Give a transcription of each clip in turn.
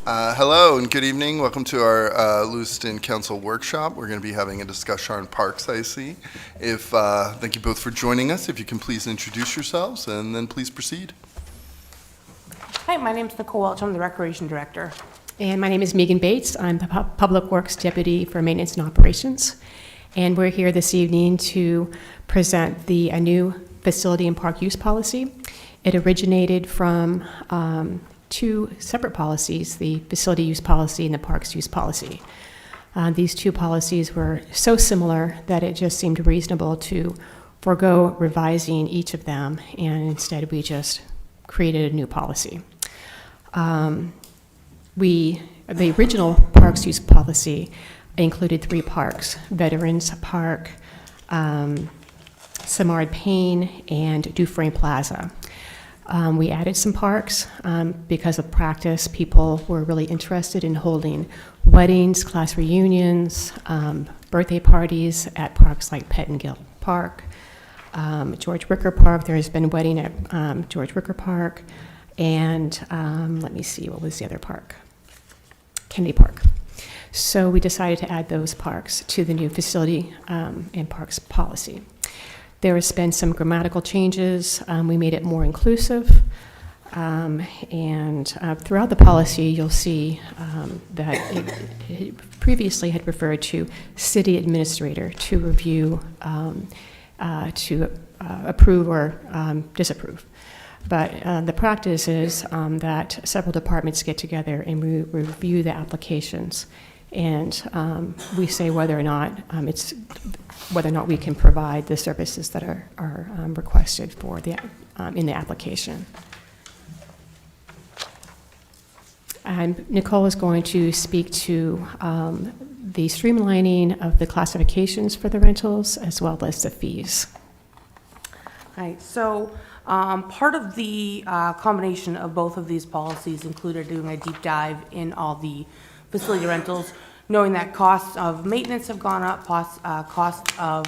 Hello and good evening. Welcome to our Lewiston Council workshop. We're going to be having a discussion on parks, I see. Thank you both for joining us. If you can please introduce yourselves and then please proceed. Hi, my name is Nicole Welch. I'm the Recreation Director. And my name is Megan Bates. I'm the Public Works Deputy for Maintenance and Operations. And we're here this evening to present a new facility and park use policy. It originated from two separate policies, the facility use policy and the parks use policy. These two policies were so similar that it just seemed reasonable to forego revising each of them, and instead we just created a new policy. The original parks use policy included three parks: Veterans Park, Samard Payne, and Dufresne Plaza. We added some parks because of practice. People were really interested in holding weddings, class reunions, birthday parties at parks like Pettingill Park, George Ricker Park. There has been a wedding at George Ricker Park, and let me see, what was the other park? Kennedy Park. So we decided to add those parks to the new facility and parks policy. There has been some grammatical changes. We made it more inclusive. And throughout the policy, you'll see that it previously had referred to city administrator to review, to approve or disapprove. But the practice is that several departments get together and we review the applications. And we say whether or not we can provide the services that are requested for in the application. And Nicole is going to speak to the streamlining of the classifications for the rentals as well as the fees. Hi, so part of the combination of both of these policies included doing a deep dive in all the facility rentals, knowing that costs of maintenance have gone up, costs of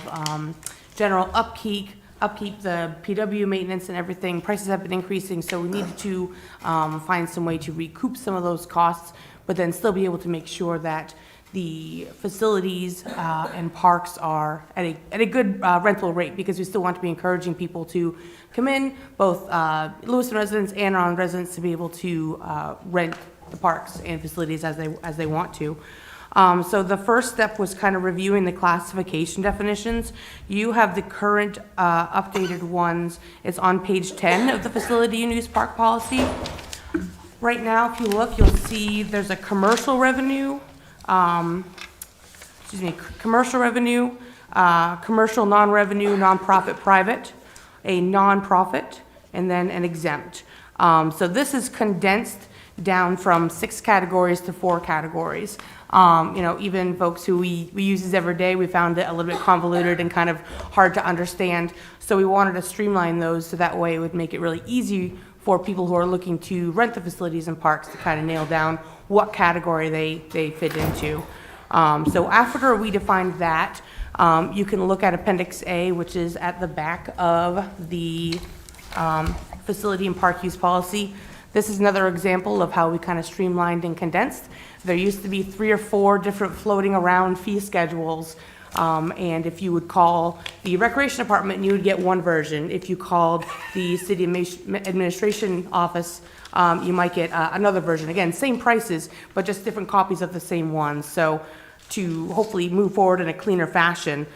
general upkeep, the PW maintenance and everything, prices have been increasing, so we needed to find some way to recoup some of those costs, but then still be able to make sure that the facilities and parks are at a good rental rate, because we still want to be encouraging people to come in, both Lewiston residents and non-residents, to be able to rent the parks and facilities as they want to. So the first step was kind of reviewing the classification definitions. You have the current updated ones. It's on page 10 of the facility and use park policy. Right now, if you look, you'll see there's a commercial revenue, commercial revenue, commercial non-revenue, nonprofit private, a nonprofit, and then an exempt. So this is condensed down from 6 categories to 4 categories. Even folks who we use this every day, we found it a little bit convoluted and kind of hard to understand. So we wanted to streamline those so that way it would make it really easy for people who are looking to rent the facilities and parks to kind of nail down what category they fit into. So after we defined that, you can look at Appendix A, which is at the back of the facility and park use policy. This is another example of how we kind of streamlined and condensed. There used to be 3 or 4 different floating around fee schedules, and if you would call the recreation department, you would get one version. If you called the city administration office, you might get another version. Again, same prices, but just different copies of the same one. So to hopefully move forward in a cleaner fashion,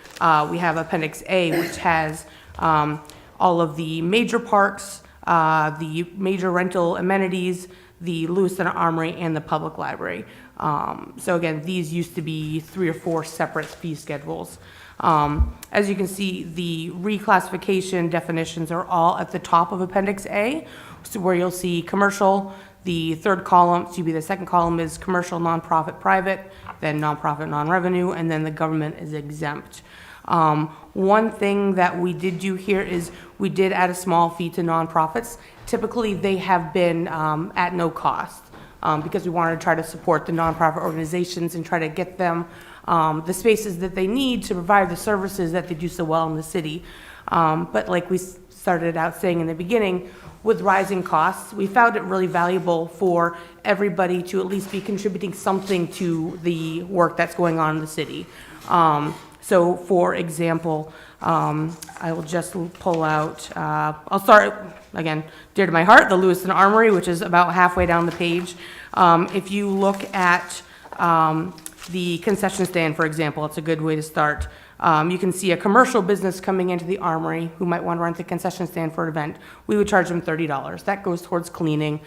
we have Appendix A, which has all of the major parks, the major rental amenities, the Lewiston Armory, and the public library. So again, these used to be 3 or 4 separate fee schedules. As you can see, the reclassification definitions are all at the top of Appendix A, so where you'll see commercial. The third column, the second column is commercial, nonprofit, private, then nonprofit, non-revenue, and then the government is exempt. One thing that we did do here is we did add a small fee to nonprofits. Typically, they have been at no cost because we wanted to try to support the nonprofit organizations and try to get them the spaces that they need to provide the services that they do so well in the city. But like we started out saying in the beginning, with rising costs, we found it really valuable for everybody to at least be contributing something to the work that's going on in the city. So for example, I will just pull out, I'll start, again, dear to my heart, the Lewiston Armory, which is about halfway down the page. If you look at the concession stand, for example, it's a good way to start. You can see a commercial business coming into the Armory who might want to rent the concession stand for an event. We would charge them $30. That goes towards cleaning,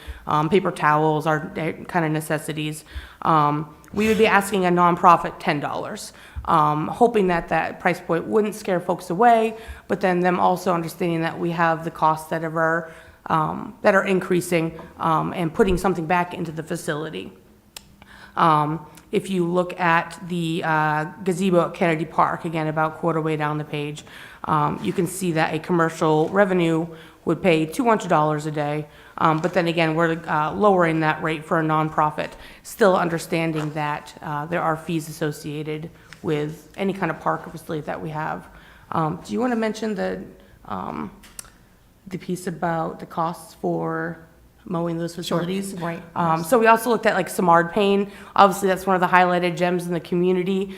paper towels, our kind of necessities. We would be asking a nonprofit $10. Hoping that that price point wouldn't scare folks away, but then them also understanding that we have the costs that are increasing, and putting something back into the facility. If you look at the gazebo at Kennedy Park, again, about quarter way down the page, you can see that a commercial revenue would pay $200 a day. But then again, we're lowering that rate for a nonprofit, still understanding that there are fees associated with any kind of park or facility that we have. Do you want to mention the piece about the costs for mowing those facilities? Right. So we also looked at like Samard Payne. Obviously, that's one of the highlighted gems in the community,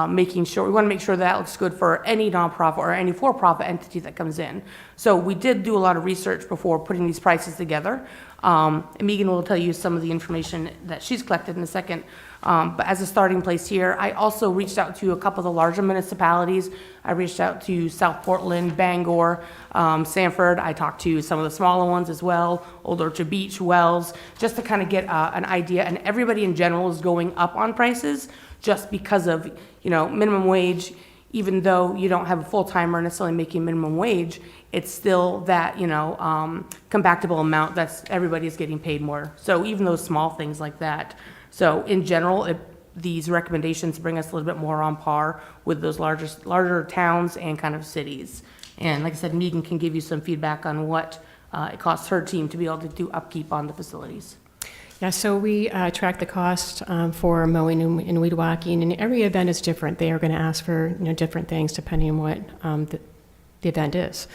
making sure, we want to make sure that looks good for any nonprofit or any for-profit entity that comes in. So we did do a lot of research before putting these prices together. And Megan will tell you some of the information that she's collected in a second. But as a starting place here, I also reached out to a couple of the larger municipalities. I reached out to South Portland, Bangor, Sanford. I talked to some of the smaller ones as well, Old Orchard Beach, Wells, just to kind of get an idea. And everybody in general is going up on prices just because of, minimum wage. Even though you don't have a full-timer necessarily making minimum wage, it's still that, compactable amount that's everybody's getting paid more. So even those small things like that. So in general, these recommendations bring us a little bit more on par with those larger towns and kind of cities. And like I said, Megan can give you some feedback on what it costs her team to be able to do upkeep on the facilities. Yeah, so we track the cost for mowing and weed whacking, and every event is different. They are going to ask for different things depending on what the event is.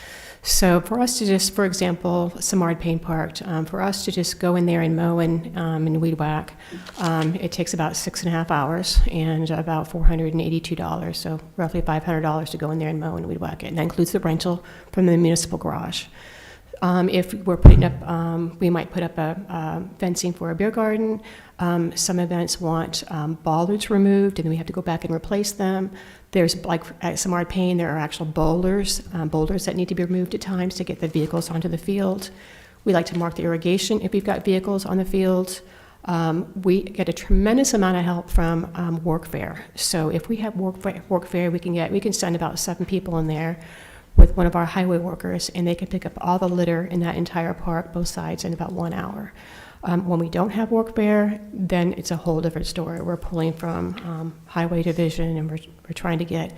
So for us to just, for example, Samard Payne Park, for us to just go in there and mow and weed whack, it takes about 6.5 hours and about $482, so roughly $500 to go in there and mow and weed whack it. And that includes the rental from the municipal garage. If we're putting up, we might put up a fencing for a beer garden. Some events want bollards removed, and then we have to go back and replace them. There's, like at Samard Payne, there are actual boulders that need to be removed at times to get the vehicles onto the field. We like to mark the irrigation if we've got vehicles on the field. We get a tremendous amount of help from workfare. So if we have workfare, we can send about 7 people in there with one of our highway workers, and they can pick up all the litter in that entire park, both sides, in about 1 hour. When we don't have workfare, then it's a whole different story. We're pulling from highway division, and we're trying to get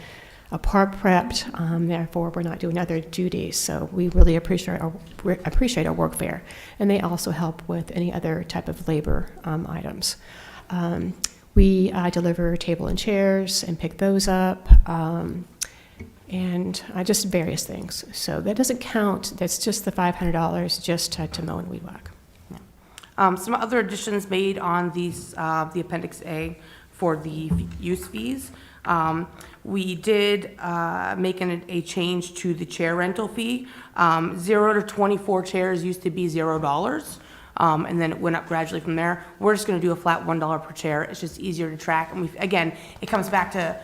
a park prepped. Therefore, we're not doing other duties. So we really appreciate our workfare, and they also help with any other type of labor items. We deliver table and chairs and pick those up. And just various things. So that doesn't count, that's just the $500 just to mow and weed whack. Yeah. Some other additions made on these, the Appendix A for the use fees. We did make a change to the chair rental fee. 0 to 24 chairs used to be $0. And then it went up gradually from there. We're just going to do a flat $1 per chair. It's just easier to track. And again, it comes back to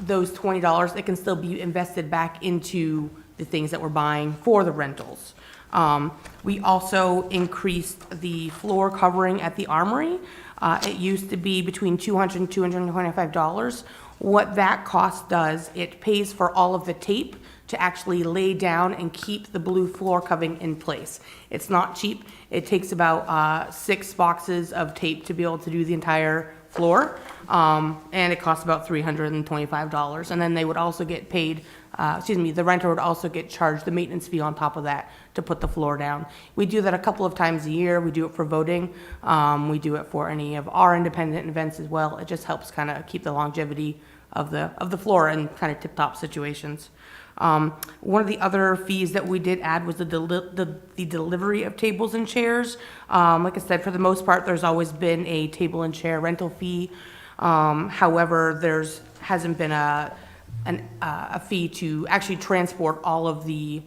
those $20 that can still be invested back into the things that we're buying for the rentals. We also increased the floor covering at the Armory. It used to be between $200 and $225. What that cost does, it pays for all of the tape to actually lay down and keep the blue floor covering in place. It's not cheap. It takes about 6 boxes of tape to be able to do the entire floor, and it costs about $325. And then they would also get paid, the renter would also get charged the maintenance fee on top of that to put the floor down. We do that a couple of times a year. We do it for voting. We do it for any of our independent events as well. It just helps kind of keep the longevity of the floor in kind of tip-top situations. One of the other fees that we did add was the delivery of tables and chairs. Like I said, for the most part, there's always been a table and chair rental fee. However, hasn't been a fee to actually transport all of the,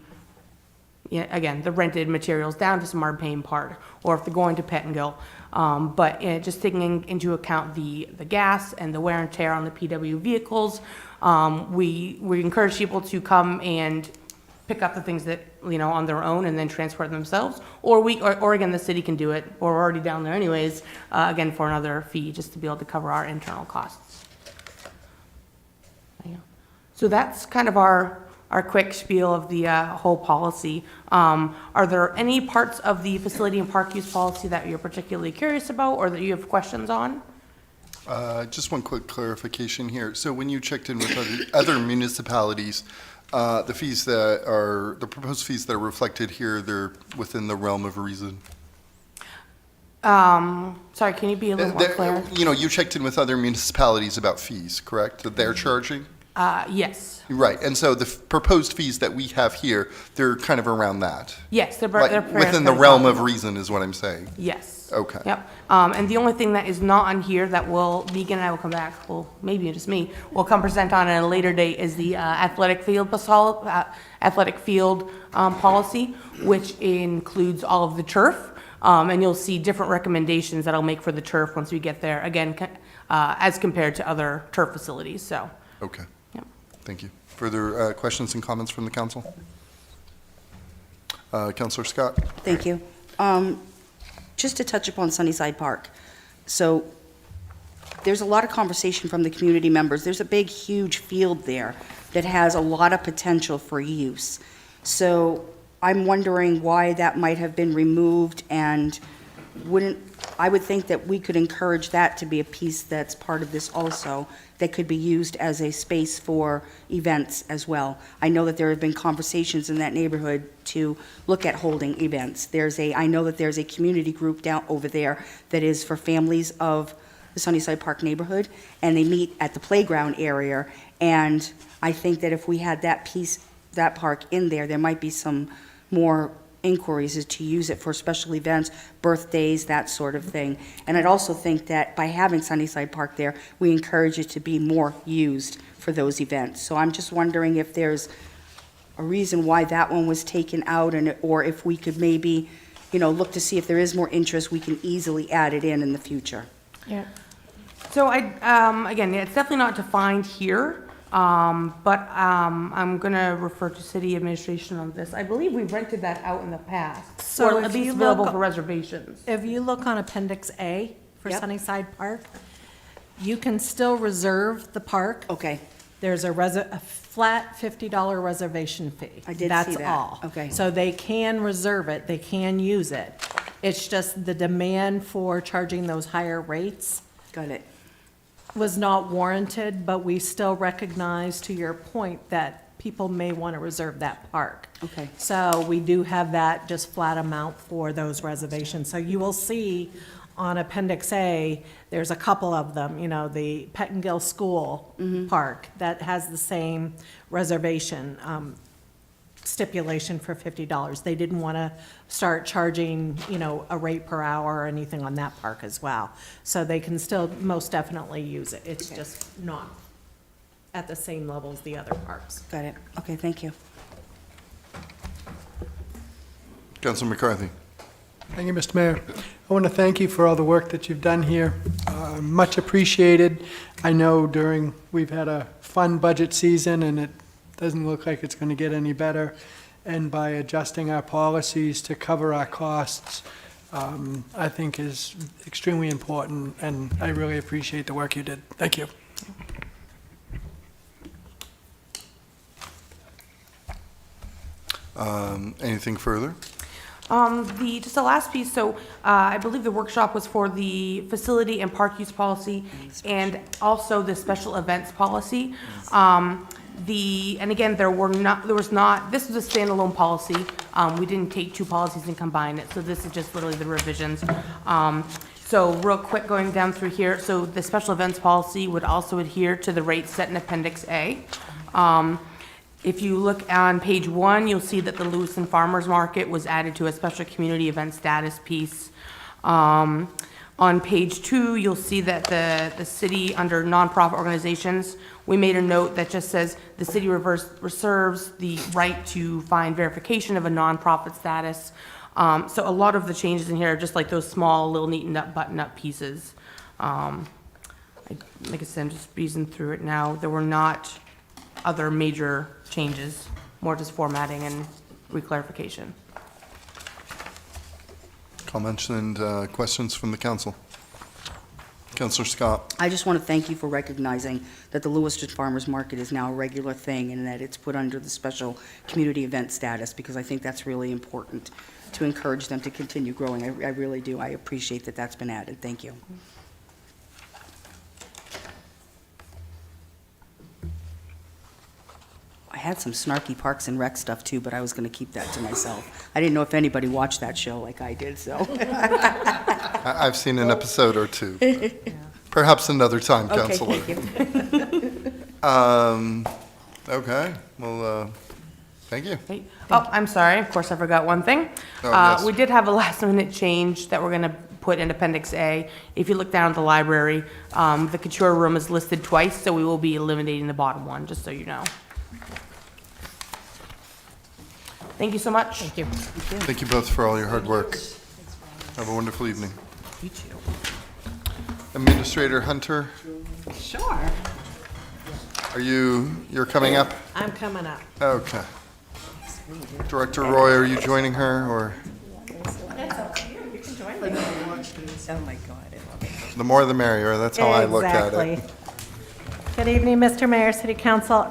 again, the rented materials down to Smart Payne Park, or if they're going to Pettingill. But just taking into account the gas and the wear and tear on the PW vehicles, we encourage people to come and pick up the things that, on their own and then transport themselves. Or again, the city can do it, or we're already down there anyways, again, for another fee, just to be able to cover our internal costs. So that's kind of our quick spiel of the whole policy. Are there any parts of the facility and park use policy that you're particularly curious about or that you have questions on? Just one quick clarification here. So when you checked in with other municipalities, the proposed fees that are reflected here, they're within the realm of reason? Sorry, can you be a little more clear? You checked in with other municipalities about fees, correct, that they're charging? Yes. Right, and so the proposed fees that we have here, they're kind of around that? Yes, they're Within the realm of reason is what I'm saying? Yes. Okay. Yep. And the only thing that is not on here that Megan and I will come back, well, maybe just me, will come present on at a later date is the athletic field policy, which includes all of the turf. And you'll see different recommendations that I'll make for the turf once we get there, again, as compared to other turf facilities, so. Okay. Yep. Thank you. Further questions and comments from the council? Councilor Scott? Thank you. Just to touch upon Sunnyside Park. So there's a lot of conversation from the community members. There's a big, huge field there that has a lot of potential for use. So I'm wondering why that might have been removed, and I would think that we could encourage that to be a piece that's part of this also, that could be used as a space for events as well. I know that there have been conversations in that neighborhood to look at holding events. I know that there's a community group down over there that is for families of the Sunnyside Park neighborhood, and they meet at the playground area. And I think that if we had that park in there, there might be some more inquiries as to use it for special events, birthdays, that sort of thing. And I'd also think that by having Sunnyside Park there, we encourage it to be more used for those events. So I'm just wondering if there's a reason why that one was taken out, or if we could maybe, look to see if there is more interest, we can easily add it in the future. Yeah. So again, it's definitely not defined here. But I'm going to refer to city administration on this. I believe we've rented that out in the past, So or at if least you available look- for reservations. If you look on Appendix A for Yep. Sunnyside Park, you can still reserve the park. Okay, There's a flat $50 reservation fee. I did see That's that. all. Okay. So they can reserve it, they can use it. It's just the demand for charging those higher rates got it. was not warranted, but we still recognize, to your point, that people may want to reserve that park. Okay. So we do have that just flat amount for those reservations. So you will see on Appendix A, there's a couple of them, the Pettingill School Park that has the same reservation stipulation for $50. They didn't want to start charging, a rate per hour or anything on that park as well. So they can still most definitely use it. It's just not at the same level as the other parks. Got it. Okay, thank you. Councilor McCarthy? Thank you, Mr. Mayor. I want to thank you for all the work that you've done here. Much appreciated. I know we've had a fun budget season, and it doesn't look like it's going to get any better. And by adjusting our policies to cover our costs, I think is extremely important, and I really appreciate the work you did. Thank you. Anything further? Just the last piece, so I believe the workshop was for the facility and park use policy and also the special events policy. And again, this was a standalone policy. We didn't take two policies and combine it, so this is just literally the revisions. So real quick, going down through here, so the special events policy would also adhere to the rates set in Appendix A. If you look on page 1, you'll see that the Lewiston Farmers Market was added to a special community event status piece. On page 2, you'll see that the city, under nonprofit organizations, we made a note that just says the city reserves the right to find verification of a nonprofit status. So a lot of the changes in here are just like those small, little neatened up, button-up pieces. Like I said, I'm just breezing through it now. There were not other major changes, more just formatting and reclarification. Comments and questions from the council? Councillor Scott. I just want to thank you for recognizing that the Lewiston Farmers Market is now a regular thing and that it's put under the special community event status, because I think that's really important to encourage them to continue growing. I really do. I appreciate that that's been added. Thank you. I had some snarky Parks and Rec stuff too, but I was going to keep that to myself. I didn't know if anybody watched that show like I did, so. I've seen an episode or two. Perhaps another time, Okay, Councillor. thank you. Okay, well, thank you. Hey, oh, I'm sorry, of course I forgot one thing. Oh, yes. We did have a last minute change that we're gonna put in Appendix A. If you look down at the library, the couture room is listed twice, so we will be eliminating the bottom one, just so you know. Thank you so much. Thank you. Thank you both for all your hard work. Have a wonderful evening. You too. Administrator Hunter, Sure. you're coming up? I'm coming up. Okay. Director Roy, are you joining her, or Oh, my God. I love it. the more the merrier? That's how I look at it. Exactly. Good evening, Mr. Mayor, City Council.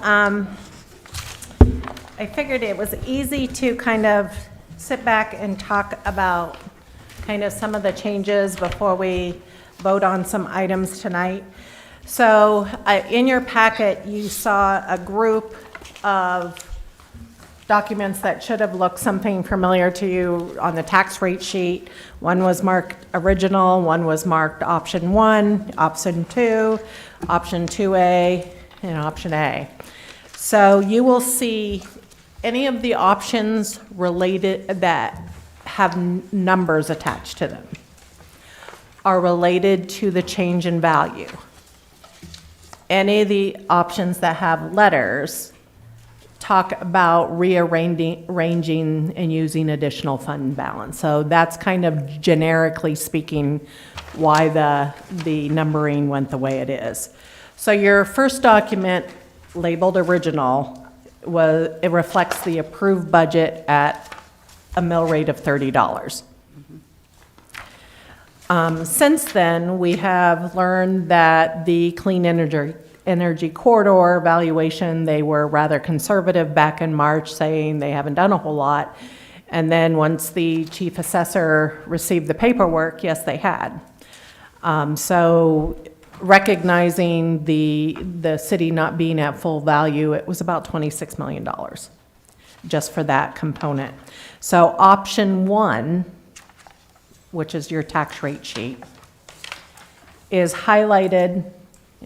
I figured it was easy to kind of sit back and talk about kind of some of the changes before we vote on some items tonight. So in your packet, you saw a group of documents that should have looked something familiar to you on the tax rate sheet. One was marked original, one was marked option 1, option 2, option 2A, and option A. So you will see any of the options related that have numbers attached to them are related to the change in value. Any of the options that have letters talk about rearranging and using additional fund balance. So that's kind of generically speaking why the numbering went the way it is. So your first document labeled original it reflects the approved budget at a mill rate of $30. Since then, we have learned that the clean energy corridor valuation, they were rather conservative back in March, saying they haven't done a whole lot. And then once the chief assessor received the paperwork, yes, they had. So recognizing the city not being at full value, it was about $26 million just for that component. So option 1, which is your tax rate sheet, is highlighted,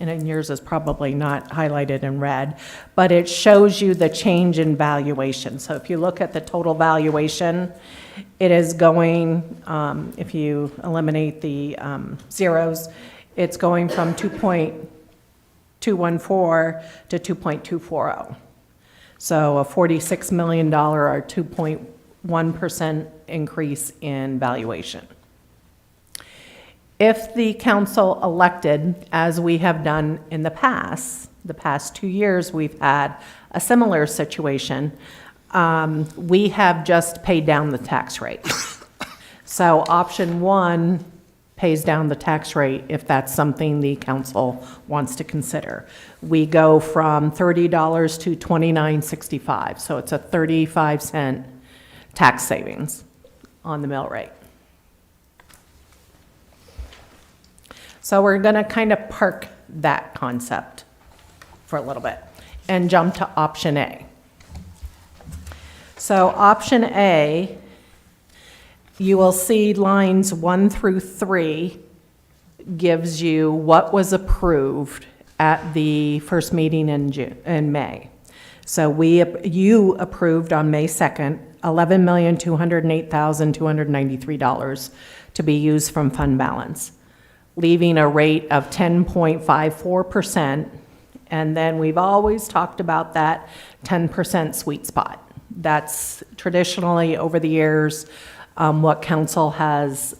and in yours is probably not highlighted in red, but it shows you the change in valuation. So if you look at the total valuation, it is going, if you eliminate the zeros, it's going from 2.214 to 2.240. So a $46 million or 2.1% increase in valuation. If the council elected, as we have done in the past 2 years, we've had a similar situation, we have just paid down the tax rate. So option 1 pays down the tax rate if that's something the council wants to consider. We go from $30 to $29.65, so it's a 35-cent tax savings on the mill rate. So we're going to kind of park that concept for a little bit and jump to option A. So option A, you will see lines 1 through 3 gives you what was approved at the first meeting in May. So you approved on May 2nd, $11,208,293 to be used from fund balance, leaving a rate of 10.54%. And then we've always talked about that 10% sweet spot. That's traditionally, over the years, what council has,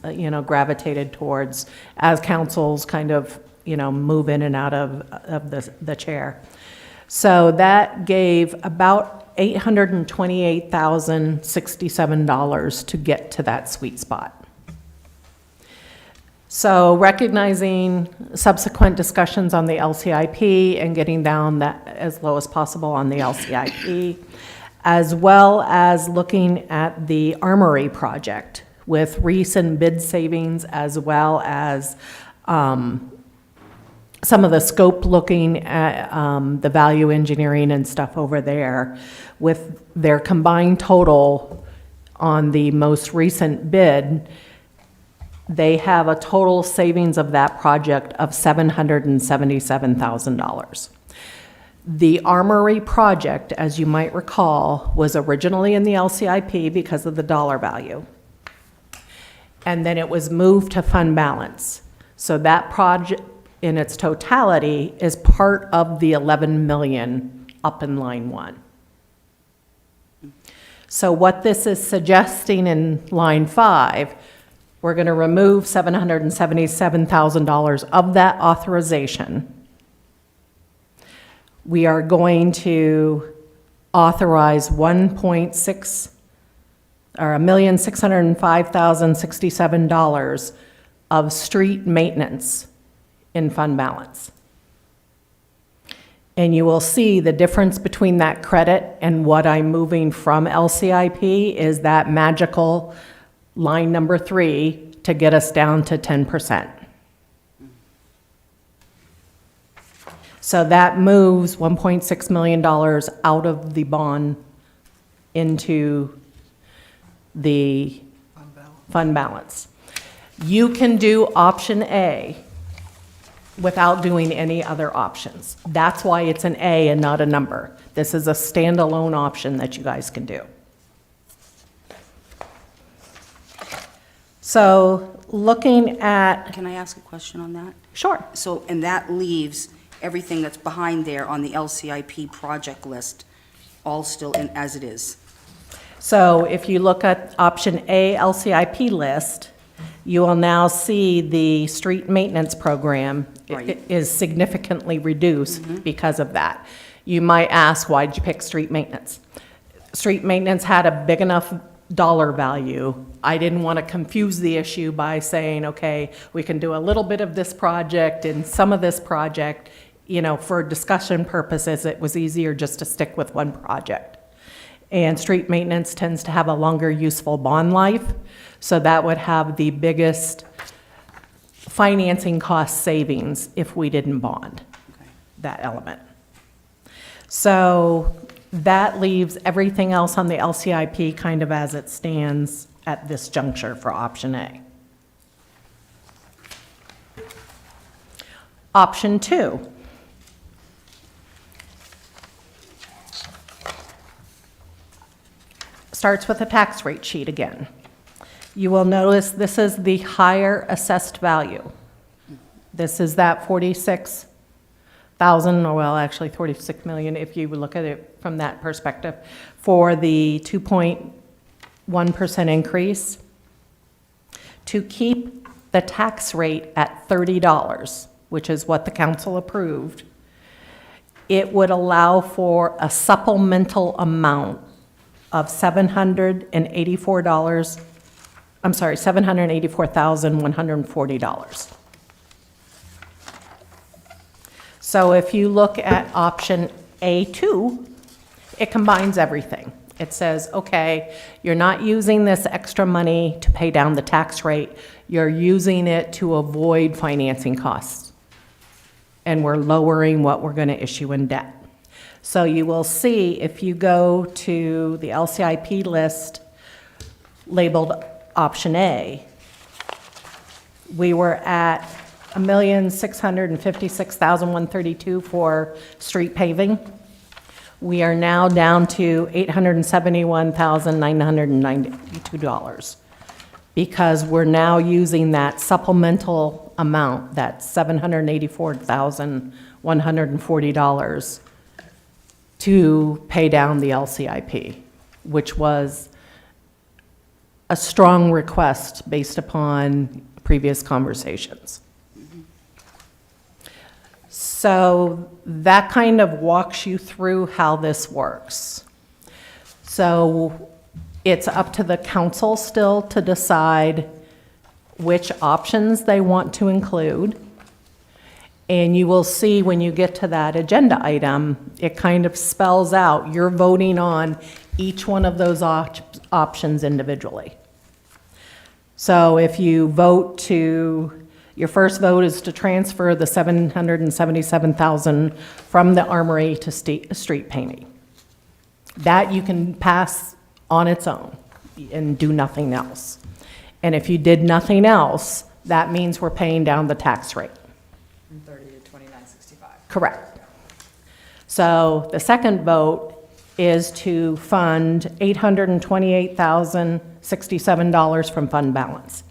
gravitated towards as councils kind of, move in and out of the chair. So that gave about $828,067 to get to that sweet spot. So recognizing subsequent discussions on the LCIP and getting down that as low as possible on the LCIP, as well as looking at the Armory project with recent bid savings, as well as some of the scope looking at the value engineering and stuff over there, with their combined total on the most recent bid, they have a total savings of that project of $777,000. The Armory project, as you might recall, was originally in the LCIP because of the dollar value. And then it was moved to fund balance. So that project in its totality is part of the 11 million up in line 1. So what this is suggesting in line 5, we're going to remove $777,000 of that authorization. We are going to authorize $1,605,067 of street maintenance in fund balance. And you will see the difference between that credit and what I'm moving from LCIP is that magical line number 3 to get us down to 10%. So that moves $1.6 million out of the bond into the fund balance. You can do option A without doing any other options. That's why it's an A and not a number. This is a standalone option that you guys can do. So looking at, Can I ask a question on that? sure, So, and that leaves everything that's behind there on the LCIP project list all still in as it is. so if you look at option A, LCIP list, you will now see the street maintenance program Right. is significantly reduced because of that. You might ask, why did you pick street maintenance? Street maintenance had a big enough dollar value. I didn't want to confuse the issue by saying, okay, we can do a little bit of this project and some of this project. For discussion purposes, it was easier just to stick with one project. And street maintenance tends to have a longer useful bond life, so that would have the biggest financing cost savings if we didn't bond that element. So that leaves everything else on the LCIP kind of as it stands at this juncture for option A. Option 2. Starts with a tax rate sheet again. You will notice this is the higher assessed value. This is that 46,000, or well, actually 46 million if you look at it from that perspective, for the 2.1% increase. To keep the tax rate at $30, which is what the council approved, it would allow for a supplemental amount of $784,140. So if you look at option A2, it combines everything. It says, okay, you're not using this extra money to pay down the tax rate, you're using it to avoid financing costs. And we're lowering what we're going to issue in debt. So you will see if you go to the LCIP list labeled option A, we were at $1,656,132 for street paving. We are now down to $871,992 because we're now using that supplemental amount, that $784,140 to pay down the LCIP, which was a strong request based upon previous conversations. So that kind of walks you through how this works. So it's up to the council still to decide which options they want to include. And you will see when you get to that agenda item, it kind of spells out, you're voting on each one of those options individually. So if you vote to, your first vote is to transfer the $777,000 from the armory to street painting. That you can pass on its own and do nothing else. And if you did nothing else, that means we're paying down the tax rate. From 30 to 29.65. Correct. So the second vote is to fund $828,067 from fund balance.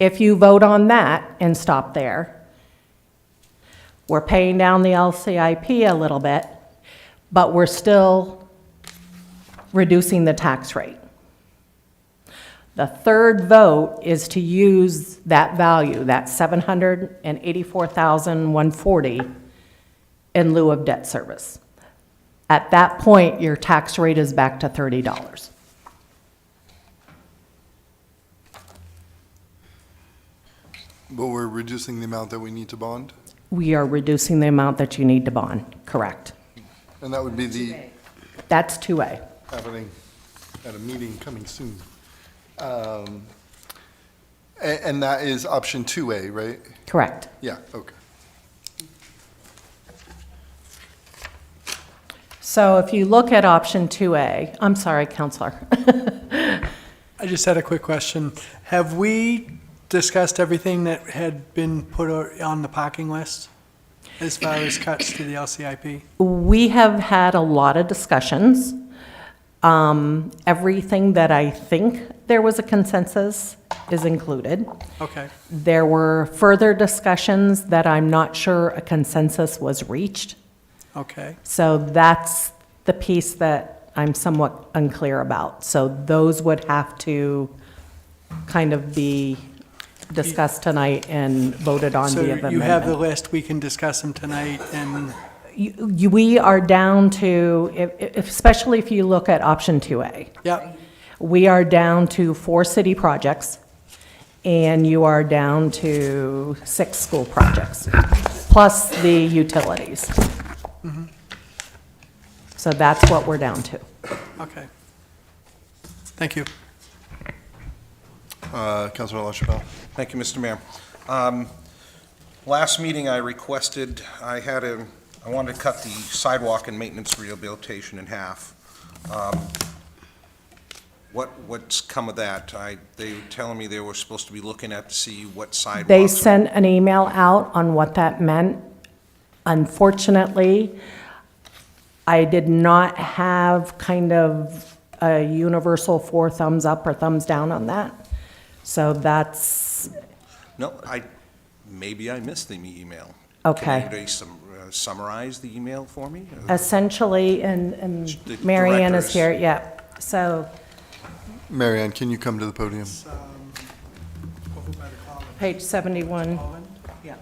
If you vote on that and stop there, we're paying down the LCIP a little bit, but we're still reducing the tax rate. The third vote is to use that value, that $784,140, in lieu of debt service. At that point, your tax rate is back to $30. But we're reducing the amount that we need to bond? We are reducing the amount that you need to bond, correct? And that would be the, That's 2A. happening at a meeting coming soon. And that is option 2A, right? Correct. Yeah, okay. So if you look at option 2A, I'm sorry, Counselor. I just had a quick question. Have we discussed everything that had been put on the parking list as far as cuts to the LCIP? We have had a lot of discussions. Everything that I think there was a consensus is included. Okay, There were further discussions that I'm not sure a consensus was reached. okay. So that's the piece that I'm somewhat unclear about. So those would have to kind of be discussed tonight and voted on So via you have the amendment. list, we can discuss them tonight, and, We are down to, especially if you look at option 2A, yep, we are down to 4 city projects, and you are down to 6 school projects, plus the utilities. So that's what we're down to. okay. Thank you. Councilor LaChapelle? Thank you, Mr. Mayor. Last meeting, I requested, I wanted to cut the sidewalk and maintenance rehabilitation in half. What's come of that? They were telling me they were supposed to be looking at to see what sidewalks. They sent an email out on what that meant. Unfortunately, I did not have kind of a universal 4 thumbs up or thumbs down on that. So that's, No, maybe I missed the email. Okay. Can anybody summarize the email for me? essentially, and The Mary Ann is directors. here, yeah. So, Marianne, can you come to the podium? Over by the column. page 71. Yeah.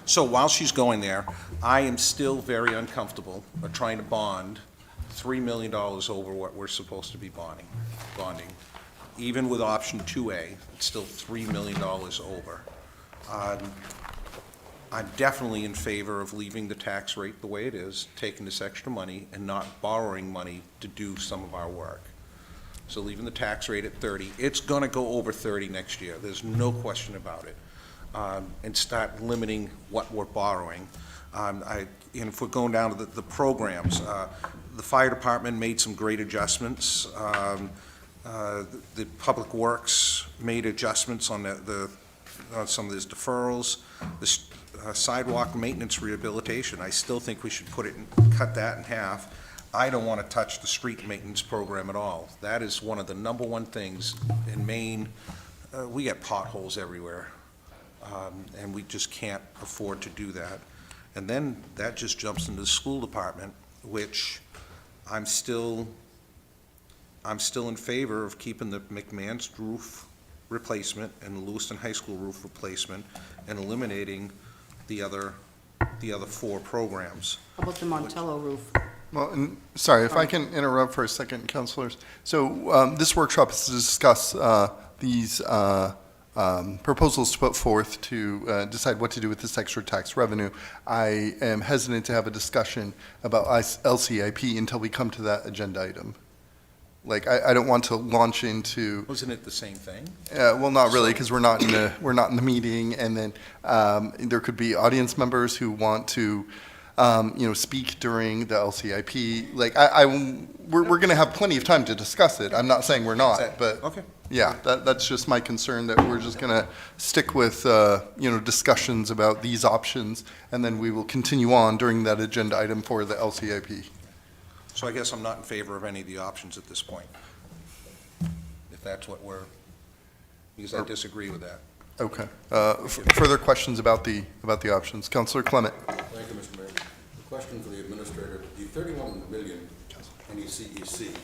So while she's going there, I am still very uncomfortable trying to bond $3 million over what we're supposed to be bonding. Even with option 2A, it's still $3 million over. I'm definitely in favor of leaving the tax rate the way it is, taking this extra money and not borrowing money to do some of our work. So leaving the tax rate at 30, it's gonna go over 30 next year, there's no question about it. And start limiting what we're borrowing. And if we're going down to the programs, the fire department made some great adjustments. The Public Works made adjustments on on some of these deferrals. sidewalk maintenance rehabilitation, I still think we should cut that in half. I don't want to touch the street maintenance program at all. That is one of the number one things in Maine. We get potholes everywhere, and we just can't afford to do that. And then that just jumps into the school department, which I'm still in favor of keeping the McMahon's roof replacement and the Lewiston High School roof replacement and eliminating the other 4 programs. How about the Montello roof? Well, and, sorry, if I can interrupt for a second, councilors. So this workshop is to discuss these proposals to put forth to decide what to do with this extra tax revenue. I am hesitant to have a discussion about LCIP until we come to that agenda item. Like, I don't want to launch into, Wasn't it the same thing? well, not really, because we're not in the meeting, and then there could be audience members who want to, speak during the LCIP. Like, we're going to have plenty of time to discuss it. I'm not saying we're not, but Okay. yeah, that's just my concern, that we're just going to stick with, discussions about these options, and then we will continue on during that agenda item for the LCIP. So I guess I'm not in favor of any of the options at this point, if that's what because I disagree with that. Okay. Further questions about the options? Councillor Clement? Thank you, Mr. Mayor. The question for the administrator, the 31 million NECEC,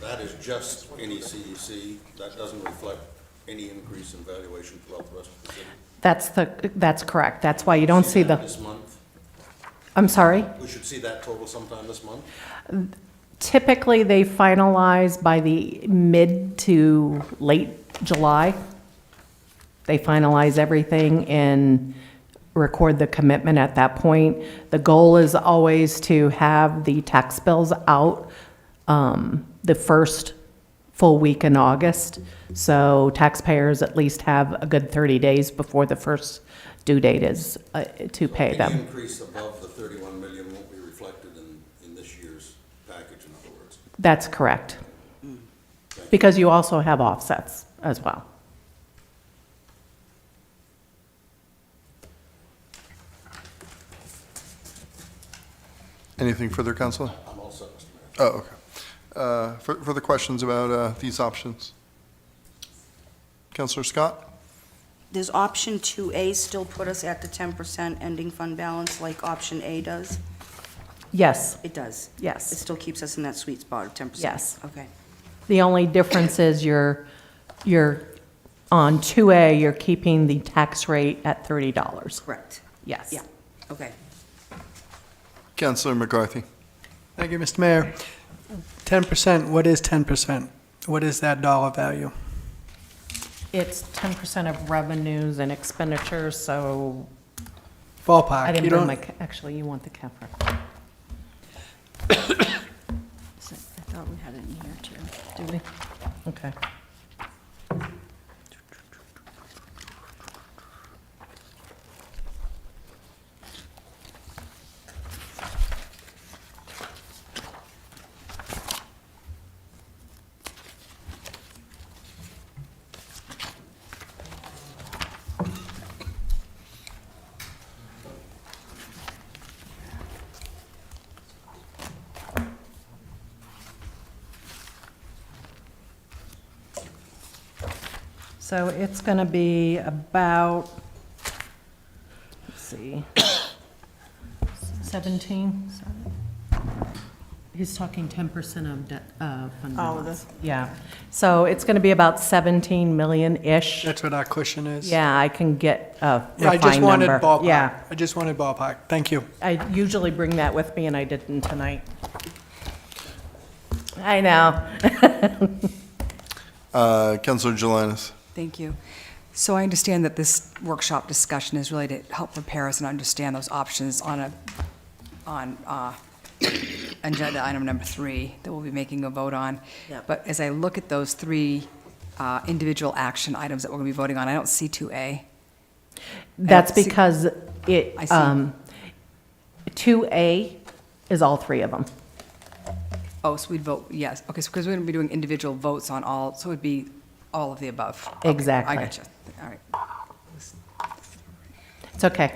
that is just NECEC, that doesn't reflect any increase in valuation throughout the rest of the city? That's correct. That's why you don't see that the, This month? I'm sorry? We should see that total sometime this month? Typically, they finalize by the mid to late July. They finalize everything and record the commitment at that point. The goal is always to have the tax bills out the first full week in August. So taxpayers at least have a good 30 days before the first due date is to pay Any them. increase above the 31 million won't be reflected in this year's package, in other words? That's correct. Because you also have offsets as well. Anything further, Councilor? I'm all set, Mr. Mayor. Oh, okay. Further questions about these options? Councillor Scott? Does option 2A still put us at the 10% ending fund balance like option A does? Yes, It does. It yes. still keeps us in that sweet spot of 10%? Yes. Okay. The only difference is you're on 2A, you're keeping the tax rate at $30. Correct. Yes. Yeah, okay. Councillor McCarthy? Thank you, Mr. Mayor. 10%, what is 10%? What is that dollar value? It's 10% of revenues and expenditures, so Ballpark. I didn't You bring don't- my, actually, you want the CAFR. I thought we had it in here too. Do we? Okay. So it's going to be about, let's see, 17? He's talking 10% of debt, fund balance. Yeah. So it's going to be about 17 million-ish. That's what our cushion is? Yeah, I can get a Yeah, I just refined wanted number. ballpark. Yeah. I just wanted ballpark. Thank you. I usually bring that with me, and I didn't tonight. I know. Councillor Jelinas? Thank you. So I understand that this workshop discussion is really to help prepare us and understand those options on agenda item number 3 that we'll be making a vote on. Yep. But as I look at those 3 individual action items that we're going to be voting on, I don't see 2A. That's see- because it, I see. 2A is all 3 of them. Oh, so we'd vote, yes. Okay, so because we're going to be doing individual votes on all, so it would be all of the above. Okay, Exactly. I got you. All right. It's okay.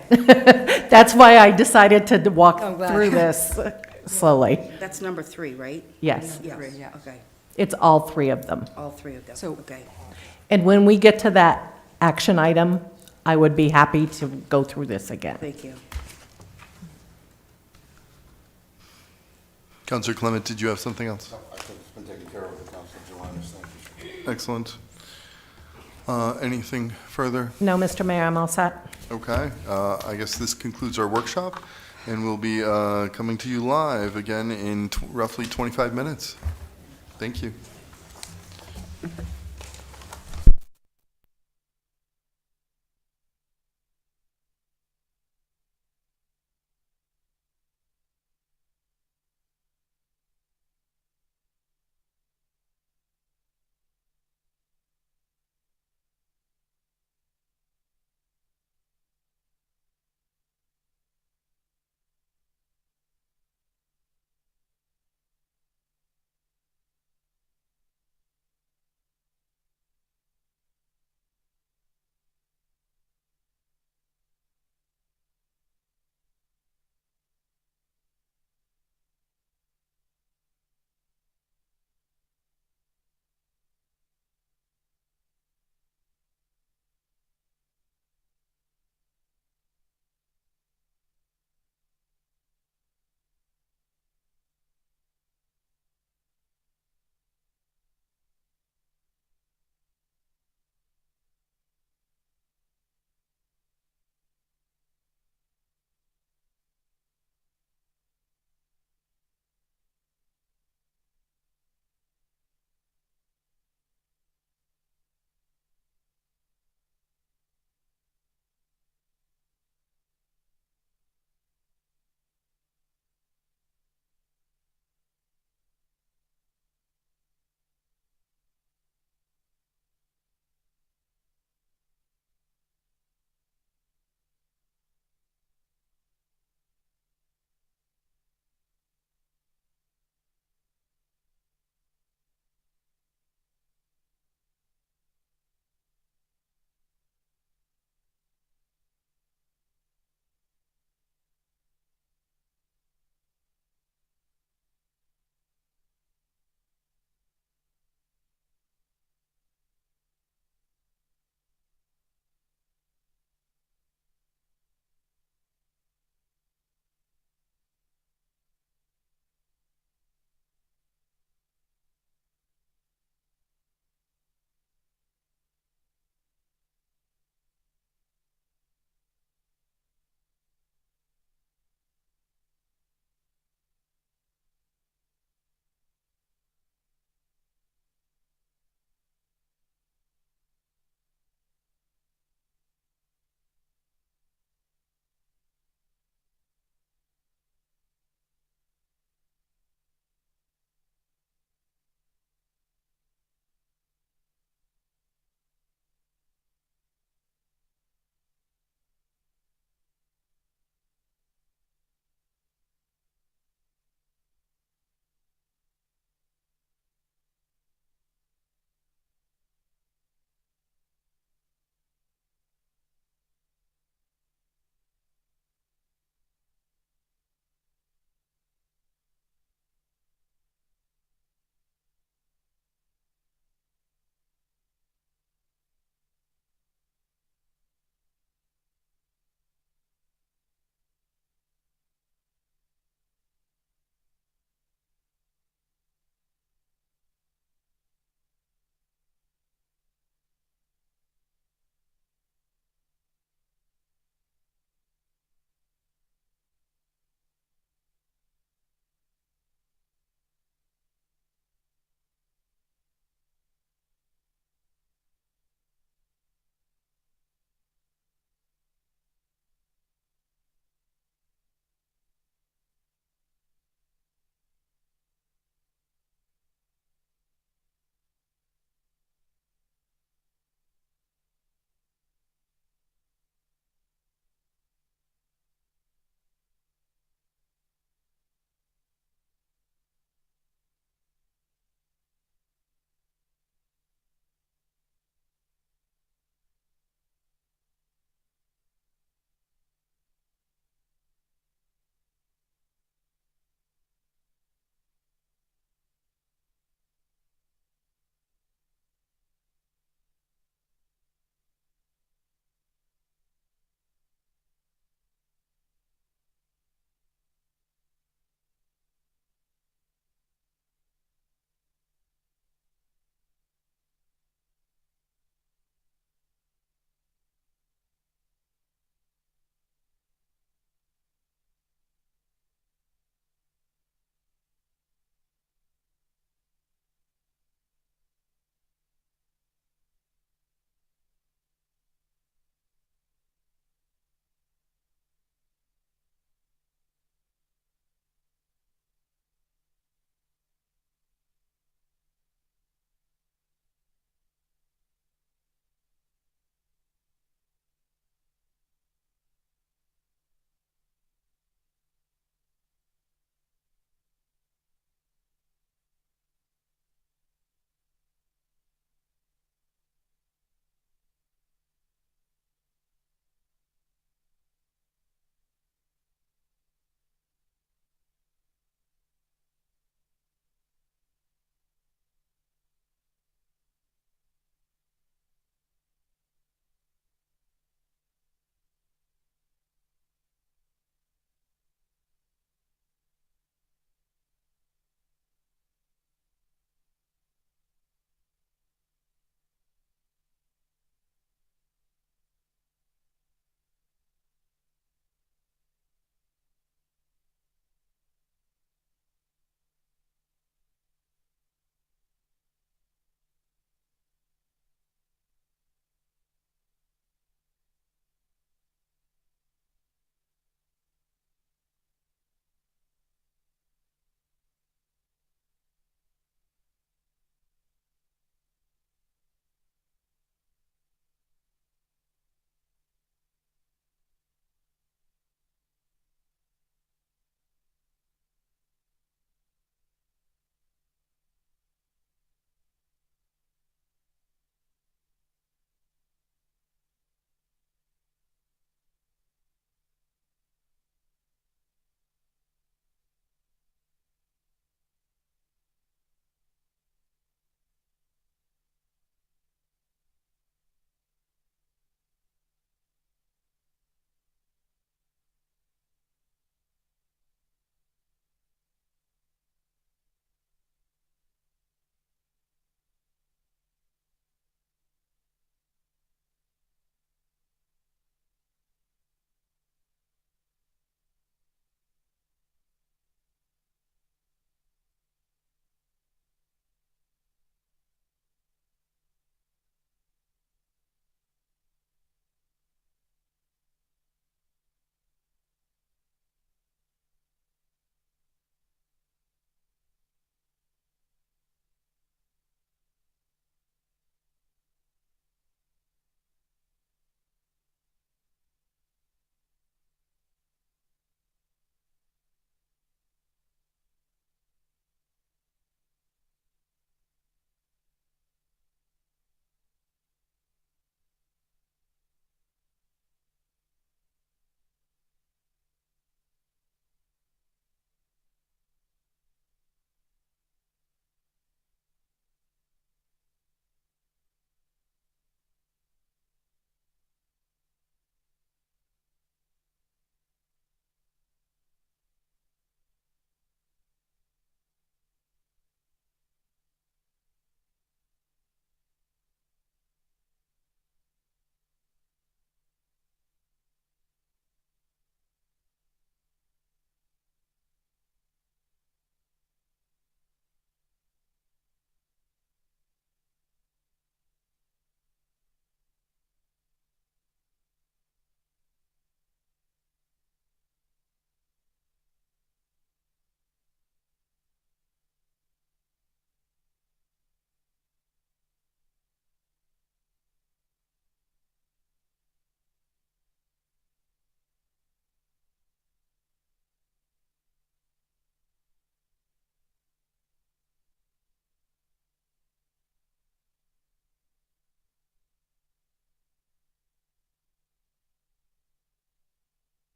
That's why I decided to walk I'm glad. through this slowly. That's number 3, right? Yes, Yes, yeah. okay, it's all three of them. all 3 of them, So- okay. And when we get to that action item, I would be happy to go through this again. Thank you. Counselor Clement, did you have something else? I think it's been taken care of with Councilor Jelinek, thank you. Excellent. Anything further? No, Mr. Mayor, I'm all set. Okay, I guess this concludes our workshop, and we'll be coming to you live again in roughly 25 minutes. Thank you.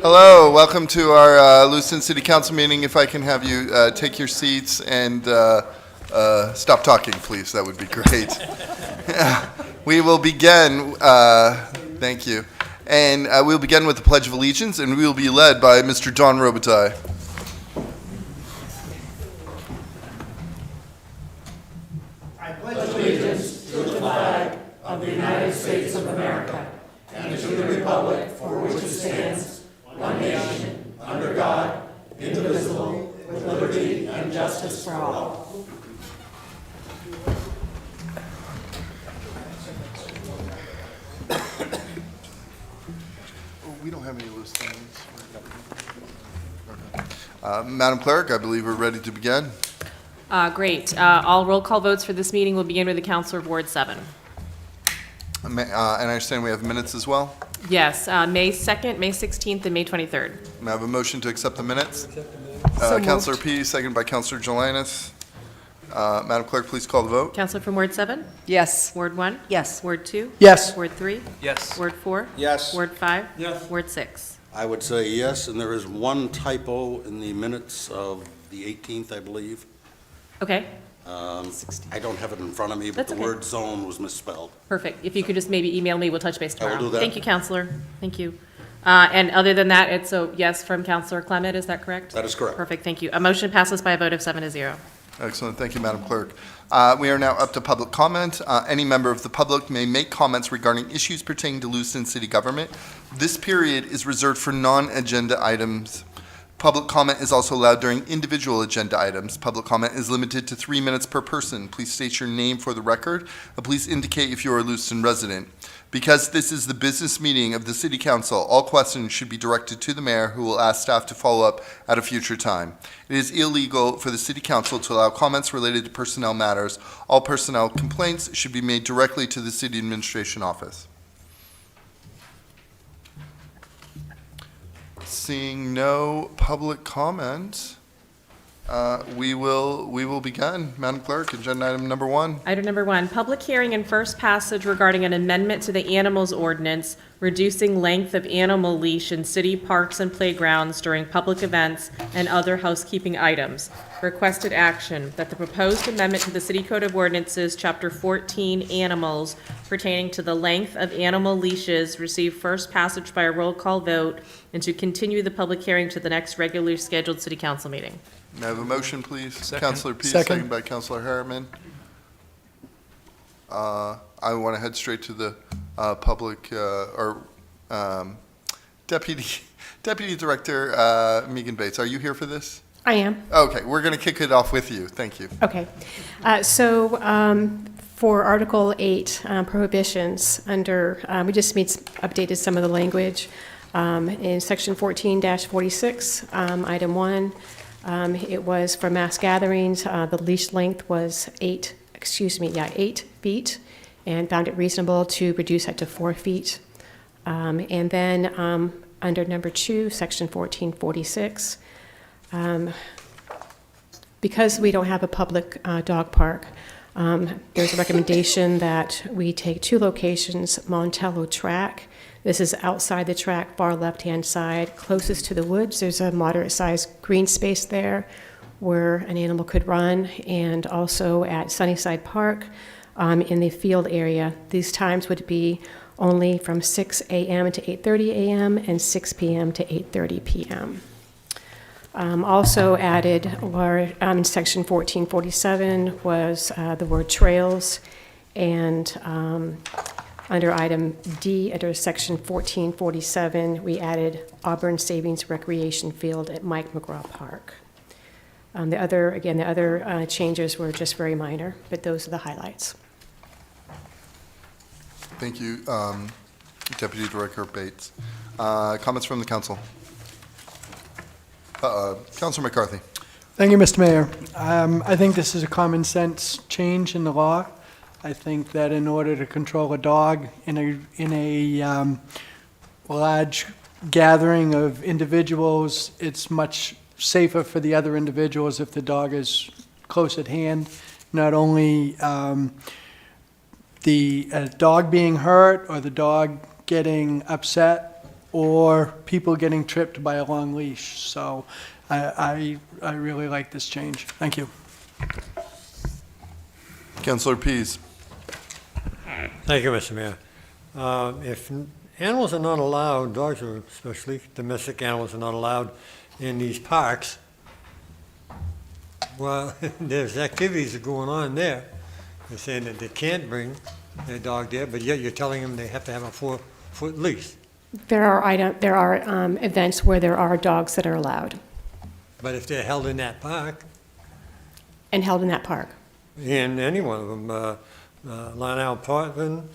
Hello, welcome to our Lewiston City Council meeting. If I can have you take your seats and stop talking, please, that would be great. We will begin, thank you, and we'll begin with the Pledge of Allegiance, and we will be led by Mr. Don Robitaille. We don't have any loose things. Madam Clerk, I believe we're ready to begin. Great. All roll call votes for this meeting will begin with the Councilor of Ward 7. And I understand we have minutes as well. Yes, May 2nd, May 16th, and May 23rd. May I have a motion to accept the minutes? So Councilor moved. P, second by Councilor Jelinas. Madam Clerk, please call the vote. Councilor from Ward 7? Yes. Ward 1? Yes. Ward 2? Yes. Ward 3? Yes. Ward 4? Yes. Ward 5? Yes. Ward 6? I would say yes, and there is one typo in the minutes of the 18th, I believe. Okay, I don't have it in front of me, but That's the okay. word zone was misspelled. perfect. If you could just maybe email me, we'll touch base I will tomorrow. do that. Thank you, Councilor. Thank you. And other than that, it's a yes from Councilor Clement, is that correct? That is correct. Perfect, thank you. A motion passes by a vote of 7-0. Excellent, thank you, Madam Clerk. We are now up to public comment. Any member of the public may make comments regarding issues pertaining to Lewiston City Government. This period is reserved for non-agenda items. Public comment is also allowed during individual agenda items. Public comment is limited to 3 minutes per person. Please state your name for the record, and please indicate if you are a Lewiston resident. Because this is the business meeting of the City Council, all questions should be directed to the mayor, who will ask staff to follow up at a future time. It is illegal for the City Council to allow comments related to personnel matters. All personnel complaints should be made directly to the City Administration Office. Seeing no public comment, we will begin. Madam Clerk, agenda item number 1. Item number 1, public hearing and first passage regarding an amendment to the Animals Ordinance, reducing length of animal leash in city parks and playgrounds during public events and other housekeeping items. Requested action, that the proposed amendment to the City Code of Ordinances, Chapter 14, Animals, pertaining to the length of animal leashes receive first passage by a roll call vote, and to continue the public hearing to the next regularly scheduled City Council meeting. May I have a motion, please? Second. Councilor P, Second. second by Councilor Harriman. I want to head straight to the public, Deputy Director Megan Bates. Are you here for this? I am. Okay, we're going to kick it off with you. Thank you. Okay. For Article 8, prohibitions, we just updated some of the language. In Section 14-46, Item 1, it was for mass gatherings, the leash length was 8 feet, and found it reasonable to reduce that to 4 feet. And then under number 2, Section 1446, because we don't have a public dog park, there's a recommendation that we take 2 locations, Montello Track. This is outside the track, far left-hand side, closest to the woods. There's a moderate-sized green space there where an animal could run, and also at Sunnyside Park in the field area. These times would be only from 6 a.m. to 8:30 a.m. and 6 p.m. to 8:30 p.m. Also added were, in Section 1447 was the word trails, and under item D, under Section 1447, we added Auburn Savings Recreation Field at Mike McGraw Park. The other changes were just very minor, but those are the highlights. Thank you, Deputy Director Bates. Comments from the council? Councilor McCarthy. Thank you, Mr. Mayor. I think this is a common sense change in the law. I think that in order to control a dog in a large gathering of individuals, it's much safer for the other individuals if the dog is close at hand. Not only the dog being hurt or the dog getting upset, or people getting tripped by a long leash. So I really like this change. Thank you. Councilor Pease. Thank you, Mr. Mayor. If animals are not allowed, dogs are especially, domestic animals are not allowed in these parks, well, there's activities that are going on there. They're saying that they can't bring their dog there, but yet you're telling them they have to have a 4-foot leash. There are events where there are dogs that are allowed But if they're held in that park, and held in that park. in any one of them, Lionel Portland,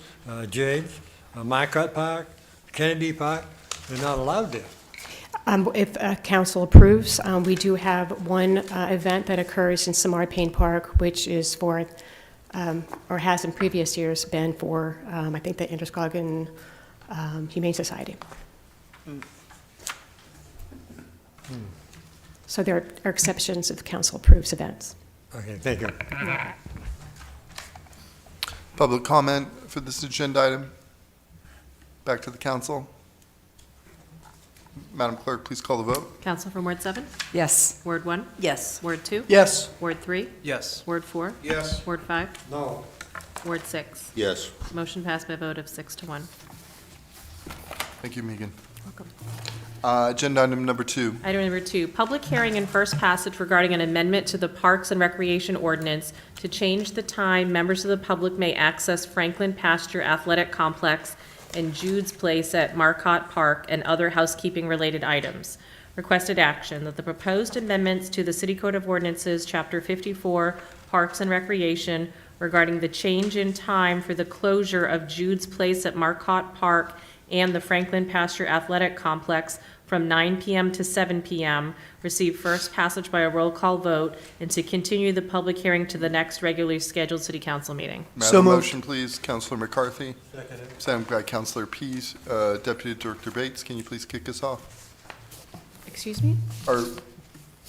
Jade's, Marcotte Park, Kennedy Park, they're not allowed there. If council approves, we do have one event that occurs in Samar Payne Park, which is for, or has in previous years been for, I think, the Androscoggin Humane Society. So there are exceptions if council approves events. Okay, thank you. Public comment for this agenda item? Back to the council. Madam Clerk, please call the vote. Counsel from Ward 7? Yes. Ward 1? Yes. Ward 2? Yes. Ward 3? Yes. Ward 4? Yes. Ward 5? No. Ward 6? Yes. Motion passed by a vote of 6 to 1. Thank you, Megan. Welcome. Agenda item number 2. Item number 2, public hearing and first passage regarding an amendment to the Parks and Recreation Ordinance to change the time members of the public may access Franklin Pasture Athletic Complex and Jude's Place at Marcotte Park and other housekeeping-related items. Requested action that the proposed amendments to the City Code of Ordinances, Chapter 54, Parks and Recreation, regarding the change in time for the closure of Jude's Place at Marcotte Park and the Franklin Pasture Athletic Complex from 9 p.m. to 7 p.m. receive first passage by a roll call vote, and to continue the public hearing to the next regularly scheduled city council meeting. So Madam, moved. motion, please. Councilor McCarthy. Second by Councilor Pease. Deputy Director Bates, can you please kick us off? Excuse me? Or,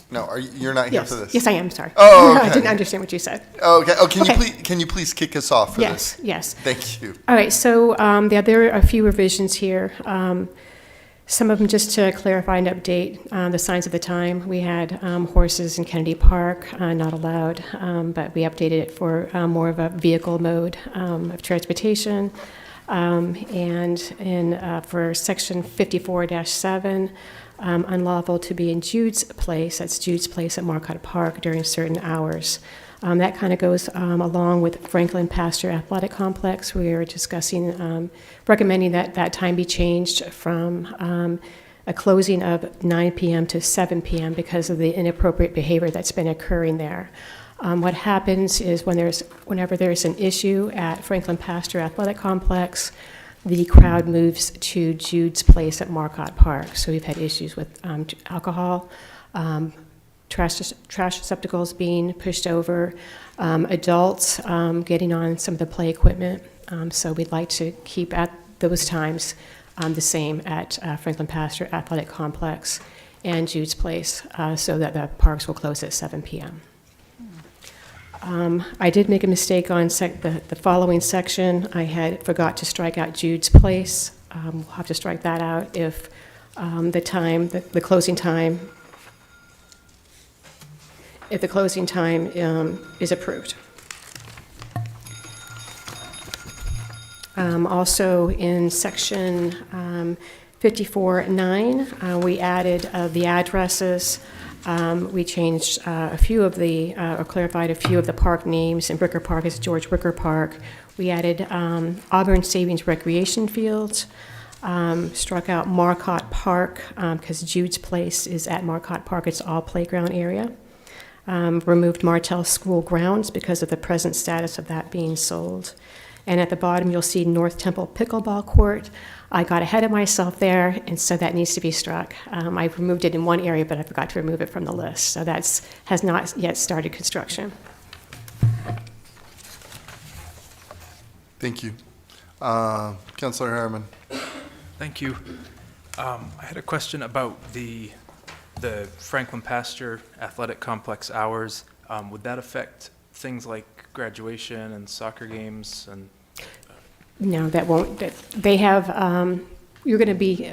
no, you're not here Yes. for this? Yes, I am, sorry. Oh, I okay. didn't understand what you said. Okay. Oh, Okay. can you please kick us off for Yes, this? yes. Thank you. All right, so there are a few revisions here. Some of them just to clarify and update the signs of the time. We had horses in Kennedy Park, not allowed, but we updated it for more of a vehicle mode of transportation. For section 54-7, unlawful to be in Jude's Place, that's Jude's Place at Marcotte Park during certain hours. That kind of goes along with Franklin Pasture Athletic Complex. We are discussing, recommending that that time be changed from a closing of 9 p.m. to 7 p.m. because of the inappropriate behavior that's been occurring there. What happens is whenever there's an issue at Franklin Pasture Athletic Complex, the crowd moves to Jude's Place at Marcotte Park. So we've had issues with alcohol, trash receptacles being pushed over, adults getting on some of the play equipment. So we'd like to keep at those times the same at Franklin Pasture Athletic Complex and Jude's Place so that the parks will close at 7 p.m. I did make a mistake on the following section. I had forgot to strike out Jude's Place. We'll have to strike that out if the closing time is approved. Also, in section 54-9, we added the addresses. We changed a few of or clarified a few of the park names. In Wicker Park, it's George Wicker Park. We added Auburn Savings Recreation Fields. Struck out Marcotte Park because Jude's Place is at Marcotte Park. It's all playground area. Removed Martell School Grounds because of the present status of that being sold. And at the bottom, you'll see North Temple Pickleball Court. I got ahead of myself there, and so that needs to be struck. I removed it in one area, but I forgot to remove it from the list. So that has not yet started construction. Thank you. Councilor Harriman. Thank you. I had a question about the Franklin Pasture Athletic Complex hours. Would that affect things like graduation and soccer games and? No, that won't. They have, you're going to be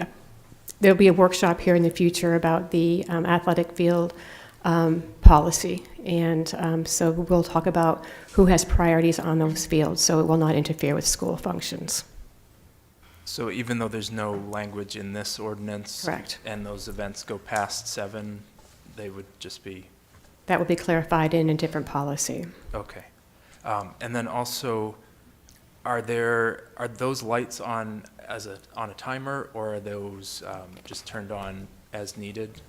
there'll be a workshop here in the future about the athletic field policy. And so we'll talk about who has priorities on those fields, so it will not interfere with school functions. So even though there's no language in this ordinance? Correct. And those events go past 7, they would just be, That will be clarified in a different policy. okay. And then also, are those lights on on a timer, or are those just turned on as needed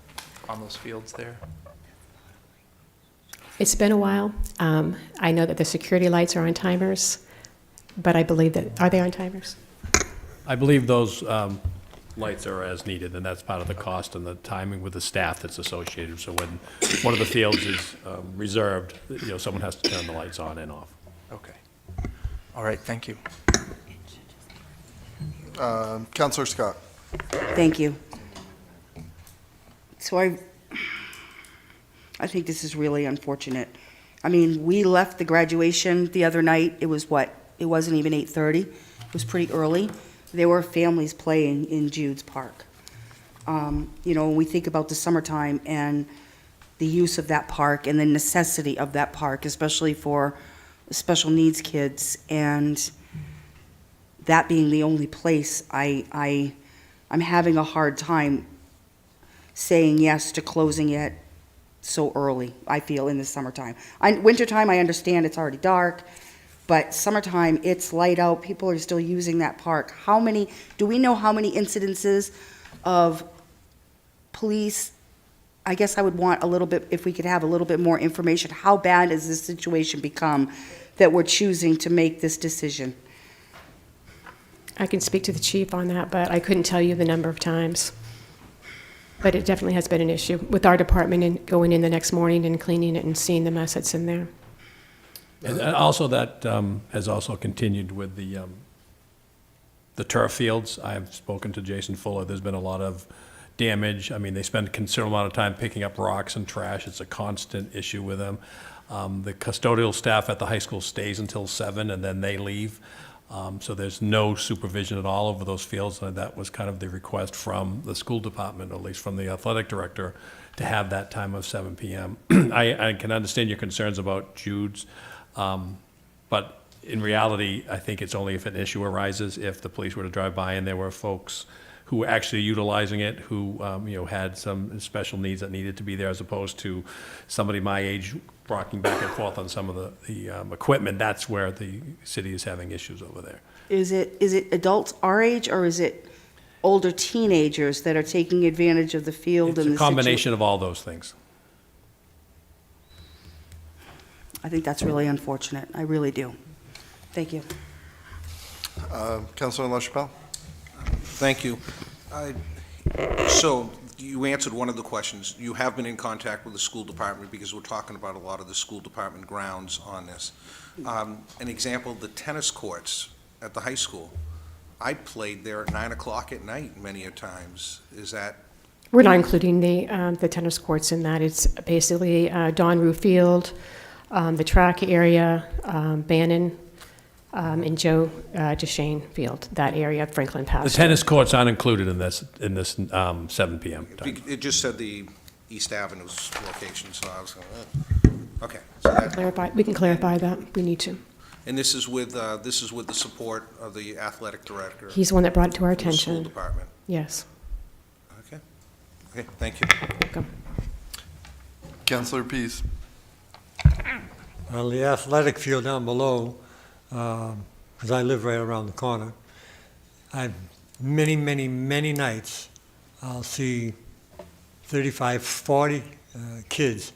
on those fields there? It's been a while. I know that the security lights are on timers, but I believe that, are they on timers? I believe those lights are as needed, and that's part of the cost and the timing with the staff that's associated. So when one of the fields is reserved, someone has to turn the lights on and off. Okay. All right, thank you. Counselor Scott. Thank you. So I think this is really unfortunate. I mean, we left the graduation the other night. It was what? It wasn't even 8:30. It was pretty early. There were families playing in Jude's Park. When we think about the summertime and the use of that park and the necessity of that park, especially for special needs kids, and that being the only place, I'm having a hard time saying yes to closing it so early, I feel, in the summertime. Wintertime, I understand it's already dark, but summertime, it's light out, people are still using that park. Do we know how many incidences of police? I guess I would want a little bit, if we could have a little bit more information. How bad has this situation become that we're choosing to make this decision? I can speak to the chief on that, but I couldn't tell you the number of times. But it definitely has been an issue with our department and going in the next morning and cleaning it and seeing the mess that's in there. And also that has also continued with the turf fields. I've spoken to Jason Fuller. There's been a lot of damage. I mean, they spend a considerable amount of time picking up rocks and trash. It's a constant issue with them. The custodial staff at the high school stays until 7, and then they leave. So there's no supervision at all over those fields, and that was kind of the request from the school department, or at least from the athletic director, to have that time of 7 p.m. I can understand your concerns about Jude's, but in reality, I think it's only if an issue arises, if the police were to drive by and there were folks who were actually utilizing it, who had some special needs that needed to be there, as opposed to somebody my age rocking back and forth on some of the equipment. That's where the city is having issues over there. Is it adults our age, or is it older teenagers that are taking advantage of the field? It's a combination of all those things. I think that's really unfortunate. I really do. Thank you. Counselor LaChapelle. Thank you. So you answered one of the questions. You have been in contact with the school department, because we're talking about a lot of the school department grounds on this. An example, the tennis courts at the high school. I played there at 9 o'clock at night many a times. Is that? We're not including the tennis courts in that. It's basically Don Rue Field, the track area, Bannon, and Joe DeShane Field, that area, Franklin Pasture. The tennis courts aren't included in this 7 p.m. time. It just said the East Avenue's location, so I was going, okay. So that, We can clarify that. We need to. and this is with the support of the athletic director. He's the one that brought it to our of the attention. School department. Yes. Okay. Okay, thank you. Welcome. Counselor Pease. On the athletic field down below, because I live right around the corner, many nights, I'll see 35, 40 kids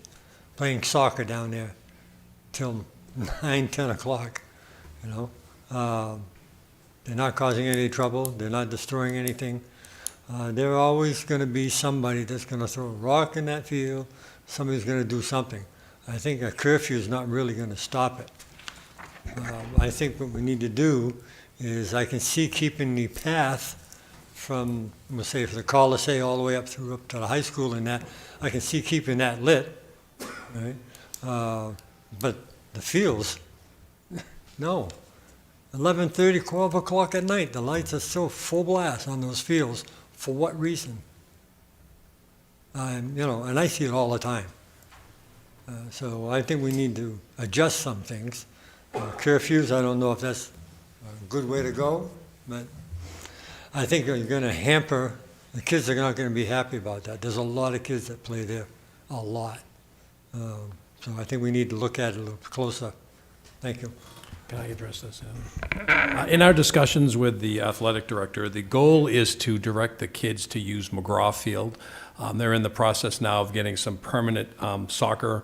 playing soccer down there till 9, 10 o'clock, They're not causing any trouble. They're not destroying anything. There's always going to be somebody that's going to throw a rock in that field. Somebody's going to do something. I think a curfew is not really going to stop it. I think what we need to do is, I can see keeping the path from, let's say, from the Colisee all the way up to the high school and that, I can see keeping that lit, right? But the fields, no. 11:30, 12 o'clock at night, the lights are still full blast on those fields, For what reason? And I see it all the time. So I think we need to adjust some things. Curfews, I don't know if that's a good way to go, but I think you're going to hamper, the kids are not going to be happy about that. There's a lot of kids that play there, a lot. So I think we need to look at it a little closer. Thank you. Can I address this? In our discussions with the athletic director, the goal is to direct the kids to use McGraw Field. They're in the process now of getting some permanent soccer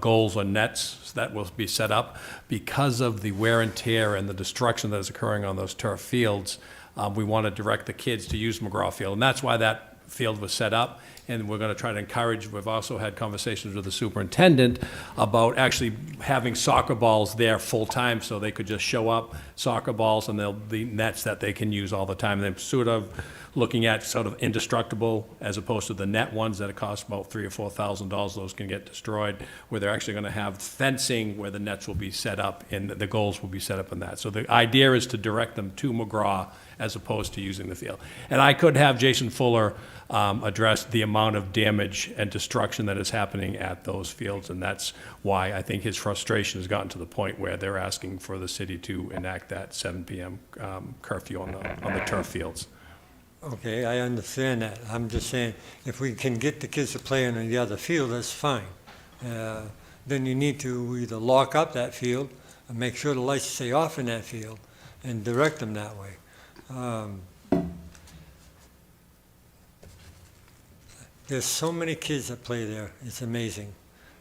goals or nets that will be set up. Because of the wear and tear and the destruction that is occurring on those turf fields, we want to direct the kids to use McGraw Field. And that's why that field was set up. And we're going to try to encourage, we've also had conversations with the superintendent about actually having soccer balls there full-time so they could just show up, soccer balls, and there'll be nets that they can use all the time. And they're sort of looking at sort of indestructible as opposed to the net ones that cost about $3,000 or $4,000. Those can get destroyed, where they're actually going to have fencing where the nets will be set up and the goals will be set up in that. So the idea is to direct them to McGraw as opposed to using the field. And I could have Jason Fuller address the amount of damage and destruction that is happening at those fields, and that's why I think his frustration has gotten to the point where they're asking for the city to enact that 7 p.m. Curfew on the turf fields. Okay, I understand that. I'm just saying, if we can get the kids to play in the other field, that's fine. Then you need to either lock up that field and make sure the lights stay off in that field and direct them that way. There's so many kids that play there, it's amazing.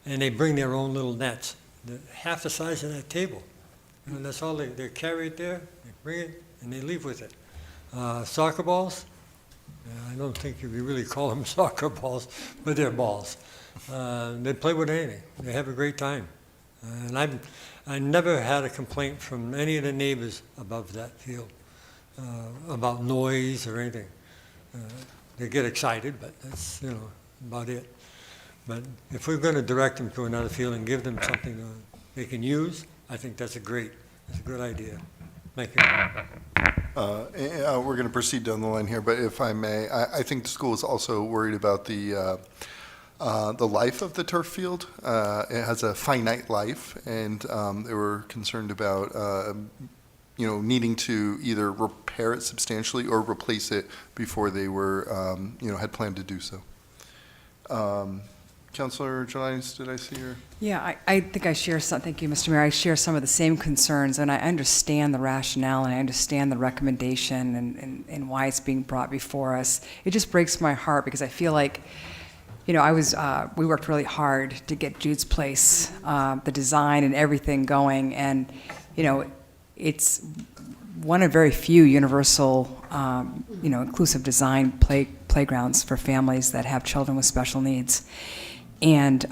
And they bring their own little nets. They're half the size of that table. And that's all they carry it there, they bring it, and they leave with it. Soccer balls, I don't think you could really call them soccer balls, but they're balls. They play with anything. They have a great time. And I never had a complaint from any of the neighbors above that field about noise or anything. They get excited, but that's, about it. But if we're going to direct them to another field and give them something they can use, I think that's a good idea. Thank you. We're going to proceed down the line here, but if I may, I think the school is also worried about the life of the turf field. It has a finite life, and they were concerned about needing to either repair it substantially or replace it before they were, had planned to do so. Councilor Jelinek, did I see your? Yeah, I think I share some, thank you, Mr. Mayor, I share some of the same concerns, and I understand the rationale, and I understand the recommendation and why it's being brought before us. It just breaks my heart, because I feel like, we worked really hard to get Jude's Place, the design and everything going, and, it's one of very few universal, inclusive design playgrounds for families that have children with special needs. And,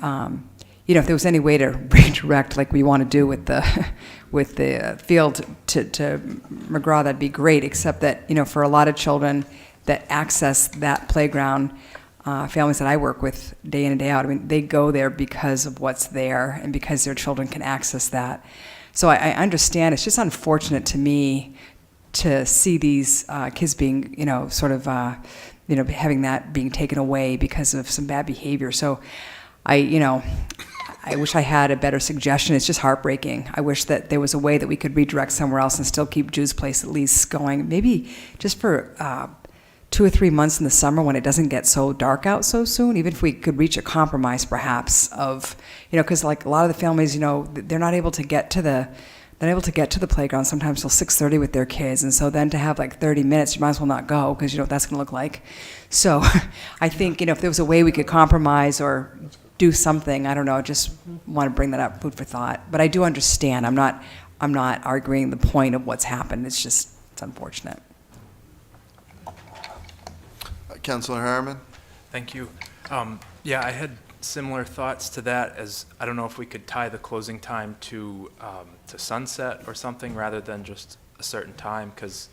if there was any way to redirect, like we want to do with the field to McGraw, that'd be great, except that, for a lot of children that access that playground, families that I work with day in and day out, they go there because of what's there and because their children can access that. So I understand. It's just unfortunate to me to see these kids being, having that being taken away because of some bad behavior. So I wish I had a better suggestion. It's just heartbreaking. I wish that there was a way that we could redirect somewhere else and still keep Jude's Place at least going, maybe just for 2 or 3 months in the summer when it doesn't get so dark out so soon, even if we could reach a compromise perhaps of, because like a lot of the families, they're not able to get to the playground sometimes till 6:30 with their kids, and so then to have like 30 minutes, you might as well not go, because you know what that's going to look like. So I think, if there was a way we could compromise or do something, I don't know, just want to bring that up, food for thought. But I do understand. I'm not arguing the point of what's happened. It's unfortunate. Councilor Harriman? Thank you. Yeah, I had similar thoughts to that, as I don't know if we could tie the closing time to sunset or something rather than just a certain time, because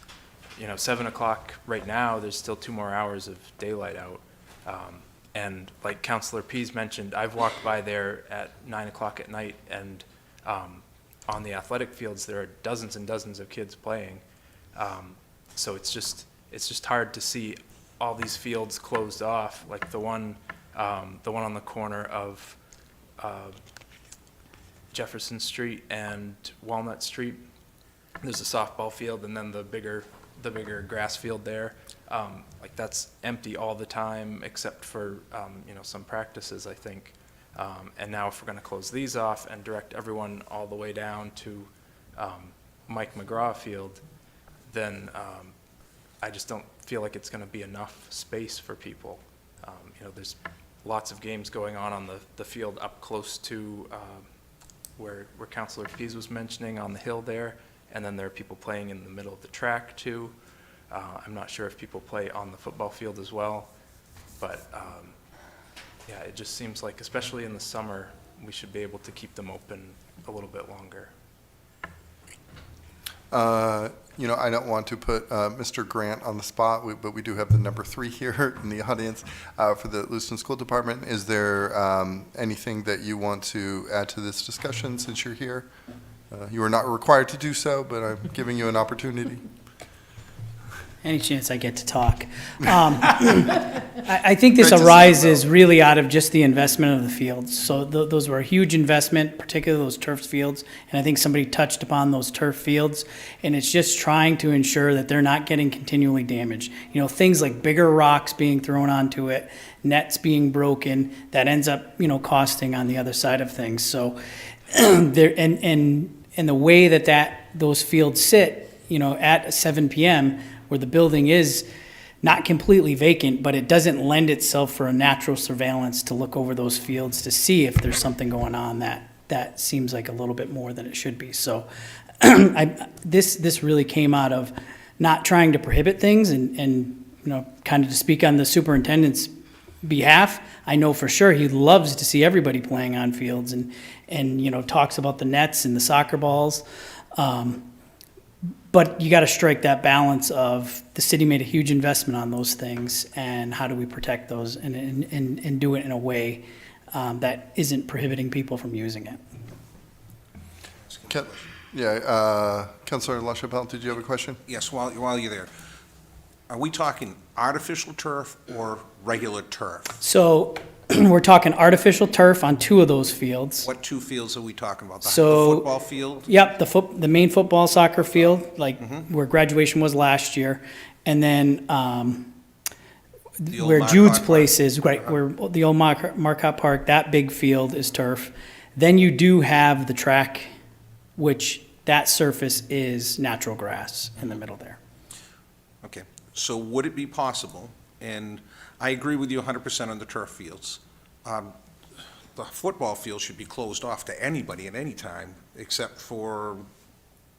7 o'clock right now, there's still 2 more hours of daylight out. And like Councilor Pease mentioned, I've walked by there at 9 o'clock at night, and on the athletic fields there are dozens and dozens of kids playing. So it's just hard to see all these fields closed off, like the one on the corner of Jefferson Street and Walnut Street. There's a softball field and then the bigger grass field there. Like that's empty all the time except for, some practices, I think. And now if we're gonna close these off and direct everyone all the way down to Mike McGraw Field, then I just don't feel like it's gonna be enough space for people. There's lots of games going on the field up close to where Councilor Pease was mentioning on the hill there, and then there are people playing in the middle of the track too. I'm not sure if people play on the football field as well, but yeah, it just seems like, especially in the summer, we should be able to keep them open a little bit longer. I don't want to put Mr. Grant on the spot, but we do have the number 3 here in the audience for the Lewiston School Department. Is there anything that you want to add to this discussion since you're here? You are not required to do so, but I'm giving you an opportunity. Any chance I get to talk. I think this Great to see you, arises though. really out of just the investment of the fields. So those were a huge investment, particularly those turf fields. And I think somebody touched upon those turf fields. And it's just trying to ensure that they're not getting continually damaged. Things like bigger rocks being thrown onto it, nets being broken, that ends up, costing on the other side of things. So there, and the way that those fields sit, at 7 p.m., where the building is not completely vacant, but it doesn't lend itself for a natural surveillance to look over those fields to see if there's something going on that seems like a little bit more than it should be. So this really came out of not trying to prohibit things and kind of to speak on the superintendent's behalf. I know for sure he loves to see everybody playing on fields and talks about the nets and the soccer balls. But you got to strike that balance of the city made a huge investment on those things, and how do we protect those and do it in a way that isn't prohibiting people from using it. Councilor LaChapelle, did you have a question? Yes, while you're there, are we talking artificial turf or regular turf? So we're talking artificial turf on 2 of those fields. What 2 fields are we talking about? The So- football field? Yep, the main football soccer field, where graduation was last year, and then The old where Marcotte Jude's Park. place is, right, where the old Marcotte Park, that big field is turf. Then you do have the track, which that surface is natural grass in the middle there. Okay, so would it be possible, and I agree with you 100% on the turf fields. The football field should be closed off to anybody at any time, except for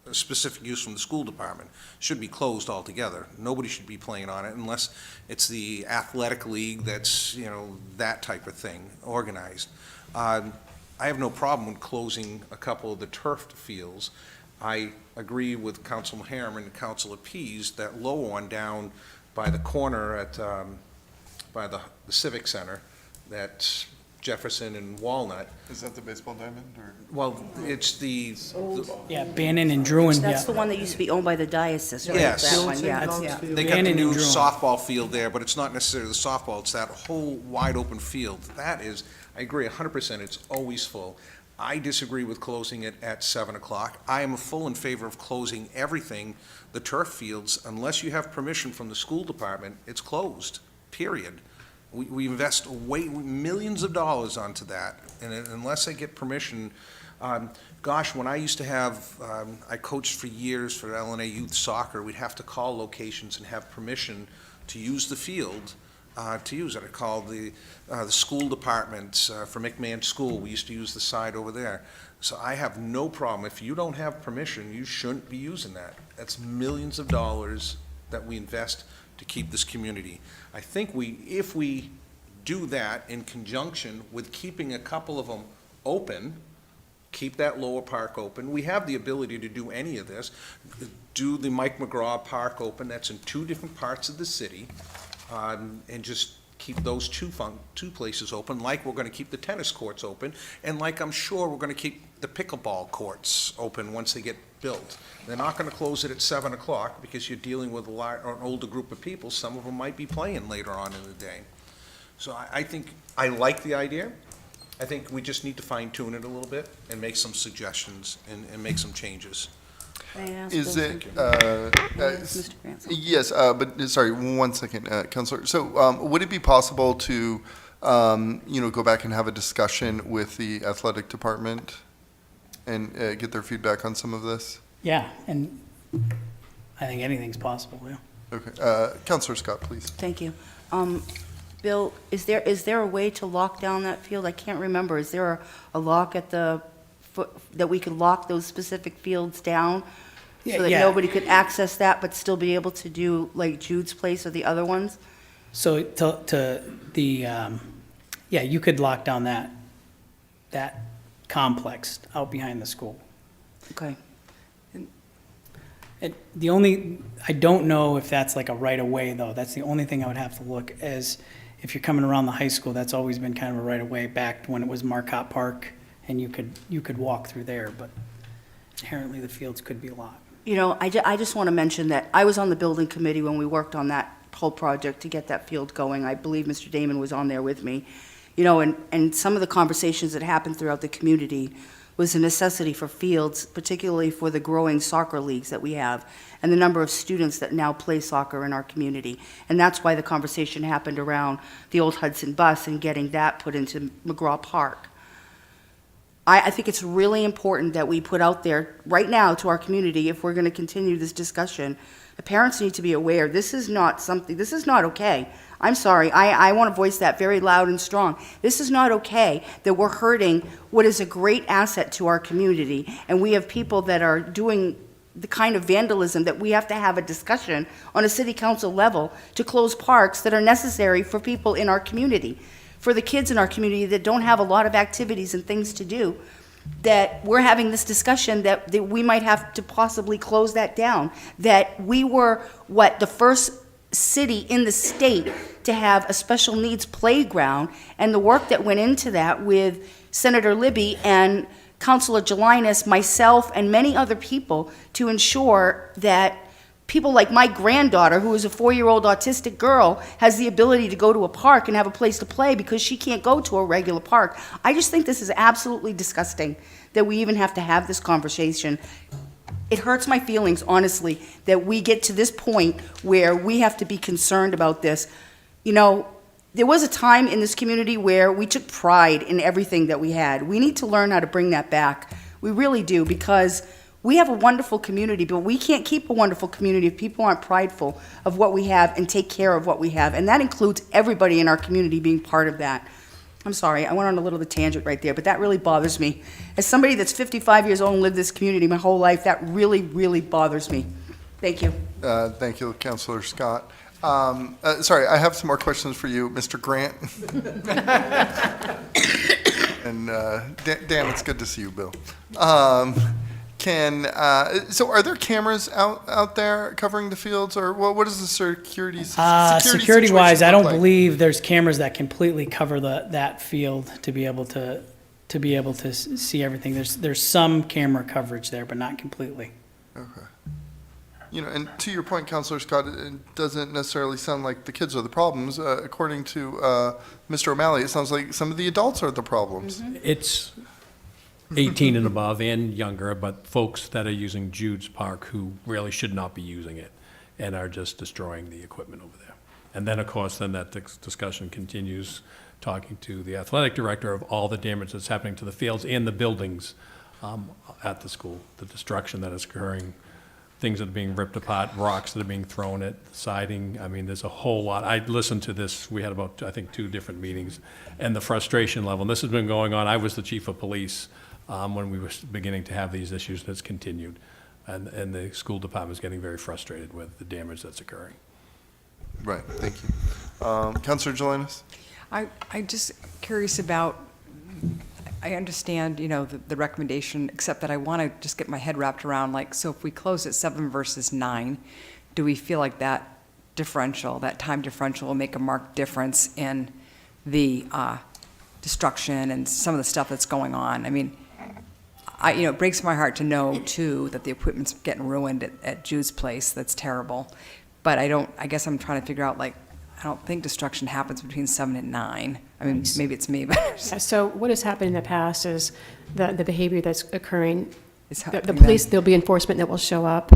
a specific use from the school department. Should be closed altogether. Nobody should be playing on it unless it's the athletic league that's, that type of thing, organized. I have no problem with closing a couple of the turf fields. I agree with Councilor Harriman and Councilor Pease, that low one down by the corner at, by the Civic Center, that's Jefferson and Walnut. Is that the baseball diamond, or? Well, it's the Yeah, Bannon and Druin, yeah. That's the one that used to be owned by the diocese, right? Yes. That one, yeah. they got the Bannon new and Druin. softball field there, but it's not necessarily the softball, it's that whole wide open field. That is, I agree 100%, it's always full. I disagree with closing it at 7 o'clock. I am full in favor of closing everything, the turf fields, unless you have permission from the school department, it's closed, period. We invest millions of dollars onto that, and unless I get permission, gosh, when I used to have, I coached for years for LNA youth soccer, we'd have to call locations and have permission to use the field, to use it. I called the school department for McMahon School. We used to use the side over there. So I have no problem. If you don't have permission, you shouldn't be using that. That's millions of dollars that we invest to keep this community. I think if we do that in conjunction with keeping a couple of them open, keep that lower park open. We have the ability to do any of this. Do the Mike McGraw Park open, that's in 2 different parts of the city, and just keep those two places open, like we're gonna keep the tennis courts open, and like I'm sure we're gonna keep the pickleball courts open once they get built. They're not gonna close it at 7 o'clock, because you're dealing with an older group of people. Some of them might be playing later on in the day. So I think, I like the idea. I think we just need to fine tune it a little bit and make some suggestions and make some changes. May I ask Is Bill it, something? May I ask Mr. Grant something? yes, but, sorry, 1 second, Counselor. So would it be possible to, go back and have a discussion with the athletic department and get their feedback on some of this? Yeah, and I think anything's possible, yeah. Okay. Counselor Scott, please. Thank you. Bill, is there a way to lock down that field? I can't remember. Is there a lock at the foot, that we could lock those specific fields down? Yeah, So that yeah. nobody could access that, but still be able to do like Jude's Place or the other ones? So yeah, you could lock down that complex out behind the school. Okay. I don't know if that's like a right-of-way, though. That's the only thing I would have to look, as if you're coming around the high school, that's always been kind of a right-of-way back when it was Marcotte Park, and you could walk through there, but inherently the fields could be locked. You know, I just want to mention that I was on the building committee when we worked on that whole project to get that field going. I believe Mr. Damon was on there with me. You know, and some of the conversations that happened throughout the community was a necessity for fields, particularly for the growing soccer leagues that we have and the number of students that now play soccer in our community. And that's why the conversation happened around the old Hudson bus and getting that put into McGraw Park. I think it's really important that we put out there right now to our community, if we're going to continue this discussion, the parents need to be aware, this is not okay. I'm sorry, I want to voice that very loud and strong. This is not okay that we're hurting what is a great asset to our community, and we have people that are doing the kind of vandalism that we have to have a discussion on a city council level to close parks that are necessary for people in our community, for the kids in our community that don't have a lot of activities and things to do, that we're having this discussion that we might have to possibly close that down, that we were, the first city in the state to have a special needs playground, and the work that went into that with Senator Libby and Councilor Jelinas, myself, and many other people to ensure that people like my granddaughter, who is a 4-year-old autistic girl, has the ability to go to a park and have a place to play because she can't go to a regular park. I just think this is absolutely disgusting that we even have to have this conversation. It hurts my feelings, honestly, that we get to this point where we have to be concerned about this. You know, there was a time in this community where we took pride in everything that we had. We need to learn how to bring that back. We really do, because we have a wonderful community, but we can't keep a wonderful community if people aren't prideful of what we have and take care of what we have. And that includes everybody in our community being part of that. I'm sorry, I went on a little bit of a tangent right there, but that really bothers me. As somebody that's 55 years old and lived this community my whole life, that really, really bothers me. Thank you. Thank you, Councilor Scott. Sorry, I have some more questions for you, Mr. Grant. And Dan, it's good to see you, Bill. So are there cameras out there covering the fields, or what is the security Security-wise, situation I don't look like? believe there's cameras that completely cover that field to be able to see everything. There's some camera coverage there, but not completely. Okay. You know, and to your point, Councilor Scott, it doesn't necessarily sound like the kids are the problems. According to Mr. O'Malley, it sounds like some of the adults are the problems. It's 18 and above and younger, but folks that are using Jude's Park who really should not be using it and are just destroying the equipment over there. And then, of course, that discussion continues, talking to the athletic director of all the damage that's happening to the fields and the buildings at the school, the destruction that is occurring, things that are being ripped apart, rocks that are being thrown at the siding. I mean, there's a whole lot. I listened to this. We had about, I think, 2 different meetings, and the frustration level. And this has been going on. I was the chief of police when we were beginning to have these issues. That's continued, and the school department is getting very frustrated with the damage that's occurring. Right. Thank you, Councilor Jelinas. I'm just curious about, I understand, the recommendation, except that I want to just get my head wrapped around, so if we close at 7 versus 9, do we feel like that differential, that time differential will make a marked difference in the destruction and some of the stuff that's going on. I mean, it breaks my heart to know, too, that the equipment's getting ruined at Jude's place. That's terrible. But I guess I'm trying to figure out, like, I don't think destruction happens between 7 and 9. I mean, maybe it's me, but. Yeah, so what has happened in the past is the behavior that's occurring, It's the happening police, then. there'll be enforcement that will show up.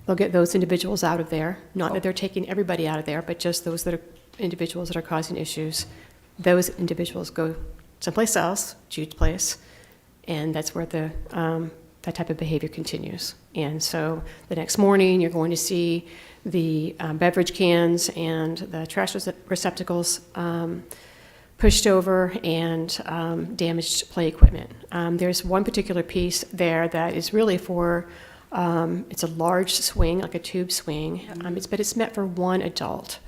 They'll get those individuals out of there. Not that they're taking everybody out of there, but just those that are individuals that are causing issues. Those individuals go someplace else, Jude's place, and that's where that type of behavior continues. And so the next morning, you're going to see the beverage cans and the trash receptacles pushed over and damaged play equipment. There's one particular piece there that is really for, it's a large swing, like a tube swing, but it's meant for one adult.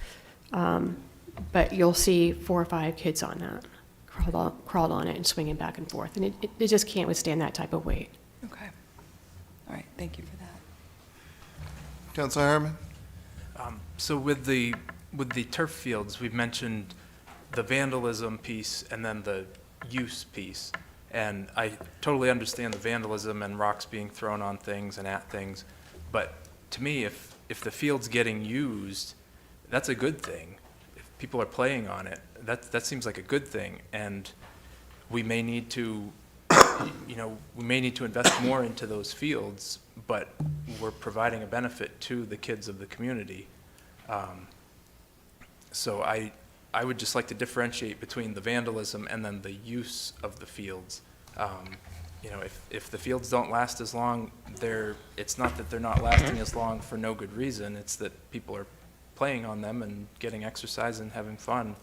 But you'll see 4 or 5 kids on that, crawled on it and swinging back and forth. And it just can't withstand that type of weight. Okay. All right, thank you for that. Councilor Harriman? So with the turf fields, we've mentioned the vandalism piece and then the use piece. And I totally understand the vandalism and rocks being thrown on things and at things. But to me, if the field's getting used, that's a good thing. If people are playing on it, that seems like a good thing. And we may need to, we may need to invest more into those fields, but we're providing a benefit to the kids of the community. So I would just like to differentiate between the vandalism and then the use of the fields. If the fields don't last as long, it's not that they're not lasting as long for no good reason. It's that people are playing on them and getting exercise and having fun.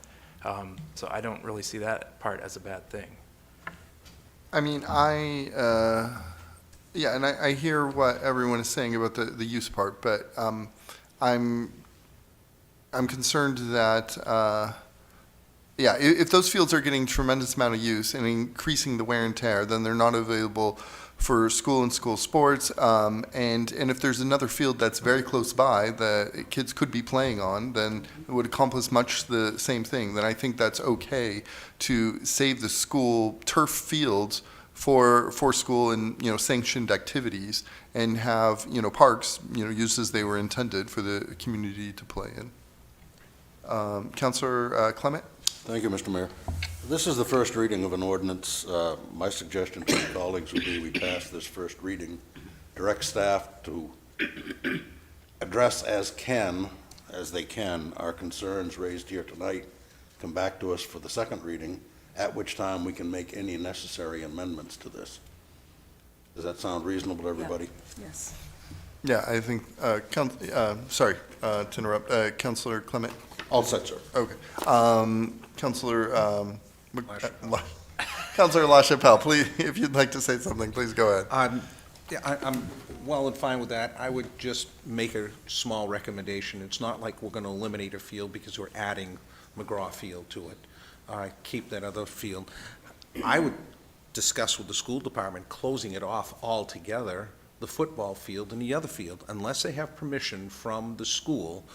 So I don't really see that part as a bad thing. I mean, I hear what everyone is saying about the use part, but I'm concerned that, if those fields are getting tremendous amount of use and increasing the wear and tear, then they're not available for school and school sports. And if there's another field that's very close by that kids could be playing on, then it would accomplish much the same thing. Then I think that's okay to save the school turf fields for school and, sanctioned activities and have, parks, used as they were intended for the community to play in. Councilor Clement? Thank you, Mr. Mayor. This is the first reading of an ordinance. My suggestion to my colleagues would be we pass this first reading, direct staff to address as they can, our concerns raised here tonight, come back to us for the second reading, at which time we can make any necessary amendments to this. Does that sound reasonable to everybody? Yes. Yeah, I think, sorry to interrupt, Councilor Clement? All set, sir. Okay. Councilor Councilor LaChapelle, please, if you'd like to say something, please go ahead. I'm well and fine with that. I would just make a small recommendation. It's not like we're going to eliminate a field because we're adding McGraw Field to it. Keep that other field. I would discuss with the school department closing it off altogether, the football field and the other field, unless they have permission from the school,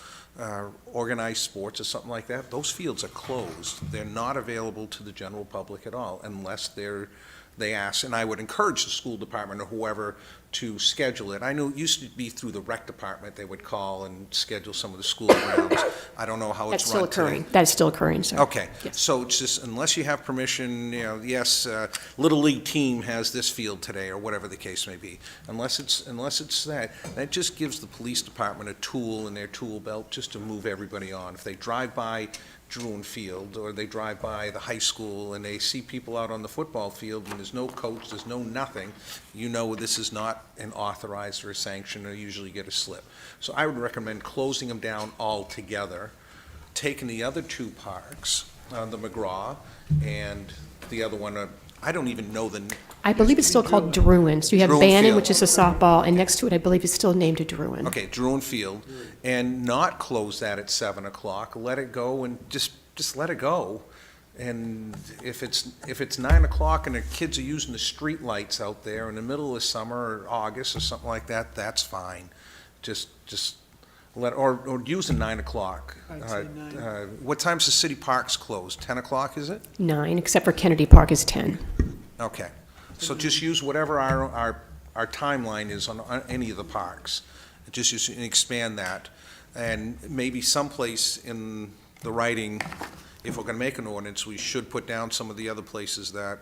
organized sports or something like that. Those fields are closed. They're not available to the general public at all unless they ask, and I would encourage the school department or whoever to schedule it. I know it used to be through the rec department, they would call and schedule some of the school grounds. I don't know how That's it's still run today. occurring. That is still occurring, sir. Okay, Yes. so it's just, unless you have permission, yes, Little League team has this field today, or whatever the case may be. Unless it's that just gives the police department a tool in their tool belt just to move everybody on. If they drive by Druin Field, or they drive by the high school and they see people out on the football field and there's no coach, there's no nothing, this is not an authorized or a sanction, or usually get a slip. So I would recommend closing them down altogether, taking the other two parks, the McGraw and the other one, I don't even know I believe it's still called Druin. So you have Druin Bannon, Field. which is a softball, and next to it, I believe it's still named a Druin. Okay, Druin Field, and not close that at 7 o'clock. Let it go and just let it go. And if it's 9 o'clock and the kids are using the street lights out there in the middle of summer or August or something like that, that's fine. Just or using 9 o'clock. I'd say 9. What time's the city parks closed? 10 o'clock, is it? 9, except for Kennedy Park is 10. Okay. So just use whatever our timeline is on any of the parks. Just expand that. And maybe someplace in the writing, if we're going to make an ordinance, we should put down some of the other places that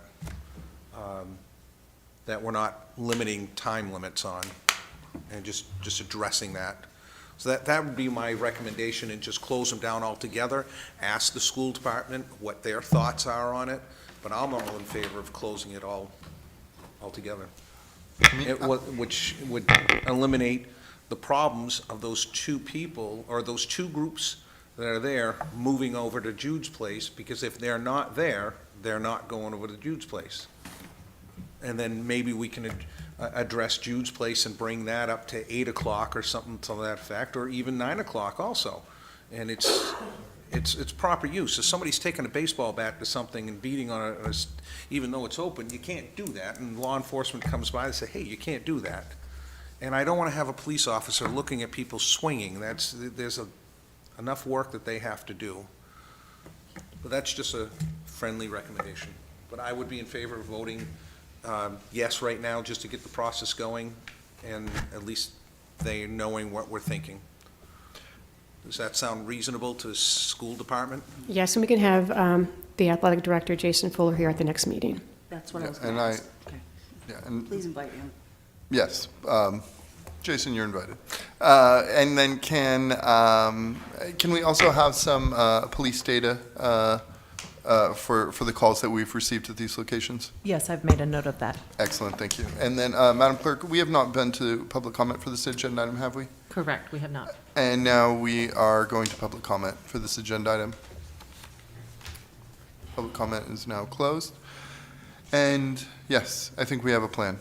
we're not limiting time limits on, and just addressing that. So that would be my recommendation, and just close them down altogether. Ask the school department what their thoughts are on it, but I'm all in favor of closing it all altogether. Which would eliminate the problems of those two people, or those two groups that are there, moving over to Jude's place, because if they're not there, they're not going over to Jude's place. And then maybe we can address Jude's place and bring that up to 8 o'clock or something to that effect, or even 9 o'clock also. And it's proper use. If somebody's taking a baseball bat to something and beating on it, even though it's open, you can't do that. And law enforcement comes by and say, hey, you can't do that. And I don't want to have a police officer looking at people swinging. There's enough work that they have to do. But that's just a friendly recommendation. But I would be in favor of voting yes right now, just to get the process going, and at least they knowing what we're thinking. Does that sound reasonable to the school department? Yes, and we can have the athletic director, Jason Fuller, here at the next meeting. That's what I was And going to ask. Okay. Yeah, and Please invite him. yes, Jason, you're invited. And then can we also have some police data for the calls that we've received at these locations? Yes, I've made a note of that. Excellent, thank you. And then, Madam Clerk, we have not been to public comment for this agenda item, have we? Correct, we have not. And now we are going to public comment for this agenda item. Public comment is now closed. And yes, I think we have a plan.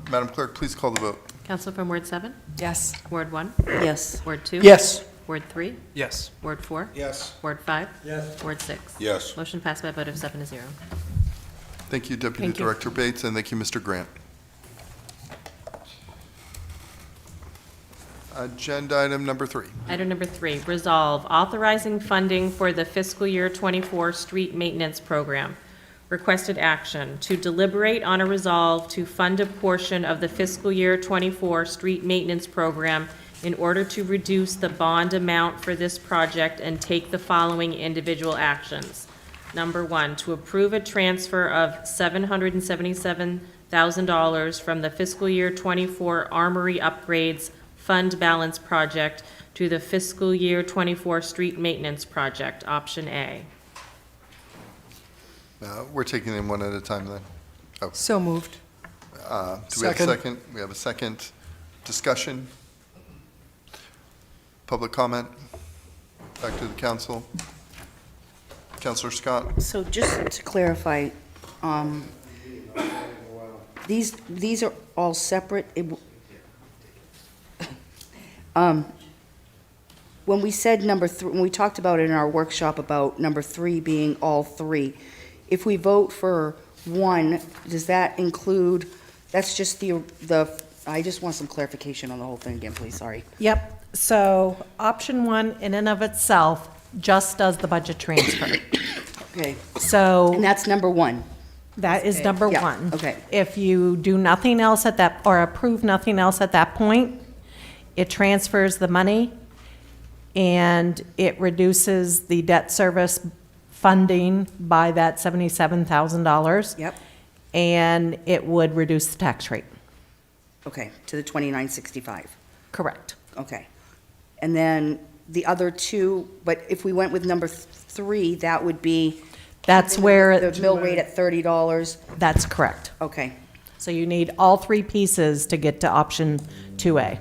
Madam Clerk, please call the vote. Counselor from Ward 7? Yes. Ward 1? Yes. Ward 2? Yes. Ward 3? Yes. Ward 4? Yes. Ward 5? Yes. Ward 6? Yes. Motion passed by a vote of 7-0. Thank you, Deputy Thank you. Director Bates, and thank you, Mr. Grant. Agenda item number 3. Item number 3, resolve authorizing funding for the fiscal year '24 street maintenance program. Requested action, to deliberate on a resolve to fund a portion of the fiscal year '24 street maintenance program in order to reduce the bond amount for this project and take the following individual actions. Number 1, to approve a transfer of $777,000 from the fiscal year '24 armory upgrades fund balance project to the fiscal year '24 street maintenance project, option A. We're taking them one at a time then. So moved. Do we have a Second. second? We have a second. Discussion? Public comment? Back to the council. Councilor Scott? So just to clarify, these are all separate. When we said number 3, when we talked about it in our workshop about number 3 being all 3, if we vote for 1, does that include, that's just the, I just want some clarification on the whole thing again, please, sorry. Yep, so option 1 in and of itself just does the budget transfer. Okay, So and that's number 1. that is number Yeah, 1. okay. If you do nothing else at that, or approve nothing else at that point, it transfers the money and it reduces the debt service funding by that $77,000. Yep, And it would reduce the tax rate. okay, to the 2965. Correct. Okay. And then the other 2, but if we went with number 3, that would be That's where, the mill rate at $30. that's correct. Okay, So you need all 3 pieces to get to option 2A.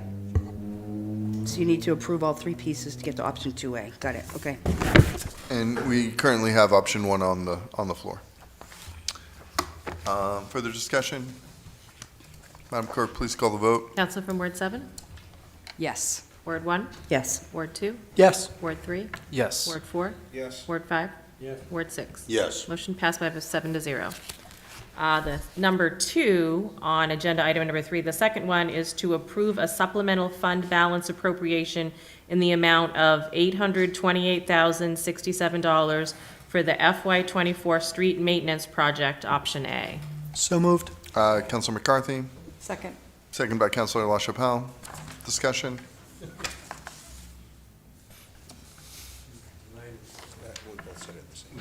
so you need to approve all 3 pieces to get to option 2A. Got it, okay. And we currently have option 1 on the floor. Further discussion? Madam Clerk, please call the vote. Counselor from Ward 7? Yes. Ward 1? Yes. Ward 2? Yes. Ward 3? Yes. Ward 4? Yes. Ward 5? Yes. Ward 6? Yes. Motion passed by a 7-0. The number 2 on agenda item number 3, the second one is to approve a supplemental fund balance appropriation in the amount of $828,067 for the FY24 street maintenance project, option A. So moved. Counselor McCarthy, Second. second by Counselor LaChapelle. Discussion?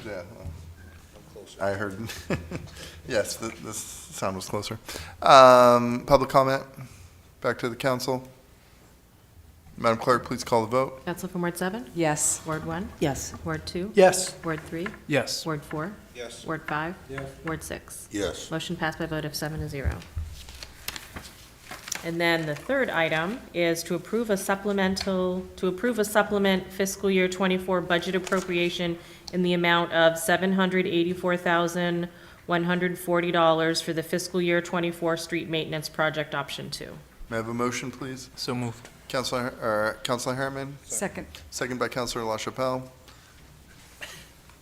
Yeah. I heard, yes, the sound was closer. Public comment? Back to the council. Madam Clerk, please call the vote. Council from Ward 7? Yes. Ward 1? Yes. Ward 2? Yes. Ward 3? Yes. Ward 4? Yes. Ward 5? Yes. Ward 6? Yes. Motion passed by a vote of 7-0. And then the third item is to approve a supplement fiscal year '24 budget appropriation in the amount of $784,140 for the fiscal year '24 street maintenance project, option 2. May I have a motion, please? So moved. Counselor Harriman, Second. second by Counselor LaChapelle.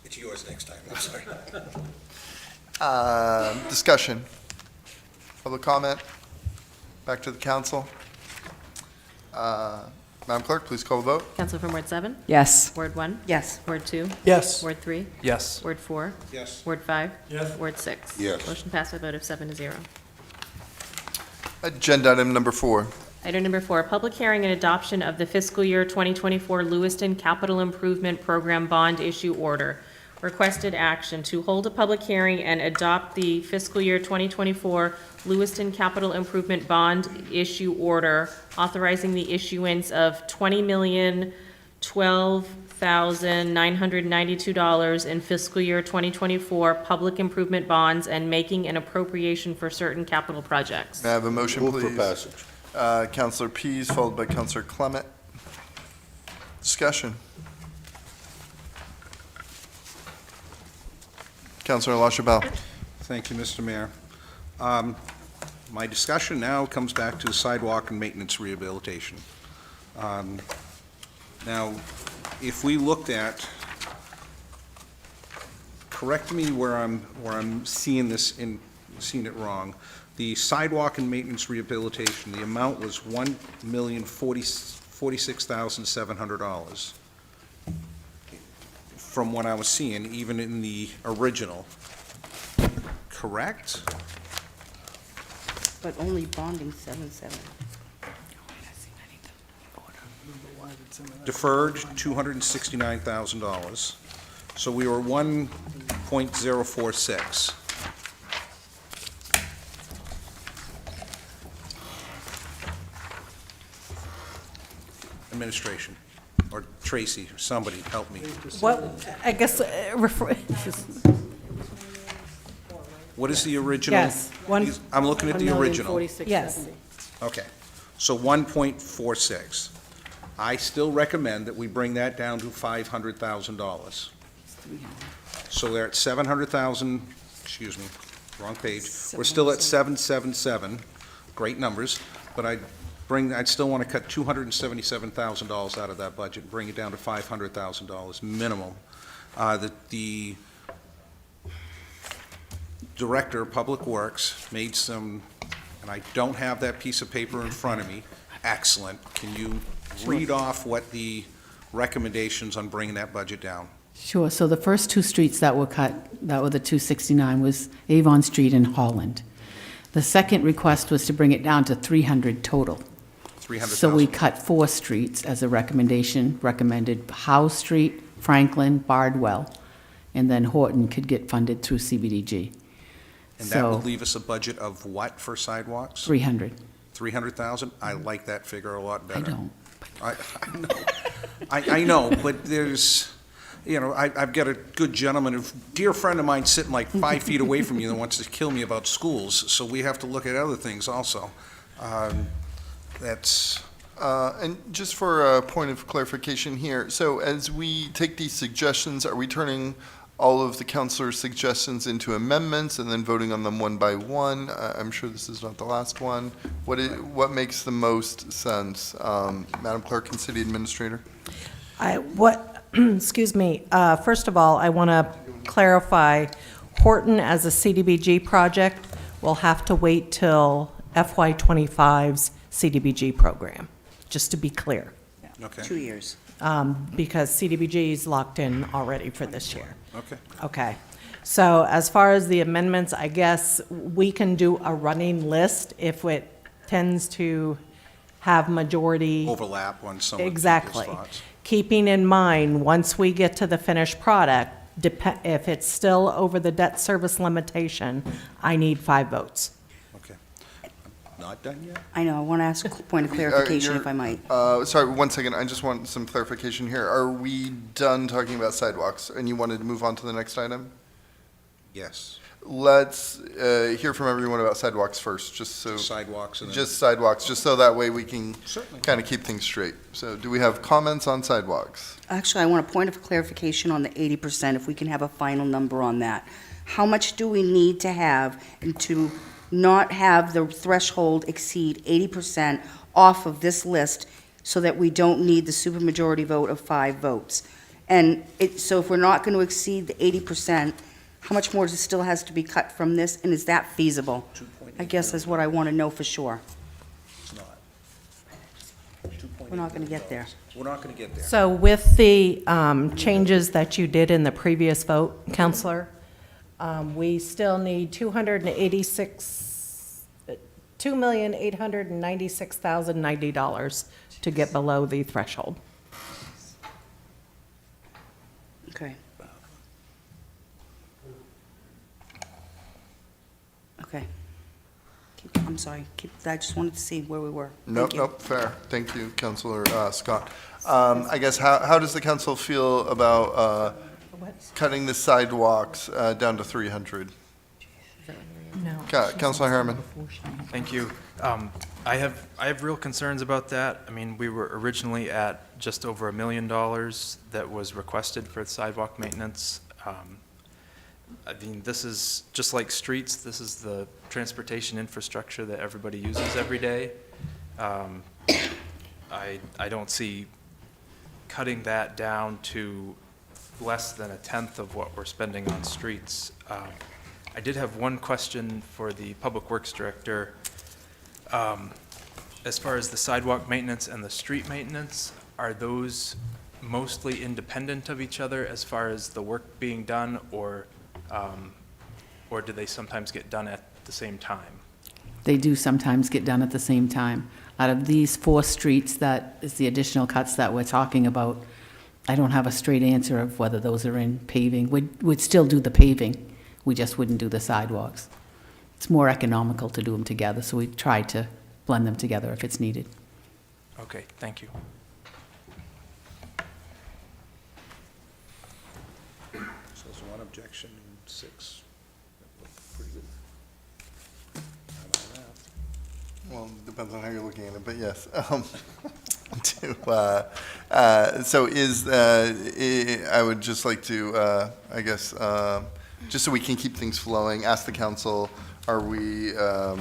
It's yours next time, I'm sorry. Discussion? Public comment? Back to the council. Madam Clerk, please call the vote. Council from Ward 7? Yes. Ward 1? Yes. Ward 2? Yes. Ward 3? Yes. Ward 4? Yes. Ward 5? Yes. Ward 6? Yes. Motion passed by a vote of 7-0. Agenda item number 4. Item number 4, public hearing and adoption of the fiscal year 2024 Lewiston Capital Improvement Program Bond Issue Order. Requested action to hold a public hearing and adopt the fiscal year 2024 Lewiston Capital Improvement Bond Issue Order, authorizing the issuance of $20,012,992 in fiscal year 2024 public improvement bonds and making an appropriation for certain capital projects. May I have a motion, Move please? for passage. Counselor Pease, followed by Counselor Clement. Discussion? Counselor LaChapelle. Thank you, Mr. Mayor. My discussion now comes back to sidewalk and maintenance rehabilitation. Now, if we looked at, correct me where I'm seeing seeing it wrong. The sidewalk and maintenance rehabilitation, the amount was $1,046,700. From what I was seeing, even in the original. Correct? But only bonding 7.7. Deferred, $269,000. So we were 1.046. Administration, or Tracy, or somebody, help me. What, I guess, What is the original? Yes, I'm looking at the original. yes. Okay, so 1.46. I still recommend that we bring that down to $500,000. So they're at 700,000, excuse me, wrong page. We're still at 777, great numbers, but I'd still want to cut $277,000 out of that budget, and bring it down to $500,000 minimum. The Director of Public Works made some, and I don't have that piece of paper in front of me, excellent. Can you read off what the recommendations on bringing that budget down? Sure. So the first two streets that were cut, that were the 269, was Avon Street and Holland. The second request was to bring it down to 300 total. 300,000. So we cut 4 streets as a recommendation, recommended Howe Street, Franklin, Bardwell, and then Horton could get funded through CBDG. And that would So leave us a budget of what for sidewalks? 300. 300,000? I like that figure a lot better. I don't. I know. I know, but there's, I've got a good gentleman, a dear friend of mine sitting like 5 feet away from you that wants to kill me about schools, so we have to look at other things also. That's, And just for a point of clarification here, so as we take these suggestions, are we turning all of the councilors' suggestions into amendments and then voting on them one by one? I'm sure this is not the last one. What makes the most sense? Madam Clerk and City Administrator? Excuse me, first of all, I want to clarify Horton as a CDBG project will have to wait till FY '25's CDBG program, just to be clear, Okay. 2 years. because CDBG is locked in already for this year. Okay. Okay. So as far as the amendments, I guess we can do a running list if it tends to have majority. Overlap on some of the Exactly. people's thoughts. Keeping in mind, once we get to the finished product, if it's still over the debt service limitation, I need 5 votes. Okay. Not done yet? I know, I want to ask a point of clarification if I might. Sorry, one second, I just want some clarification here. Are we done talking about sidewalks, and you wanted to move on to the next item? Yes. Let's hear from everyone about sidewalks first, just so. Sidewalks and then. Just sidewalks, just so that way we can Certainly. kind of keep things straight. So do we have comments on sidewalks? Actually, I want a point of clarification on the 80%, if we can have a final number on that. How much do we need to have and to not have the threshold exceed 80% off of this list so that we don't need the supermajority vote of 5 votes? And so if we're not going to exceed the 80%, how much more still has to be cut from this, and is that feasible? I guess is what I want to know for sure. It's not. We're not going to get there. We're not going to get there. So with the changes that you did in the previous vote, Counselor, we still need $2,896,090 to get below the threshold. Okay. Okay. I'm sorry, I just wanted to see where we were. Nope, Thank you. nope, fair. Thank you, Councilor Scott. I guess, how does the council feel about cutting the sidewalks down to 300? No. Councilor Harriman? Thank you. I have real concerns about that. I mean, we were originally at just over $1 million that was requested for sidewalk maintenance. I mean, this is, just like streets, this is the transportation infrastructure that everybody uses every day. I don't see cutting that down to less than 1/10 of what we're spending on streets. I did have one question for the Public Works Director. As far as the sidewalk maintenance and the street maintenance, are those mostly independent of each other as far as the work being done, or do they sometimes get done at the same time? They do sometimes get done at the same time. Out of these 4 streets, that is the additional cuts that we're talking about. I don't have a straight answer of whether those are in paving. We'd still do the paving, we just wouldn't do the sidewalks. It's more economical to do them together, so we try to blend them together if it's needed. Okay, thank you. So there's 1 objection and 6. That looked pretty good. How about that? Well, depends on how you're looking at it, but yes. So I would just like to, I guess, just so we can keep things flowing, ask the council, are we, how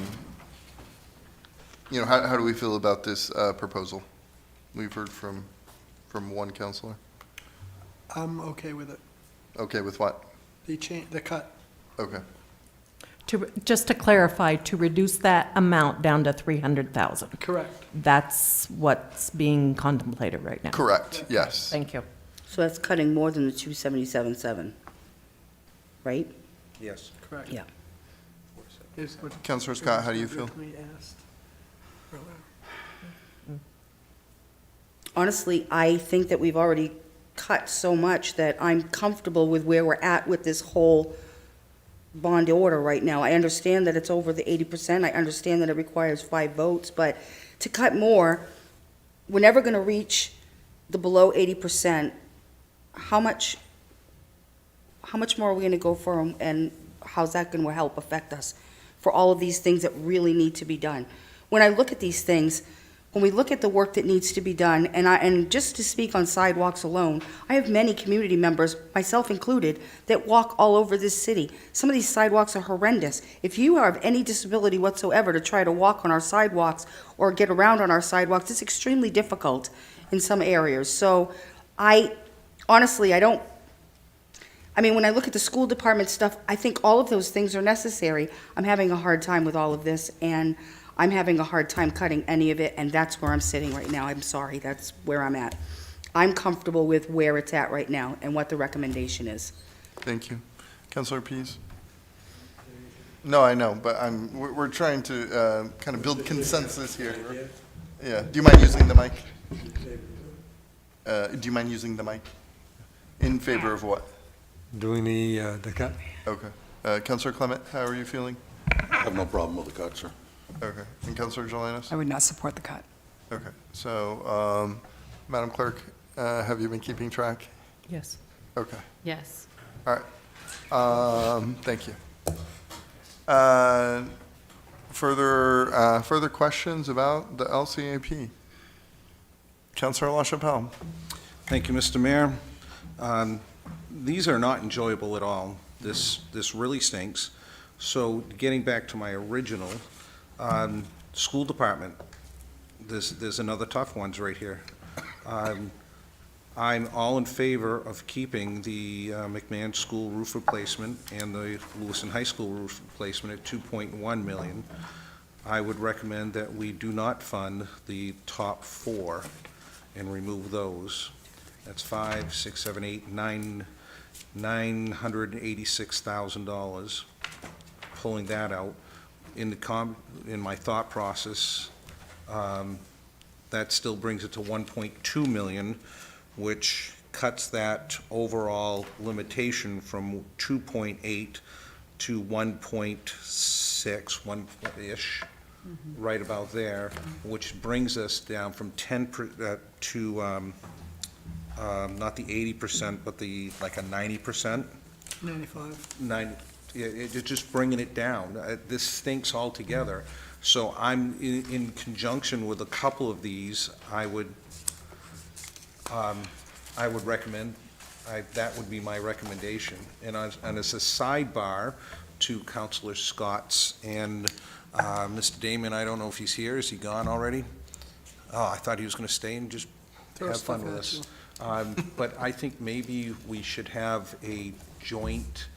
do we feel about this proposal? We've heard from one councilor. I'm okay with it. Okay, with what? The cut. Okay. Just to clarify, to reduce that amount down to 300,000. Correct. That's what's being contemplated right now. Correct, yes. Thank you. So that's cutting more than the 277.7, right? Yes. Correct. Yeah. Is what Councilor Scott, how do you feel? originally asked. Honestly, I think that we've already cut so much that I'm comfortable with where we're at with this whole bond order right now. I understand that it's over the 80%. I understand that it requires 5 votes, but to cut more, we're never going to reach the below 80%. How much more are we going to go for, and how's that going to help affect us for all of these things that really need to be done? When I look at these things, when we look at the work that needs to be done, and just to speak on sidewalks alone, I have many community members, myself included, that walk all over this city. Some of these sidewalks are horrendous. If you have any disability whatsoever to try to walk on our sidewalks or get around on our sidewalks, it's extremely difficult in some areas. So honestly, I I mean, when I look at the school department stuff, I think all of those things are necessary. I'm having a hard time with all of this, and I'm having a hard time cutting any of it, and that's where I'm sitting right now. I'm sorry, that's where I'm at. I'm comfortable with where it's at right now and what the recommendation is. Thank you. Councilor Pease? No, I know, but we're trying to kind of build consensus here. Yeah, do you mind using the mic? Do you mind using the mic? In favor of what? Doing the cut? Okay. Councilor Clement, how are you feeling? I have no problem with the cut, sir. Okay. And Councilor Jelinas? I would not support the cut. Okay. So, Madam Clerk, have you been keeping track? Yes. Okay. Yes. All right. Thank you. Further questions about the LCAP? Councilor LaChapelle? Thank you, Mr. Mayor. These are not enjoyable at all. This really stinks. So getting back to my original, school department, there's another tough ones right here. I'm all in favor of keeping the McMahon School roof replacement and the Lewiston High School roof replacement at $2.1 million. I would recommend that we do not fund the top four and remove those. That's $5, $6, $7, $8, $986,000. Pulling that out in my thought process, that still brings it to 1.2 million, which cuts that overall limitation from 2.8 to 1.6, one-ish, right about there, which brings us down from 10 to not the 80%, but the like a 90%. 95. It's just bringing it down. This stinks altogether. So I'm in conjunction with a couple of these. I would recommend. That would be my recommendation. And as a sidebar to Councilor Scott's and Mr. Damon, I don't know if he's here. Is he gone already? Oh, I thought he was going to stay and just have fun with us. But I think maybe we should have a joint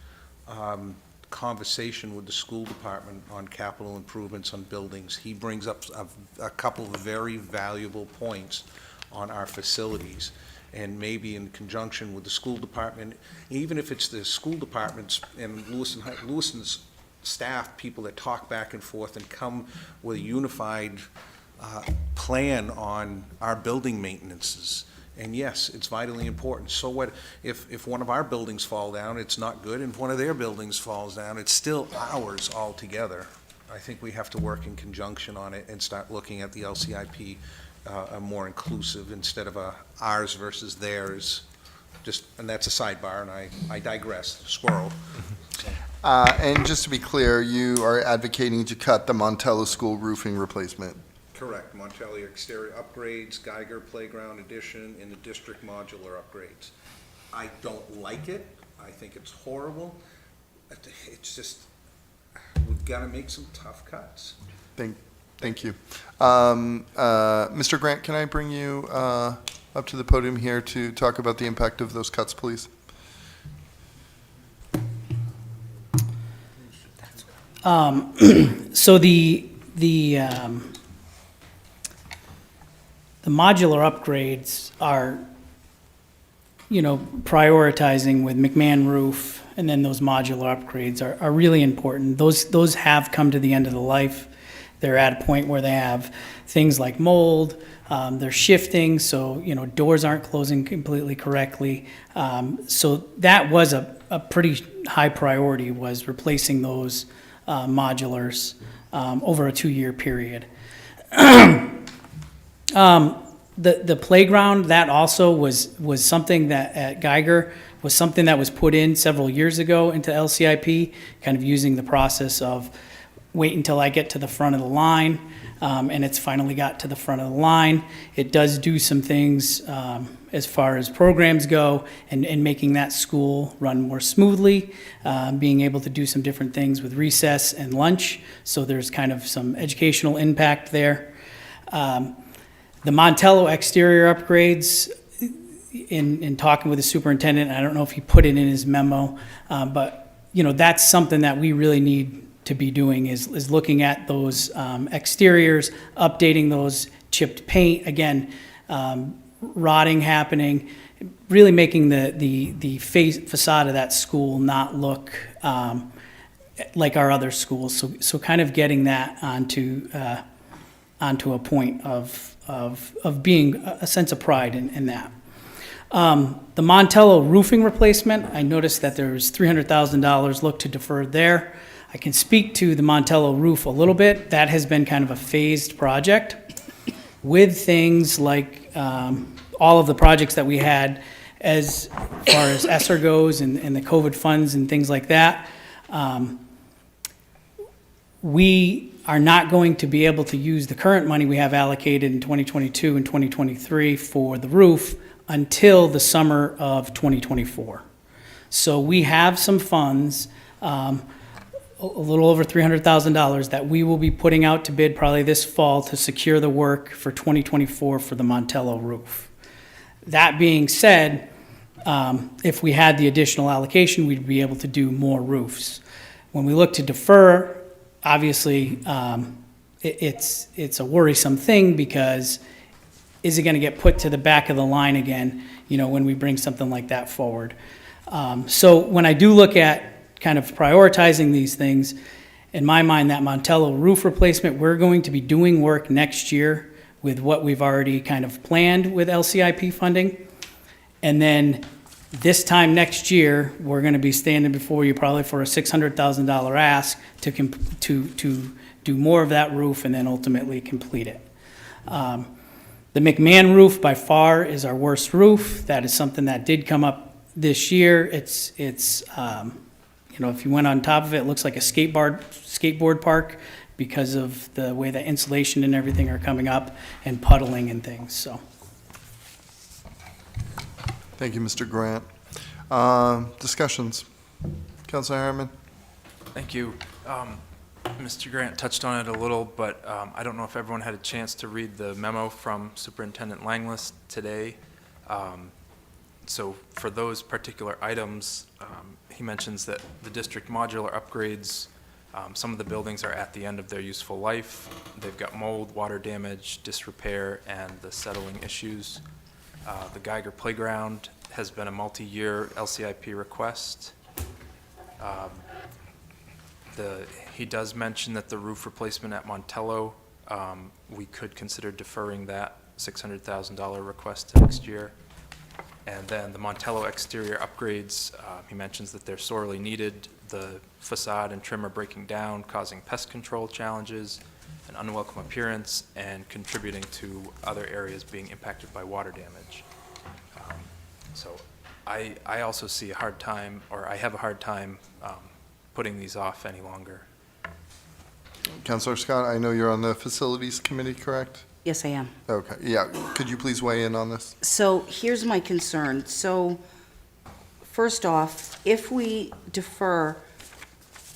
conversation with the school department on capital improvements on buildings. He brings up a couple of very valuable points on our facilities, and maybe in conjunction with the school department, even if it's the school departments and Lewiston's staff, people that talk back and forth and come with a unified plan on our building maintenances. And yes, it's vitally important. So what if one of our buildings fall down, it's not good, and if one of their buildings falls down, it's still ours altogether. I think we have to work in conjunction on it and start looking at the LCIP more inclusive instead of ours versus theirs. And that's a sidebar, and I digress. Squirrel. And just to be clear, you are advocating to cut the Montello School roofing replacement. Correct. Montpelier exterior upgrades, Geiger Playground addition, and the district modular upgrades. I don't like it. I think it's horrible. It's just, we've got to make some tough cuts. Thank you. Mr. Grant, can I bring you up to the podium here to talk about the impact of those cuts, please? So the modular upgrades are, prioritizing with McMahon roof, and then those modular upgrades are really important. Those have come to the end of the life. They're at a point where they have things like mold, they're shifting, so, doors aren't closing completely correctly. So that was a pretty high priority, was replacing those modulars over a 2-year period. The playground, that also was something that at Geiger was something that was put in several years ago into LCIP, kind of using the process of wait until I get to the front of the line, and it's finally got to the front of the line. It does do some things as far as programs go and making that school run more smoothly, being able to do some different things with recess and lunch, so there's kind of some educational impact there. The Montello exterior upgrades, in talking with the superintendent, I don't know if he put it in his memo, but, you know, that's something that we really need to be doing is looking at those exteriors, updating those chipped paint, again, rotting happening, really making the facade of that school not look like our other schools. So kind of getting that onto a point of being a sense of pride in that. The Montello roofing replacement, I noticed that there's $300,000 looked to defer there. I can speak to the Montello roof a little bit. That has been kind of a phased project with things like all of the projects that we had as far as ESSER goes and the COVID funds and things like that. We are not going to be able to use the current money we have allocated in 2022 and 2023 for the roof until the summer of 2024. So we have some funds, a little over $300,000 that we will be putting out to bid probably this fall to secure the work for 2024 for the Montello roof. That being said, if we had the additional allocation, we'd be able to do more roofs. When we look to defer, obviously, it's a worrisome thing because is it going to get put to the back of the line again, you know, when we bring something like that forward? So when I do look at kind of prioritizing these things, in my mind, that Montello roof replacement, we're going to be doing work next year with what we've already kind of planned with LCIP funding. And then this time next year, we're going to be standing before you probably for a $600,000 ask to do more of that roof and then ultimately complete it. The McMahon roof by far is our worst roof. That is something that did come up this year. It's you know, if you went on top of it, it looks like a skateboard park because of the way the insulation and everything are coming up and puddling and things, so. Thank you, Mr. Grant. Discussions. Councilor Harriman? Thank you. Mr. Grant touched on it a little, but I don't know if everyone had a chance to read the memo from Superintendent Langlis today. So for those particular items, he mentions that the district modular upgrades, some of the buildings are at the end of their useful life. They've got mold, water damage, disrepair, and the settling issues. The Geiger Playground has been a multi-year LCIP request. He does mention that the roof replacement at Montello, we could consider deferring that $600,000 request to next year. And then the Montello exterior upgrades, he mentions that they're sorely needed. The facade and trim are breaking down, causing pest control challenges, an unwelcome appearance, and contributing to other areas being impacted by water damage. So I also see a hard time, or I have a hard time putting these off any longer. Councilor Scott, I know you're on the Facilities Committee, correct? Yes, I am. Okay, yeah. Could you please weigh in on this? So here's my concern. So first off, if we defer,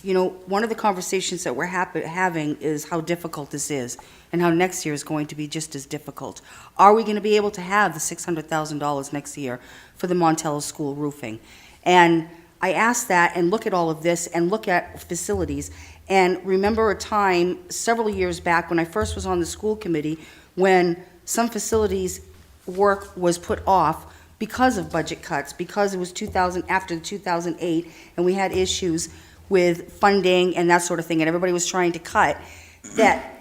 you know, one of the conversations that we're having is how difficult this is and how next year is going to be just as difficult. Are we going to be able to have the $600,000 next year for the Montello School roofing? And I ask that and look at all of this and look at facilities and remember a time several years back when I first was on the school committee when some facilities work was put off because of budget cuts, because it was after 2008 and we had issues with funding and that sort of thing, and everybody was trying to cut, that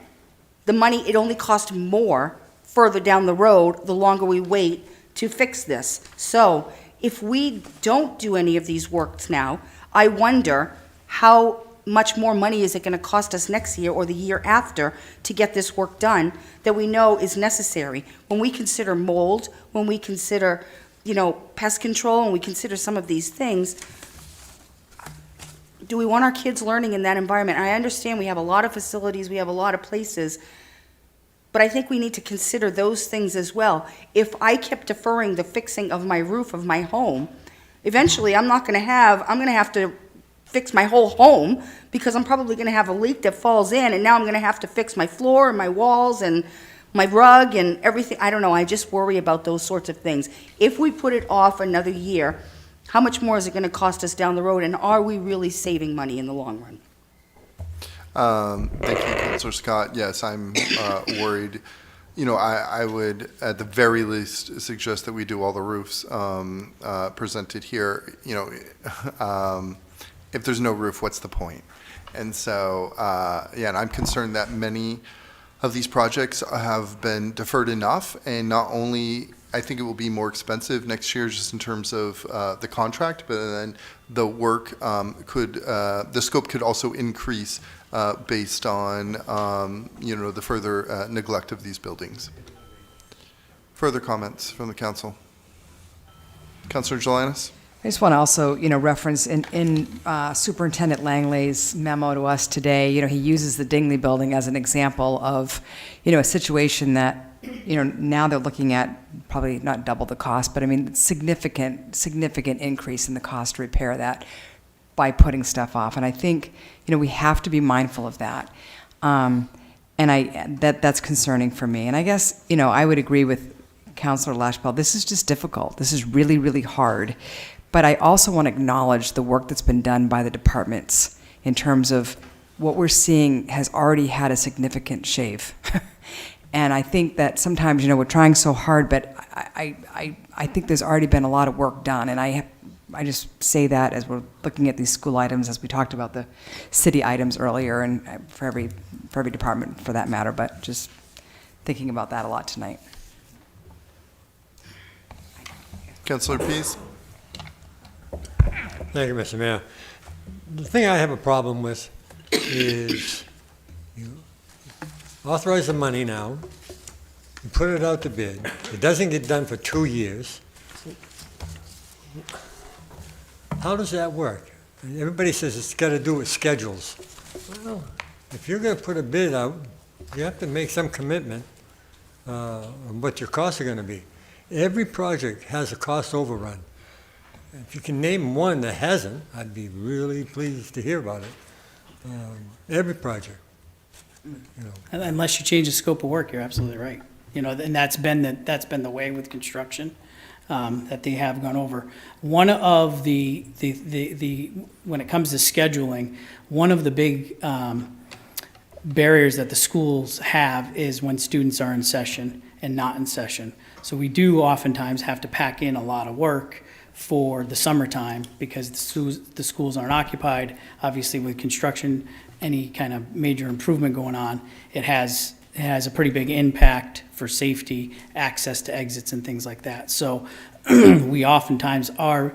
the money, it only cost more further down the road the longer we wait to fix this. So if we don't do any of these works now, I wonder how much more money is it going to cost us next year or the year after to get this work done that we know is necessary. When we consider mold, when we consider, you know, pest control, and we consider some of these things, do we want our kids learning in that environment? I understand we have a lot of facilities, we have a lot of places, but I think we need to consider those things as well. If I kept deferring the fixing of my roof of my home, eventually I'm going to have to fix my whole home because I'm probably going to have a leak that falls in, and now I'm going to have to fix my floor and my walls and my rug and everything, I don't know, I just worry about those sorts of things. If we put it off another year, how much more is it gonna cost us down the road, and are we really saving money in the long run? Thank you, Councilor Scott. Yes, I'm worried. You know, I would, at the very least, suggest that we do all the roofs presented here. You know, if there's no roof, what's the point? And so, yeah, and I'm concerned that many of these projects have been deferred enough, and not only, I think it will be more expensive next year just in terms of the contract, but then the work the scope could also increase based on, you know, the further neglect of these buildings. Further comments from the council? Councilor Jelinas? I just want to also, reference in Superintendent Langley's memo to us today, he uses the Dingley Building as an example of, a situation that, now they're looking at probably not double the cost, but I mean, significant increase in the cost to repair that by putting stuff off. And I think, we have to be mindful of that. And that's concerning for me. And I guess, I would agree with Councilor Lashpell. This is just difficult. This is really, really hard. But I also want to acknowledge the work that's been done by the departments in terms of what we're seeing has already had a significant shave. And I think that sometimes, we're trying so hard, but I think there's already been a lot of work done. And I just say that as we're looking at these school items, as we talked about the city items earlier, and for every department for that matter, but just thinking about that a lot tonight. Councilor Pease? Thank you, Mr. Mayor. The thing I have a problem with is you authorize the money now, you put it out to bid, it doesn't get done for 2 years. How does that work? Everybody says it's got to do with schedules. Well, if you're going to put a bid out, you have to make some commitment on what your costs are going to be. Every project has a cost overrun. If you can name one that hasn't, I'd be really pleased to hear about it. Every project, Unless you change the scope of work, you're absolutely right. And that's been the way with construction, that they have gone over. One of the when it comes to scheduling, one of the big barriers that the schools have is when students are in session and not in session. So we do oftentimes have to pack in a lot of work for the summertime because the schools aren't occupied. Obviously, with construction, any kind of major improvement going on, it has a pretty big impact for safety, access to exits and things like that. So we oftentimes are,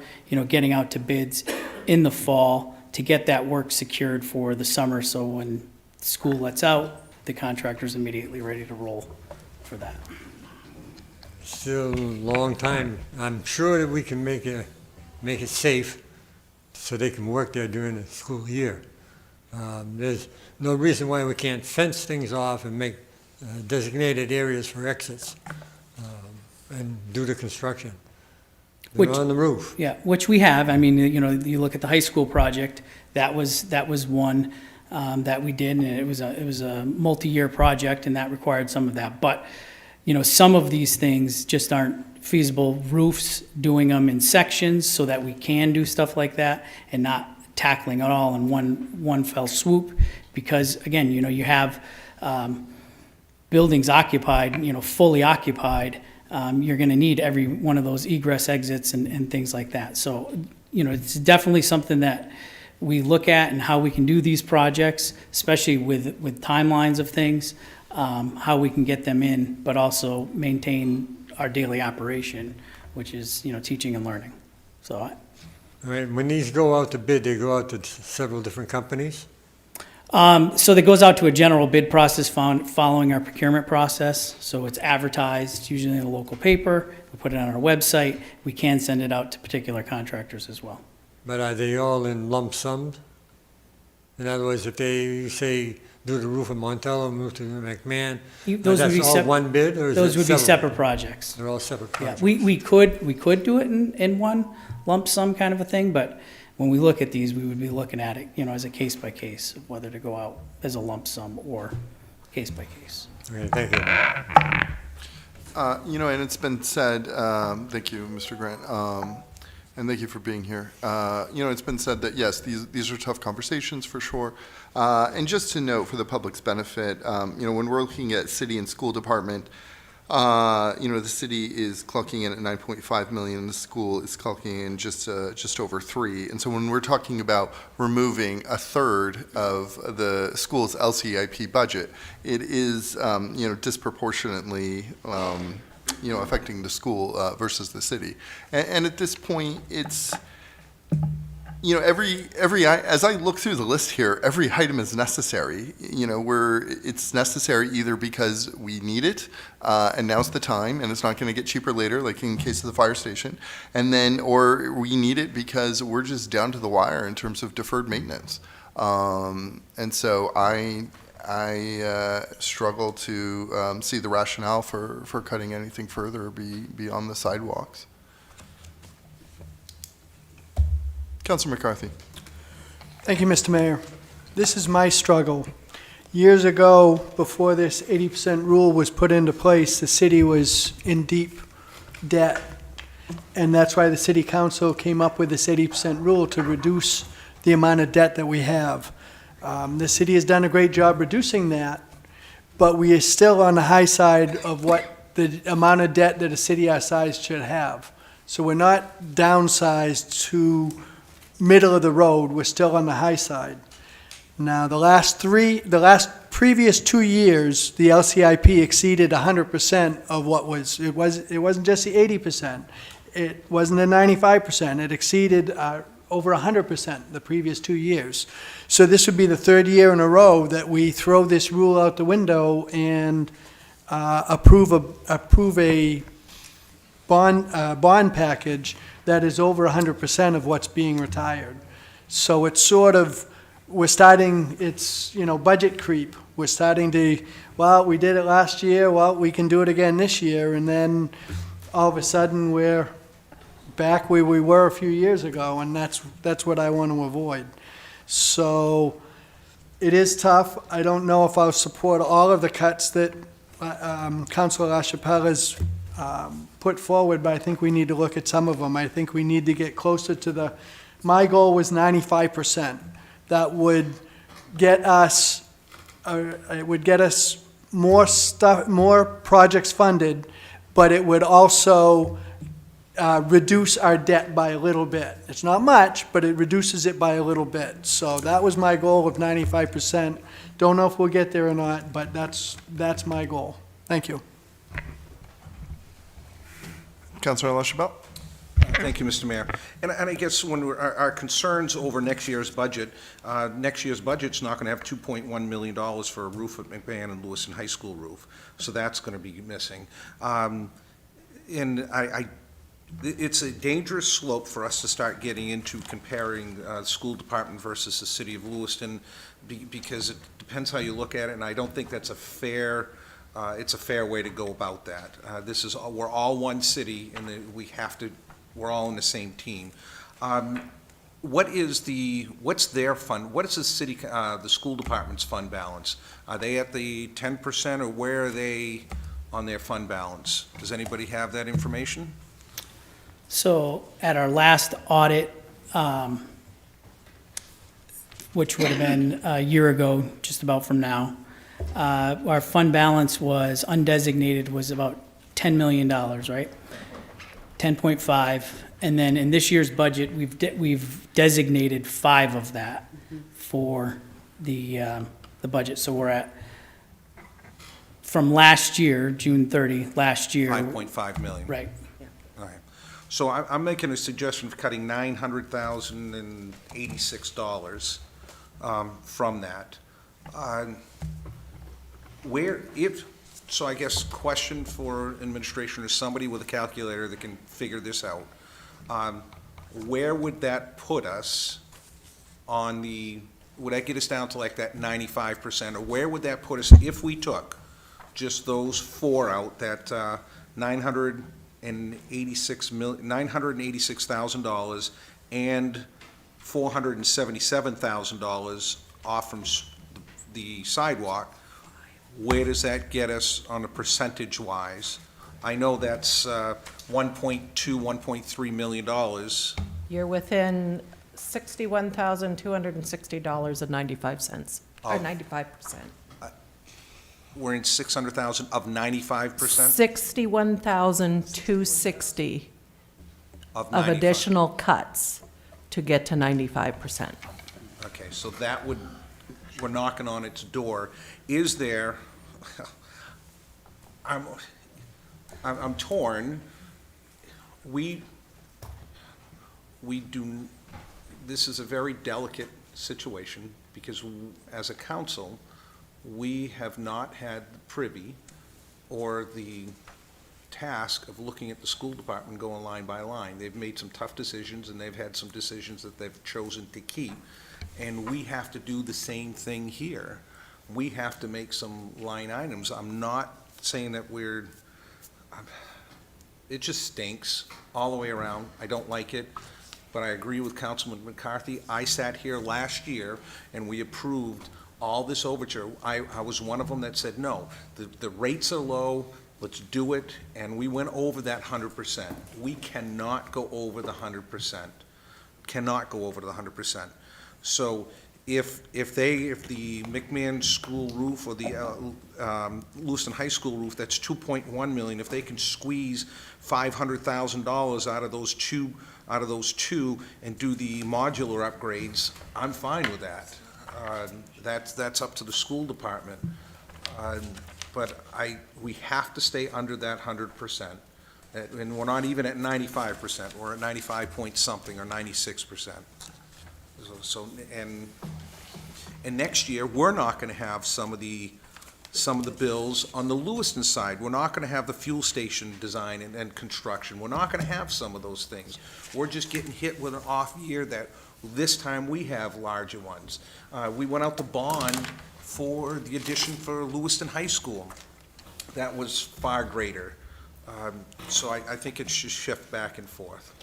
getting out to bids in the fall to get that work secured for the summer. So when school lets out, the contractor's immediately ready to roll for that. Still a long time. I'm sure that we can make it safe so they can work there during the school year. There's no reason why we can't fence things off and make designated areas for exits and do the construction. They're on the roof. Yeah, which we have. I mean, you look at the high school project, that was one that we did, and it was a multi-year project, and that required some of that. But some of these things just aren't feasible. Roofs, doing them in sections so that we can do stuff like that and not tackling it all in one fell swoop. Because again, you have buildings occupied, fully occupied. You're going to need every one of those egress exits and things like that. So, it's definitely something that we look at and how we can do these projects, especially with timelines of things. How we can get them in, but also maintain our daily operation, which is, teaching and learning. So, All right, when these go out to bid, they go out to several different companies? So that goes out to a general bid process following our procurement process. So it's advertised, usually in a local paper. We put it on our website. We can send it out to particular contractors as well. But are they all in lump sums? In other words, if they say, do the roof of Montello, move to McMahon, Those would be that's all one bid, or is those it would be separate projects. They're all separate Yeah, projects? we could do it in one lump sum kind of a thing, but when we look at these, we would be looking at it, as a case by case, of whether to go out as a lump sum or case by case. Okay, thank you. You know, and it's been said, thank you, Mr. Grant, and thank you for being here. You know, it's been said that, yes, these are tough conversations for sure. And just to note, for the public's benefit, you know, when we're looking at city and school department, you know, the city is clocking in at 9.5 million, and the school is clocking in just over 3. And so when we're talking about removing a third of the school's LCIP budget, it is, you know, disproportionately, you know, affecting the school versus the city. And at this point, it's, you know, as I look through the list here, every item is necessary. You know, it's necessary either because we need it, and now's the time, and it's not going to get cheaper later, like in case of the fire station, and then, or we need it because we're just down to the wire in terms of deferred maintenance. And so I struggle to see the rationale for cutting anything further beyond the sidewalks. Councilor McCarthy. Thank you, Mr. Mayor. This is my struggle. Years ago, before this 80% rule was put into place, the city was in deep debt. And that's why the city council came up with this 80% rule to reduce the amount of debt that we have. The city has done a great job reducing that, but we are still on the high side of what the amount of debt that a city our size should have. So we're not downsized to middle of the road, we're still on the high side. Now, the previous 2 years, the LCIP exceeded 100% of what was, it wasn't just the 80%, it wasn't the 95%, it exceeded over 100% the previous 2 years. So this would be the third year in a row that we throw this rule out the window and approve a bond package that is over 100% of what's being retired. So it's sort of, it's, you know, budget creep. We're starting to, well, we did it last year, well, we can do it again this year, and then all of a sudden we're back where we were a few years ago, and that's what I want to avoid. So it is tough. I don't know if I'll support all of the cuts that Councilor LaChapelle has put forward, but I think we need to look at some of them. I think we need to get closer to my goal was 95%. That would get us, more projects funded, but it would also reduce our debt by a little bit. It's not much, but it reduces it by a little bit. So that was my goal of 95%. Don't know if we'll get there or not, but that's my goal. Thank you. Councilor LaChapelle. Thank you, Mr. Mayor. And I guess when our concerns over next year's budget's not going to have $2.1 million for a roof at McMahon and Lewiston High School roof. So that's going to be missing. And it's a dangerous slope for us to start getting into comparing the school department versus the city of Lewiston because it depends how you look at it, and I don't think that's a fair it's a fair way to go about that. We're all one city, and we're all in the same team. What's their fund? What is the school department's fund balance? Are they at the 10%, or where are they on their fund balance? Does anybody have that information? So at our last audit, which would have been a year ago, just about from now, our fund balance was undesignated was about $10 million, right? 10.5, and then in this year's budget, we've designated 5 of that for the budget. So we're at, from last year, June 30, last year. 5.5 million. Right. All right. So I'm making a suggestion of cutting $900,086 from that. So I guess question for administration is somebody with a calculator that can figure this out. Where would that put us on would that get us down to like that 95%, or where would that put us if we took just those 4 out, that $986,000 and $477,000 off from the sidewalk? where does that get us on a percentage-wise? I know that's 1.2, $1.3 million. You're within $61,260.95, or Oh. 95%. We're in 600,000 of 95%? 61,260 Of of 95. additional cuts to get to 95%. Okay, so that would, we're knocking on its door. Is there, I'm torn. We do, this is a very delicate situation because as a council, we have not had the privy or the task of looking at the school department going line by line. They've made some tough decisions, and they've had some decisions that they've chosen to keep, and we have to do the same thing here. We have to make some line items. I'm not saying that it just stinks all the way around. I don't like it, but I agree with Councilman McCarthy. I sat here last year, and we approved all this overture. I was one of them that said, no, the rates are low, let's do it, and we went over that 100%. We cannot go over the 100%. Cannot go over the 100%. So if the McMahon School roof or the Lewiston High School roof, that's 2.1 million, if they can squeeze $500,000 out of those two and do the modular upgrades, I'm fine with that. That's up to the school department. But we have to stay under that 100%. And we're not even at 95%, we're at 95 point something or 96%. So, and next year, we're not gonna have some of the bills on the Lewiston side. We're not gonna have the fuel station design and construction. We're not gonna have some of those things. We're just getting hit with an off year that this time we have larger ones. We went out to bond for the addition for Lewiston High School. That was far greater. So I think it should shift back and forth,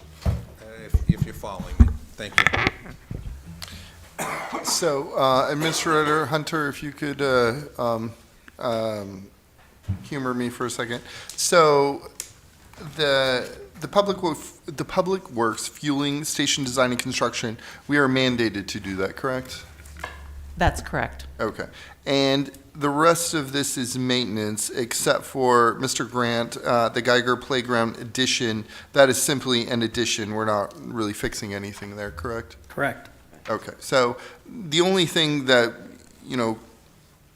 if you're following me. Thank you. So, Administrator Hunter, if you could humor me for a second. So, the public works fueling station design and construction, we are mandated to do that, correct? That's correct. Okay. And the rest of this is maintenance, except for Mr. Grant, the Geiger Playground addition. That is simply an addition. We're not really fixing anything there, correct? Correct. Okay. So the only thing that,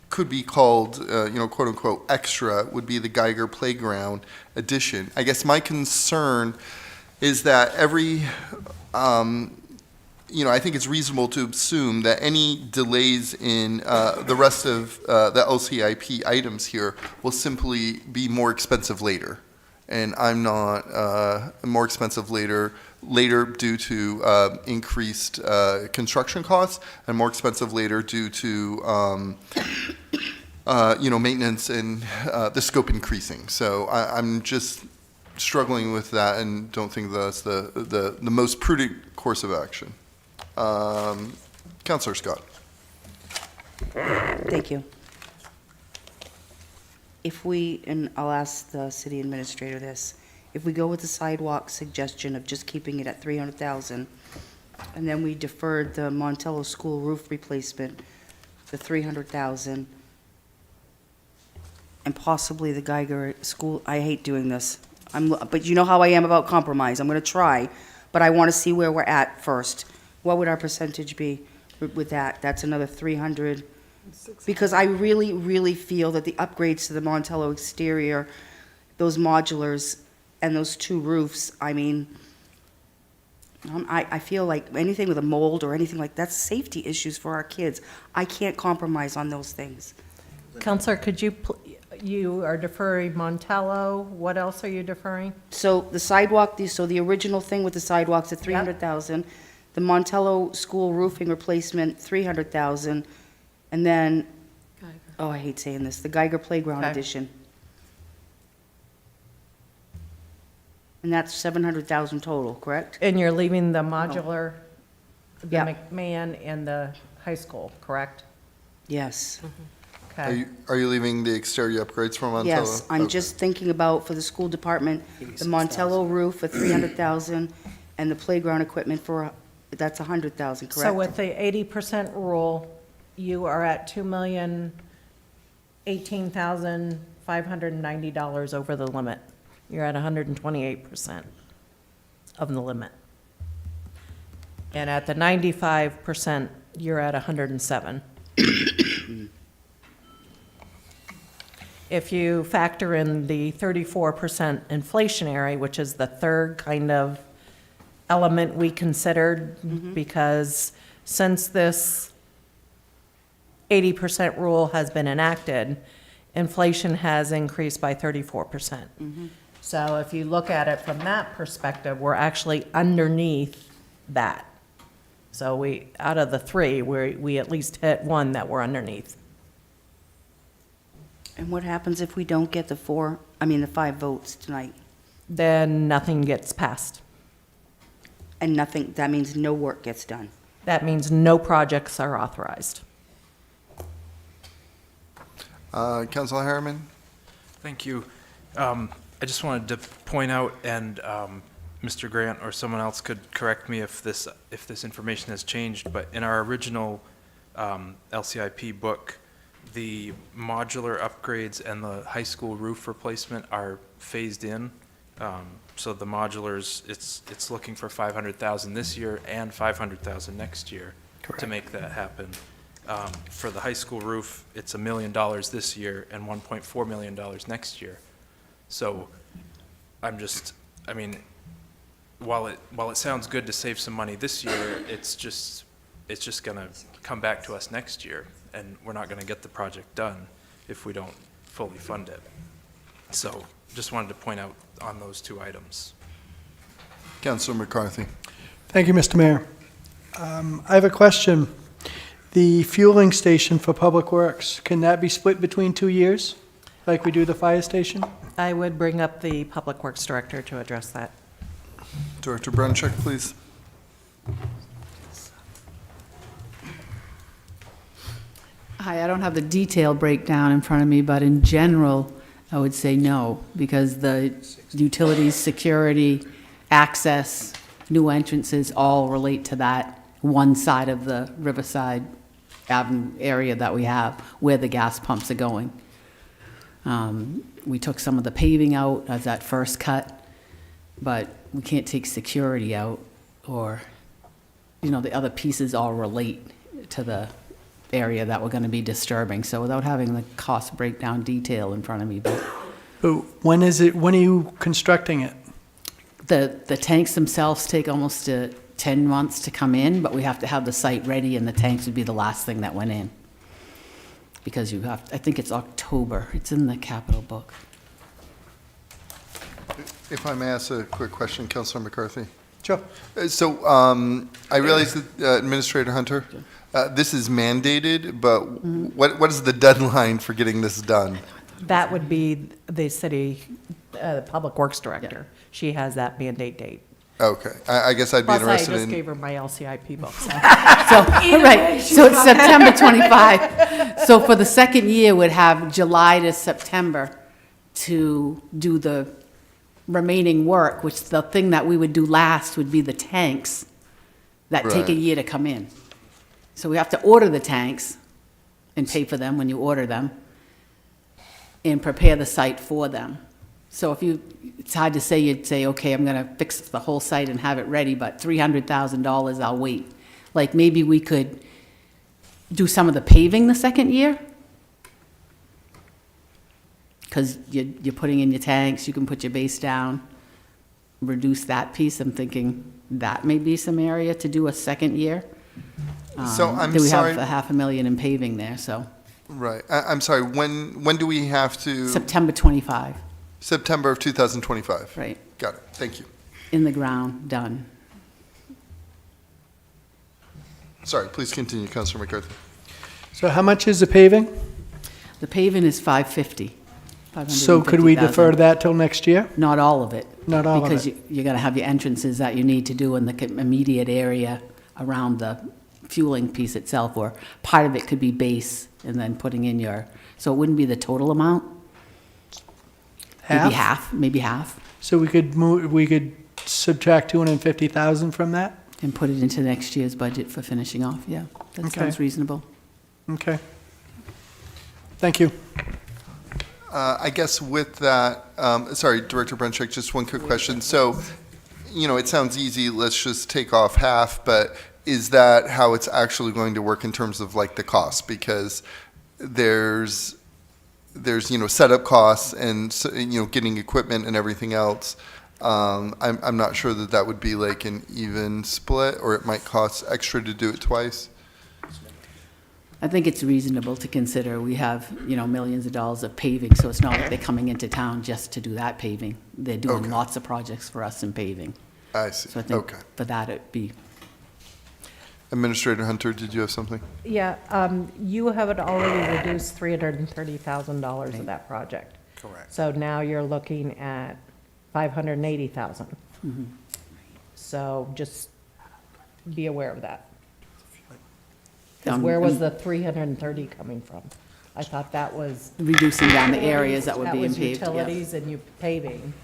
could be called, quote unquote, extra would be the Geiger Playground addition. I guess my concern is that I think it's reasonable to assume that any delays in the rest of the LCIP items here will simply be more expensive later. And I'm not more expensive later due to increased construction costs, and more expensive later due to maintenance and the scope increasing. So I'm just struggling with that and don't think that's the most prudent course of action. Councilor Scott. Thank you. And I'll ask the city administrator this, if we go with the sidewalk suggestion of just keeping it at 300,000, and then we deferred the Montello School roof replacement, the 300,000, and possibly the Geiger School, I hate doing this, but you know how I am about compromise, I'm gonna try, but I wanna see where we're at first. What would our percentage be with that? That's another 300. Because I really, really feel that the upgrades to the Montello exterior, those modulars, and those two roofs, I feel like anything with a mold or anything like that's safety issues for our kids. I can't compromise on those things. Counselor, could you are deferring Montello, what else are you deferring? So the sidewalk, the original thing with the sidewalks at 300,000, the Montello School roofing replacement, 300,000, and then, I hate saying this, the Geiger Playground addition. And that's 700,000 total, correct? And you're leaving the modular, the Yeah. McMahon and the high school, correct? Yes. Okay. Are you leaving the exterior upgrades for Montello? Yes, I'm Okay. just thinking about for the school department, the Montello roof for 300,000 and the playground equipment for, that's 100,000, correct? So with the 80% rule, you are at $2,018,590 over the limit. You're at 128% of the limit. And at the 95%, you're at 107. If you factor in the 34% inflationary, which is the third kind of element we considered, because since this 80% rule has been enacted, inflation has increased by 34%. So if you look at it from that perspective, we're actually underneath that. So we, out of the three, we at least hit one that we're underneath. And what happens if we don't get the 5 votes tonight? Then nothing gets passed. And nothing, that means no work gets done. That means no projects are authorized. Councilor Harriman? Thank you. I just wanted to point out, and Mr. Grant or someone else could correct me if this information has changed, but in our original LCIP book, the modular upgrades and the high school roof replacement are phased in. So the modulars, it's looking for 500,000 this year and 500,000 next year to make that happen. For the high school roof, it's $1 million this year and $1.4 million next year. So I mean, while it sounds good to save some money this year, it's just gonna come back to us next year, and we're not gonna get the project done if we don't fully fund it. So just wanted to point out on those two items. Councilor McCarthy? Thank you, Mr. Mayor. I have a question. The fueling station for Public Works, can that be split between 2 years, like we do the fire station? I would bring up the Public Works Director to address that. Director Bruncheck, please. Hi, I don't have the detail breakdown in front of me, but in general, I would say no, because the utilities, security, access, new entrances all relate to that one side of the Riverside Avenue area that we have, where the gas pumps are going. We took some of the paving out as that first cut, but we can't take security out, or, the other pieces all relate to the area that we're gonna be disturbing. So without having the cost breakdown detail in front of me, but But when are you constructing it? the tanks themselves take almost 10 months to come in, but we have to have the site ready, and the tanks would be the last thing that went in. Because I think it's October, it's in the capital book. If I may ask a quick question, Councilor McCarthy? Sure. So I realize that Administrator Hunter, this is mandated, but what is the deadline for getting this done? That would be the city, Public Works Director. She has that mandate date. Okay, I guess I'd be Plus, I interested just in. gave her my LCIP book, so. So it's September 25. So for the second year, we'd have July to September to do the remaining work, which the thing that we would do last would be the tanks that take a Right. year to come in. So we have to order the tanks and pay for them when you order them and prepare the site for them. So it's hard to say, you'd say, okay, I'm gonna fix the whole site and have it ready, but $300,000, I'll wait. Like, maybe we could do some of the paving the second year? Because you're putting in your tanks, you can put your base down, reduce that piece. I'm thinking that may be some area to do a second year. So I'm We sorry. have $500,000 in paving there, so Right, I'm sorry, when do we have to? September 25, September of 2025? right, Got it, thank you. in the ground, done. Sorry, please continue, Councilor McCarthy. So how much is the paving? The paving is $550,000. So could we defer that till next year? Not all of it. Not all of Because it? you're gonna have your entrances that you need to do in the immediate area around the fueling piece itself, or part of it could be base and then putting in your, so it wouldn't be the total amount? Maybe half, So we could subtract 250,000 from that? and put it into next year's budget for finishing off, yeah. That Okay. sounds reasonable. Okay. Thank you. I guess with that, sorry, Director Bruncheck, just one quick question. So, it sounds easy, let's just take off half, but is that how it's actually going to work in terms of like the cost? Because there's setup costs and, getting equipment and everything else. I'm not sure that would be like an even split, or it might cost extra to do it twice. I think it's reasonable to consider, we have, millions of dollars of paving, so it's not like they're coming into town just to do that paving. They're doing Okay. lots of projects for us in paving. I see, So I think okay. for that, it'd be, Administrator Hunter, did you have something? Yeah, you have already reduced $330,000 of that project. Correct. So now you're looking at $580,000. So just be aware of that. 'Cause where was the 330 coming from? I thought that was. reducing down the areas that were being paved. That was yeah. utilities and you paving.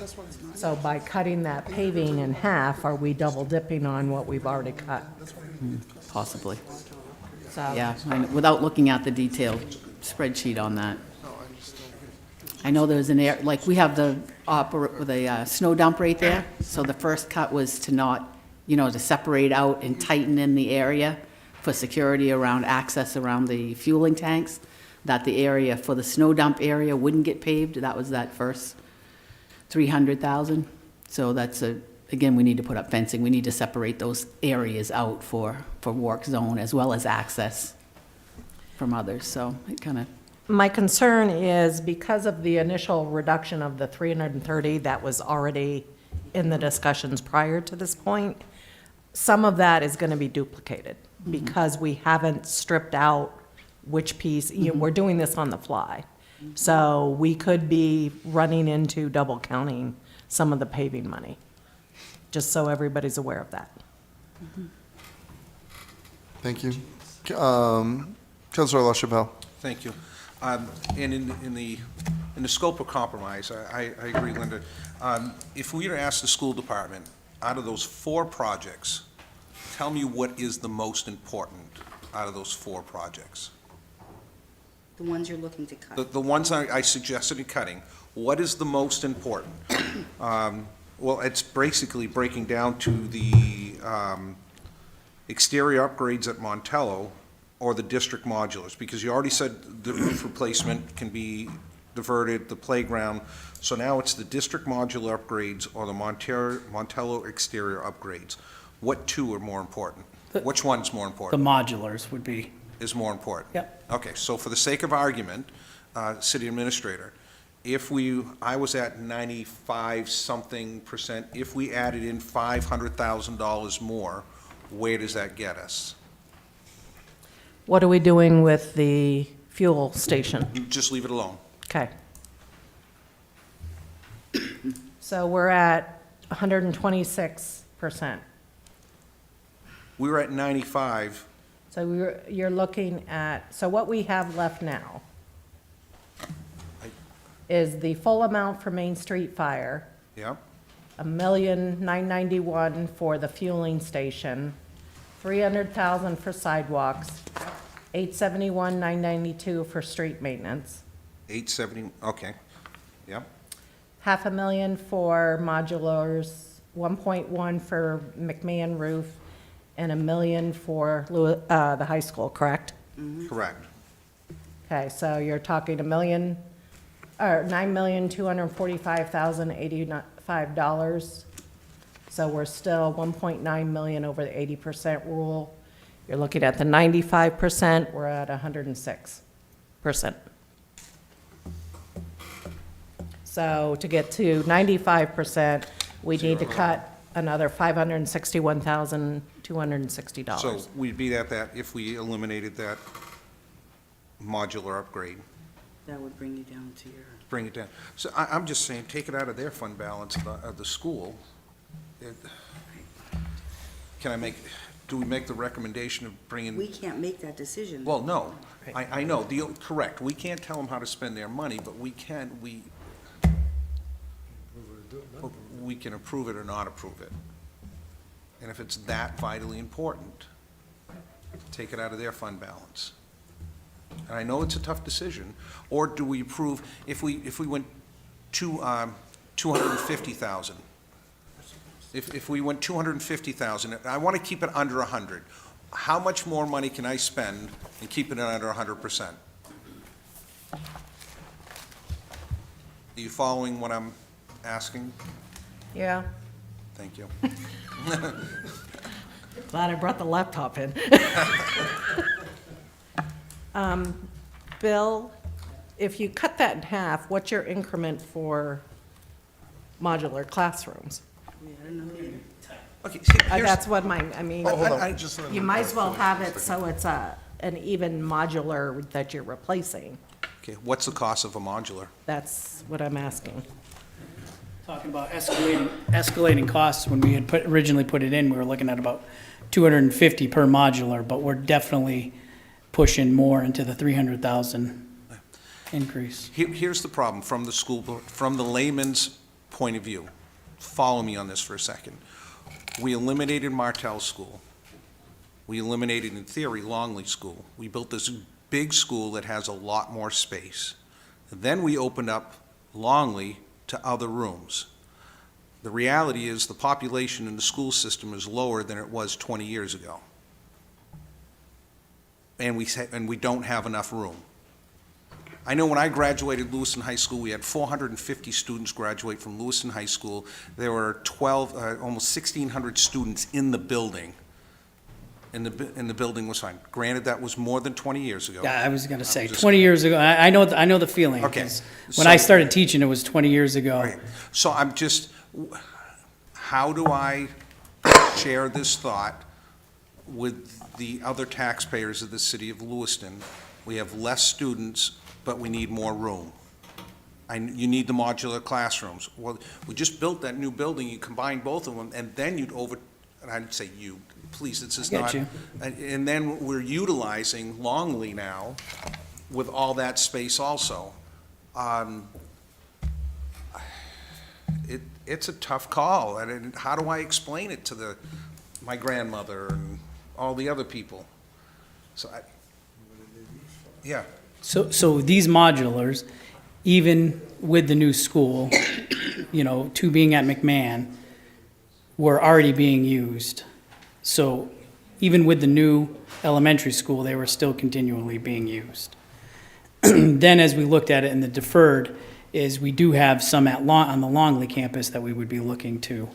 So by cutting that paving in half, are we double dipping on what we've already cut? Possibly, So yeah, without looking at the detailed spreadsheet on that. I know there's an air, like, we have the snow dump right there, so the first cut was to not, to separate out and tighten in the area for security around access around the fueling tanks, that the area for the snow dump area wouldn't get paved. That was that first 300,000. So that's again, we need to put up fencing. We need to separate those areas out for work zone as well as access from others. So it kind of, my concern is because of the initial reduction of the 330 that was already in the discussions prior to this point, some of that is going to be duplicated because we haven't stripped out which piece, we're doing this on the fly. So we could be running into double counting some of the paving money, just so everybody's aware of that. Thank you. Councilor LaChapelle. Thank you. And in the scope of compromise, I agree, Linda. If we were to ask the school department, out of those 4 projects, tell me what is the most important out of those 4 projects? The ones you're looking to cut. The ones I suggested in cutting, what is the most important? Well, it's basically breaking down to the exterior upgrades at Montello or the district modulars, because you already said the roof replacement can be diverted, the playground. So now it's the district modular upgrades or the Montello exterior upgrades. What 2 are more important? Which one's more The important? modulars would be, Is more important? Yep. Okay, so for the sake of argument, city administrator, I was at 95-something%, if we added in $500,000 more, where does that get us? What are we doing with the fuel station? Just leave it alone. Okay. So we're at 126%. We were at 95, So you're looking at, so what we have left now is the full amount for Main Street Fire, yeah? $1,991,000 for the fueling station, $300,000 for sidewalks, $871,992 for street maintenance, 870, okay, yeah, $500,000 for modulars, 1.1 for McMahon roof, and $1 million for the high school, correct? correct. Okay, so you're talking $9,245,085. So we're still 1.9 million over the 80% rule. You're looking at the 95%, we're at 106%. So to get to 95%, we need to cut another $561,260. So we'd be at that if we eliminated that modular upgrade, That would bring you down to your. bring it down. So I'm just saying, take it out of their fund balance of the school. Can I make, do we make the recommendation of bringing? We can't make that decision. Well, no, I know, correct, we can't tell them how to spend their money, but we can approve it or not approve it. And if it's that vitally important, take it out of their fund balance. And I know it's a tough decision, or do we approve, if we went to, 250,000? If we went 250,000, I want to keep it under 100. How much more money can I spend and keep it under 100%? Are you following what I'm asking? Yeah. Thank you. Glad I brought the laptop in. Bill, if you cut that in half, what's your increment for modular classrooms? Okay, That's what I mean, Oh, hold on. you might as well have it so it's an even modular that you're replacing. Okay, what's the cost of a modular? That's what I'm asking. Talking about escalating costs, when we had originally put it in, we were looking at about 250 per modular, but we're definitely pushing more into the 300,000 increase. Here's the problem from the layman's point of view. Follow me on this for a second. We eliminated Martell School. We eliminated, in theory, Longley School. We built this big school that has a lot more space. Then we opened up Longley to other rooms. The reality is the population in the school system is lower than it was 20 years ago. And we don't have enough room. I know when I graduated Lewiston High School, we had 450 students graduate from Lewiston High School. There were almost 1,600 students in the building. And the building was fine. Granted, that was more than 20 years ago. Yeah, I was going to say, 20 years ago, I know the feeling. Okay. 'Cause when I started teaching, it was 20 years ago. Right. So how do I share this thought with the other taxpayers of the city of Lewiston? We have less students, but we need more room. You need the modular classrooms. Well, we just built that new building, you combine both of them, and then and I'd say you, please, this is not. you. And then we're utilizing Longley now with all that space also. It's a tough call, and how do I explain it to my grandmother and all the other people? So yeah. So these modulars, even with the new school, two being at McMahon, were already being used. So even with the new elementary school, they were still continually being used. Then as we looked at it in the deferred, is we do have some on the Longley campus that we would be looking to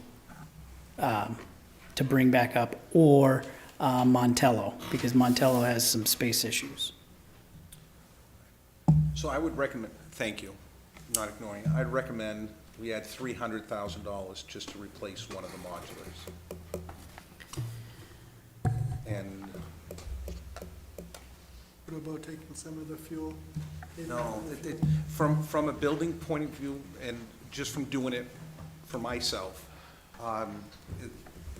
bring back up, or Montello, because Montello has some space issues. So I would recommend, thank you, not ignoring, I'd recommend we add $300,000 just to replace one of the modulars. And What about taking some of the fuel? no, from a building point of view, and just from doing it for myself,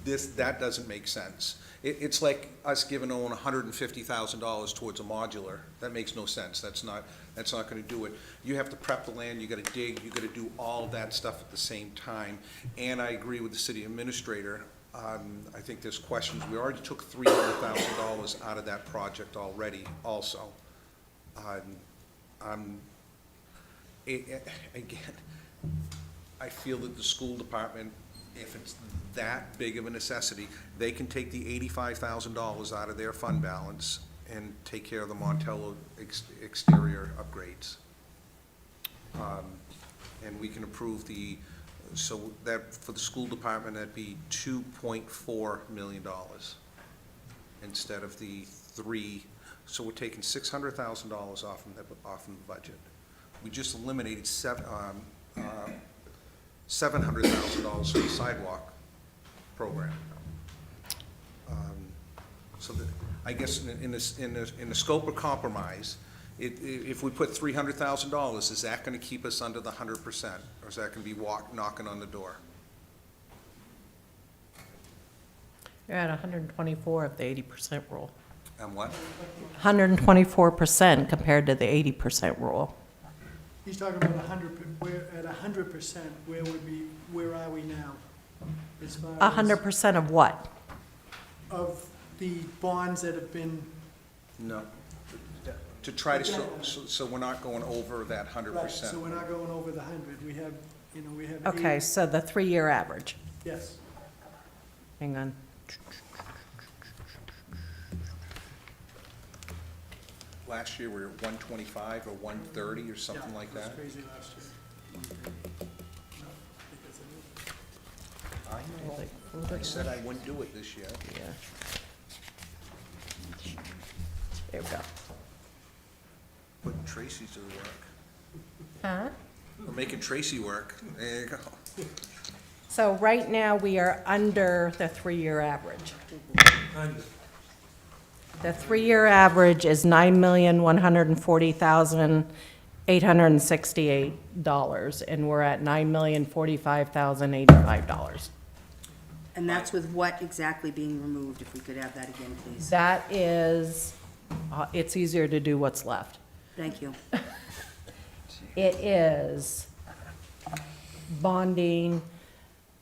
that doesn't make sense. It's like us giving Owen $150,000 towards a modular. That makes no sense. That's not gonna do it. You have to prep the land, you gotta dig, you gotta do all of that stuff at the same time. And I agree with the city administrator. I think there's questions. We already took $300,000 out of that project already also. Again, I feel that the school department, if it's that big of a necessity, they can take the $85,000 out of their fund balance and take care of the Montello exterior upgrades. And we can approve so that, for the school department, that'd be $2.4 million instead of the $3. So we're taking $600,000 off of the budget. We just eliminated $700,000 for the sidewalk program. So that, I guess in the scope of compromise, if we put $300,000, is that going to keep us under the 100%, or is that going to be knocking on the door? You're at 124 of the 80% rule. And what? 124% compared to the 80% rule. He's talking about 100, we're at 100%, where are we now? As far as 100% of what? of the bonds that have been, No. To try to, so we're not going over that 100%. right, so we're not going over the 100. We have, we have. Okay, 80 so the 3-year average. Yes. Hang on. Last year, we were at 125 or 130 or something like that. It was crazy last year. I know. I said I wouldn't do it this year. Yeah. There we go. Putting Tracy to the work. Huh? We're making Tracy work. There you go. So right now, we are under the 3-year average. The 3-year average is $9,140,868, and we're at $9,045,085. And that's with what exactly being removed, if we could have that again, please? That is, it's easier to do what's left. Thank you. It is bonding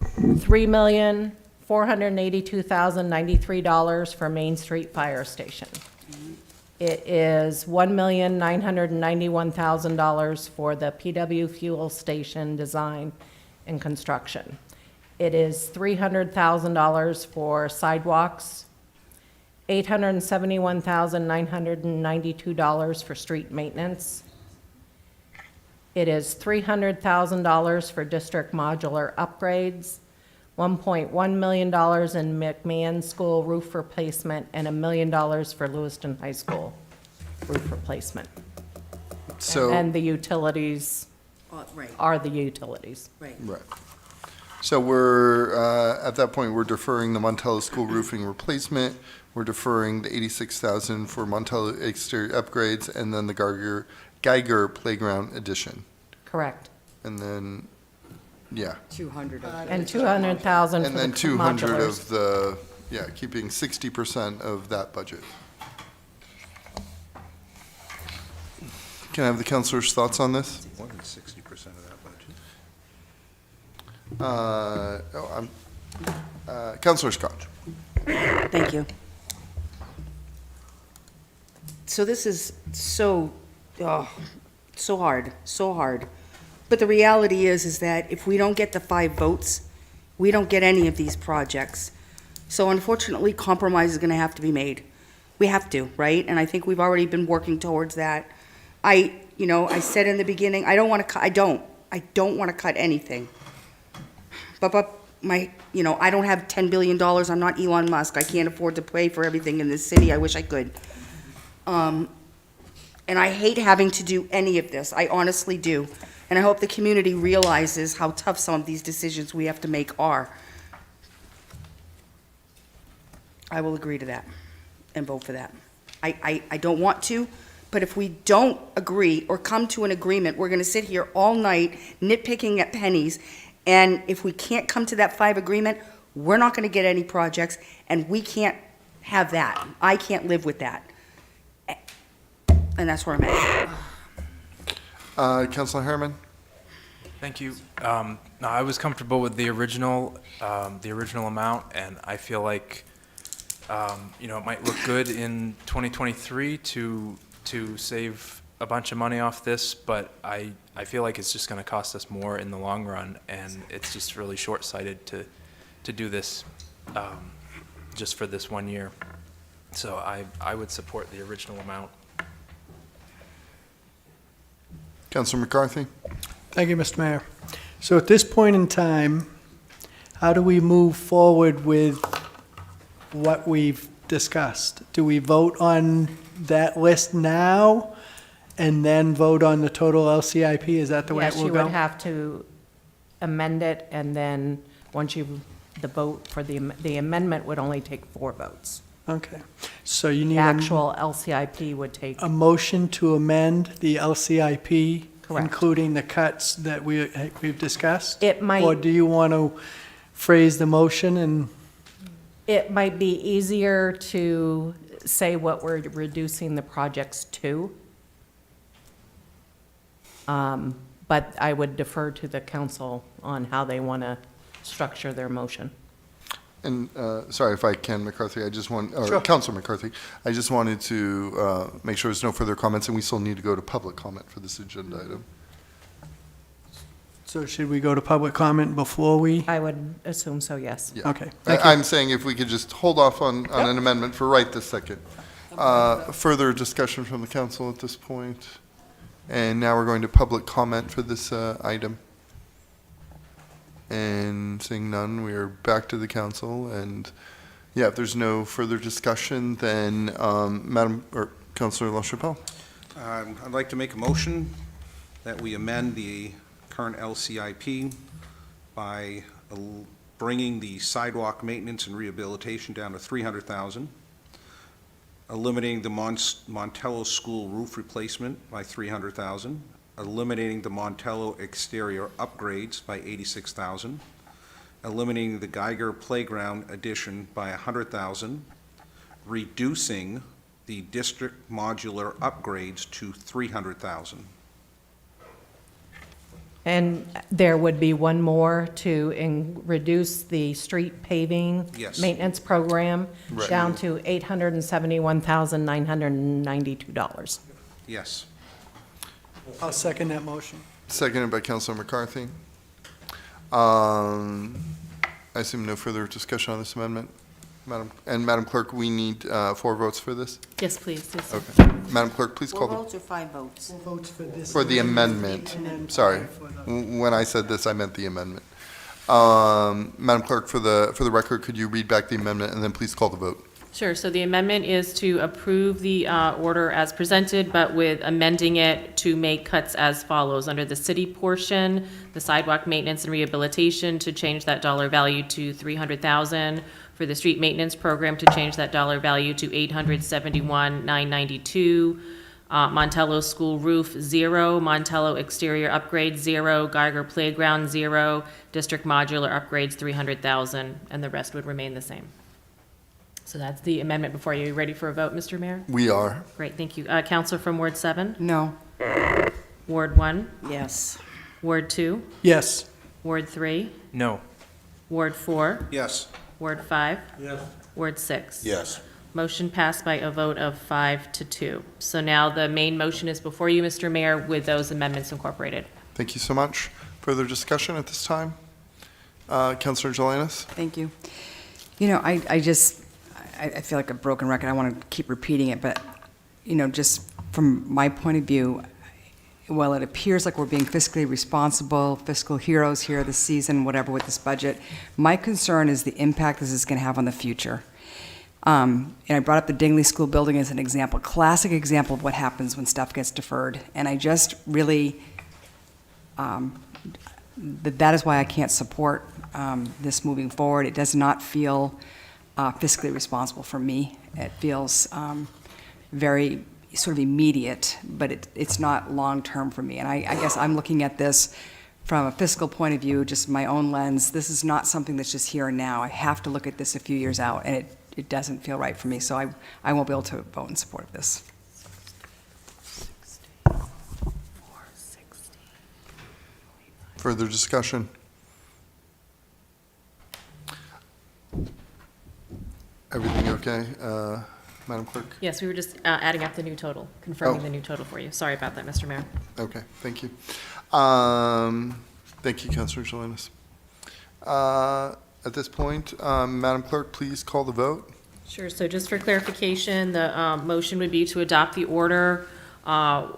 $3,482,093 for Main Street Fire Station. It is $1,991,000 for the PW Fuel Station design and construction. It is $300,000 for sidewalks, $871,992 for street maintenance. It is $300,000 for district modular upgrades, $1.1 million in McMahon School roof replacement, and $1 million for Lewiston High School roof replacement. So. And the utilities Right, are the utilities. right. Right. So we're, at that point, we're deferring the Montello School roofing replacement, we're deferring the $86,000 for Montello exterior upgrades, and then the Geiger Playground addition. Correct. And then, yeah. 200 of And $200,000 for And then the 200 modulars. of the, yeah, keeping 60% of that budget. Can I have the councilor's thoughts on this? More than 60% of that budget. Councilor Scott. Thank you. So this is so hard, so hard. But the reality is that if we don't get the 5 votes, we don't get any of these projects. So unfortunately, compromise is gonna have to be made. We have to, right? And I think we've already been working towards that. I said in the beginning, I don't wanna wanna cut anything. But I don't have $10 billion, I'm not Elon Musk, I can't afford to pay for everything in this city, I wish I could. And I hate having to do any of this, I honestly do. And I hope the community realizes how tough some of these decisions we have to make are. I will agree to that and vote for that. I don't want to, but if we don't agree or come to an agreement, we're gonna sit here all night nitpicking at pennies. And if we can't come to that 5 agreement, we're not gonna get any projects, and we can't have that. I can't live with that. And that's where I'm at. Councilor Harriman? Thank you. No, I was comfortable with the original amount, and I feel like, it might look good in 2023 to save a bunch of money off this, but I feel like it's just going to cost us more in the long run, and it's just really short-sighted to do this just for this 1 year. So I would support the original amount. Councilor McCarthy? Thank you, Mr. Mayor. So at this point in time, how do we move forward with what we've discussed? Do we vote on that list now and then vote on the total LCIP? Is that the way it will Yes, you go? would have to amend it, and then once the vote for the amendment would only take 4 votes. Okay. So you need The actual LCIP would take, a motion to amend the LCIP, Correct. including the cuts that we've discussed? It might- Or do you want to phrase the motion and It might be easier to say what we're reducing the projects to. But I would defer to the council on how they want to structure their motion. And, sorry if I can, McCarthy, I just want, or Sure. Councilor McCarthy, I just wanted to make sure there's no further comments, and we still need to go to public comment for this agenda item. So should we go to public comment before we? I would assume so, yes. Yeah. Okay, thank you. I'm saying if we could just hold off on an amendment for right this second. Further discussion from the council at this point. And now we're going to public comment for this item. And seeing none, we are back to the council. And yeah, if there's no further discussion, then Councilor LaChapelle. I'd like to make a motion that we amend the current LCIP by bringing the sidewalk maintenance and rehabilitation down to $300,000, eliminating the Montello School roof replacement by $300,000, eliminating the Montello exterior upgrades by $86,000, eliminating the Geiger Playground addition by $100,000, reducing the district modular upgrades to $300,000. And there would be one more to reduce the street paving Yes. maintenance program Right. down to $871,992. Yes. I'll second that motion. Seconded by Councilor McCarthy. I assume no further discussion on this amendment. Madam Clerk, we need 4 votes for this? Yes, please. Yes. Okay. Madam Clerk, please 4 call the, votes or 5 votes? Votes for this. for the amendment. And then Sorry. for the- When I said this, I meant the amendment. Madam Clerk, for the record, could you read back the amendment and then please call the vote? Sure, so the amendment is to approve the order as presented, but with amending it to make cuts as follows. Under the city portion, the sidewalk maintenance and rehabilitation, to change that dollar value to $300,000. For the street maintenance program, to change that dollar value to $871,992. Montello School roof, 0. Montello exterior upgrade, 0. Geiger Playground, 0. District modular upgrades, $300,000, and the rest would remain the same. So that's the amendment before you. Ready for a vote, Mr. Mayor? We are. Great, thank you. Counselor from Ward 7? No. Ward 1? Yes. Ward 2? Yes. Ward 3? No. Ward 4? Yes. Ward 5? Yes. Ward 6? Yes. Motion passed by a vote of 5-2. So now the main motion is before you, Mr. Mayor, with those amendments incorporated. Thank you so much. Further discussion at this time? Councilor Jelinas? Thank you. You know, I feel like a broken record. I want to keep repeating it, but, you know, just from my point of view, while it appears like we're being fiscally responsible, fiscal heroes here this season, whatever, with this budget, my concern is the impact this is going to have on the future. And I brought up the Dingley School building as an example, classic example of what happens when stuff gets deferred. And I just really, that is why I can't support this moving forward. It does not feel fiscally responsible for me. It feels very sort of immediate, but it's not long-term for me. And I guess I'm looking at this from a fiscal point of view, just my own lens. This is not something that's just here and now. I have to look at this a few years out, and it doesn't feel right for me, so I won't be able to vote in support of this. Further discussion? Everything okay, Madam Clerk? Yes, we were just adding up the new total, confirming Oh. the new total for you. Sorry about that, Mr. Mayor. Okay, thank you. Thank you, Councilor Jelinas. At this point, Madam Clerk, please call the vote. Sure, so just for clarification, the motion would be to adopt the order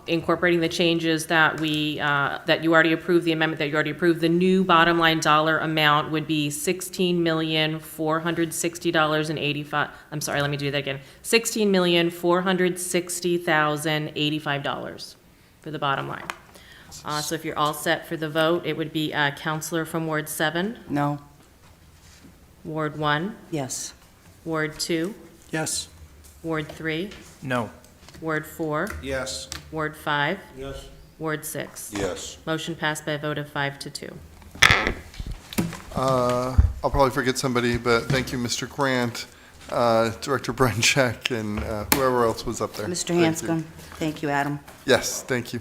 incorporating the changes that that you already approved, the amendment that you already approved. The new bottom line dollar amount would be $16,460,085. I'm sorry, let me do that again. $16,460,085 for the bottom line. So if you're all set for the vote, it would be Counselor from Ward 7, No. Ward 1, Yes. Ward 2, Yes. Ward 3, No. Ward 4, Yes. Ward 5, Yes. Ward 6. Yes. Motion passed by a vote of 5-2. I'll probably forget somebody, but thank you, Mr. Grant, Director Brencheck, and whoever else was up there. Mr. Thank you. Hanscom. Thank you, Adam. Yes, thank you.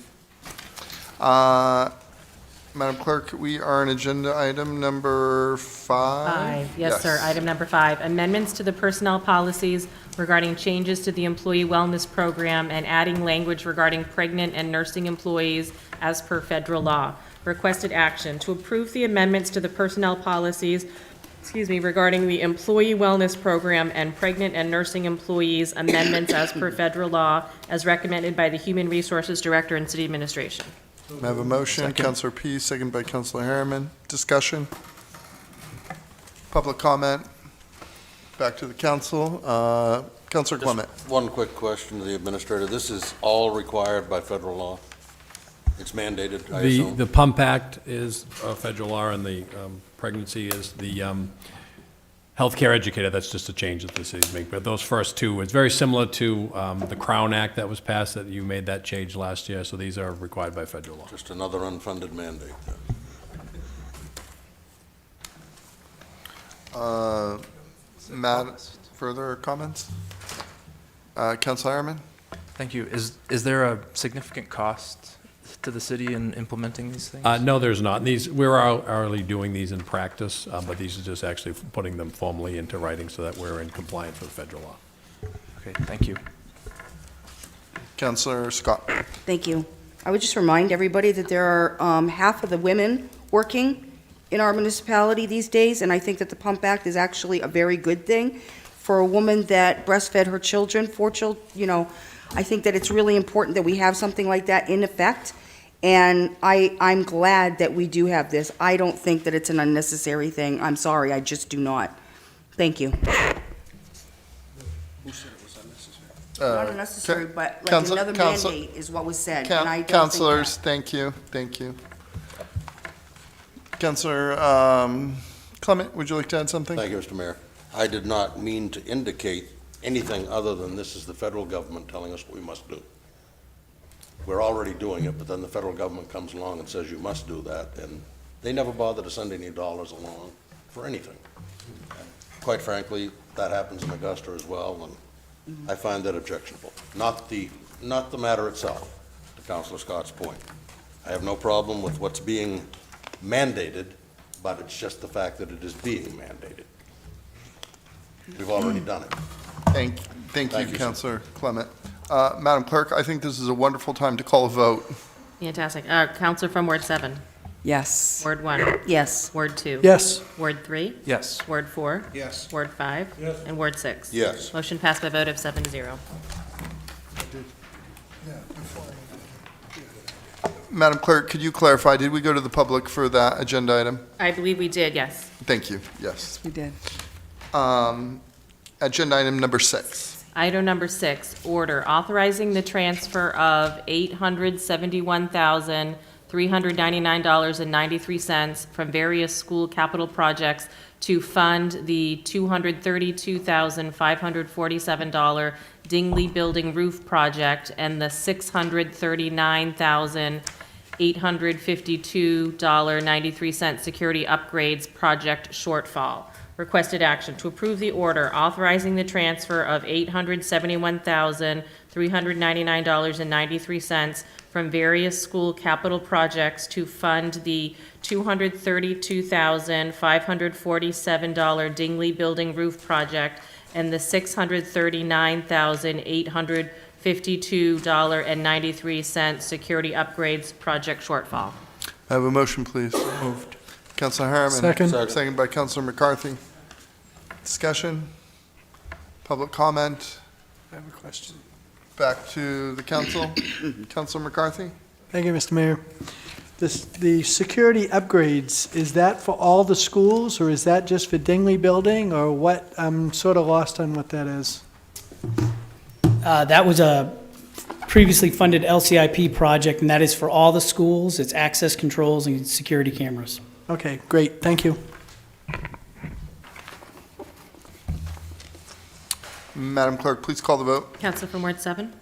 Madam Clerk, we are on agenda item number 5. Yes, sir. Item number 5, amendments to the personnel policies regarding changes to the employee wellness program and adding language regarding pregnant and nursing employees as per federal law. Requested action to approve the amendments to the personnel policies, regarding the employee wellness program and pregnant and nursing employees amendments as per federal law, as recommended by the Human Resources Director and City Administration. May I have a motion? Councilor P, second by Councilor Harriman. Discussion? Public comment? Back to the council. Councilor Clement. One quick question to the administrator. This is all required by federal law? It's mandated, I assume? The Pump Act is federal law, and the pregnancy is the healthcare educator. That's just a change that the city's making. But those first two, it's very similar to the Crown Act that was passed, that you made that change last year. So these are required by federal law. Just another unfunded mandate. Matt, further comments? Councilor Harriman? Thank you. Is there a significant cost to the city in implementing these things? No, there's not. We're already doing these in practice, but these are just actually putting them formally into writing so that we're in compliance with federal law. Okay, thank you. Councilor Scott. Thank you. I would just remind everybody that there are half of the women working in our municipality these days, and I think that the Pump Act is actually a very good thing for a woman that breastfed her children, 4 children, I think that it's really important that we have something like that in effect, and I'm glad that we do have this. I don't think that it's an unnecessary thing. I'm sorry, I just do not. Thank you. Who said it was unnecessary? Not unnecessary, but like Council- another Council- mandate is what was said, and I don't think Councilors, that. thank you, thank you. Councilor Clement, would you like to add something? Thank you, Mr. Mayor. I did not mean to indicate anything other than this is the federal government telling us what we must do. We're already doing it, but then the federal government comes along and says you must do that, and they never bother to send any dollars along for anything. Quite frankly, that happens in Augusta as well, and I find that objectionable. Not the matter itself, to Councilor Scott's point. I have no problem with what's being mandated, but it's just the fact that it is being mandated. We've already done it. Thank Thank you, you, sir. Councilor Clement. Madam Clerk, I think this is a wonderful time to call a vote. Fantastic. Counselor from Ward 7. Yes. Ward 1. Yes. Ward 2. Yes. Ward 3. Yes. Ward 4. Yes. Ward 5. Yes. And Ward 6. Yes. Motion passed by a vote of 7-0. Madam Clerk, could you clarify, did we go to the public for that agenda item? I believe we did, yes. Thank you, yes. We did. Agenda item number 6. Item number 6, order authorizing the transfer of $871,399.93 from various school capital projects to fund the $232,547 Dingley Building Roof Project and the $639,852.93 Security Upgrades Project shortfall. Requested action to approve the order authorizing the transfer of $871,399.93 from various school capital projects to fund the $232,547 Dingley Building Roof Project and the $639,852.93 Security Upgrades Project shortfall. I have a motion, please. Moved. Councilor Harriman. Second. Second by Councilor McCarthy. Discussion? Public comment? I have a question. Back to the council. Councilor McCarthy? Thank you, Mr. Mayor. The security upgrades, is that for all the schools, or is that just for Dingley Building, or what? I'm sort of lost on what that is. That was a previously funded LCIP project, and that is for all the schools. It's access controls and security cameras. Okay, great, thank you. Madam Clerk, please call the vote. Counselor from Ward 7?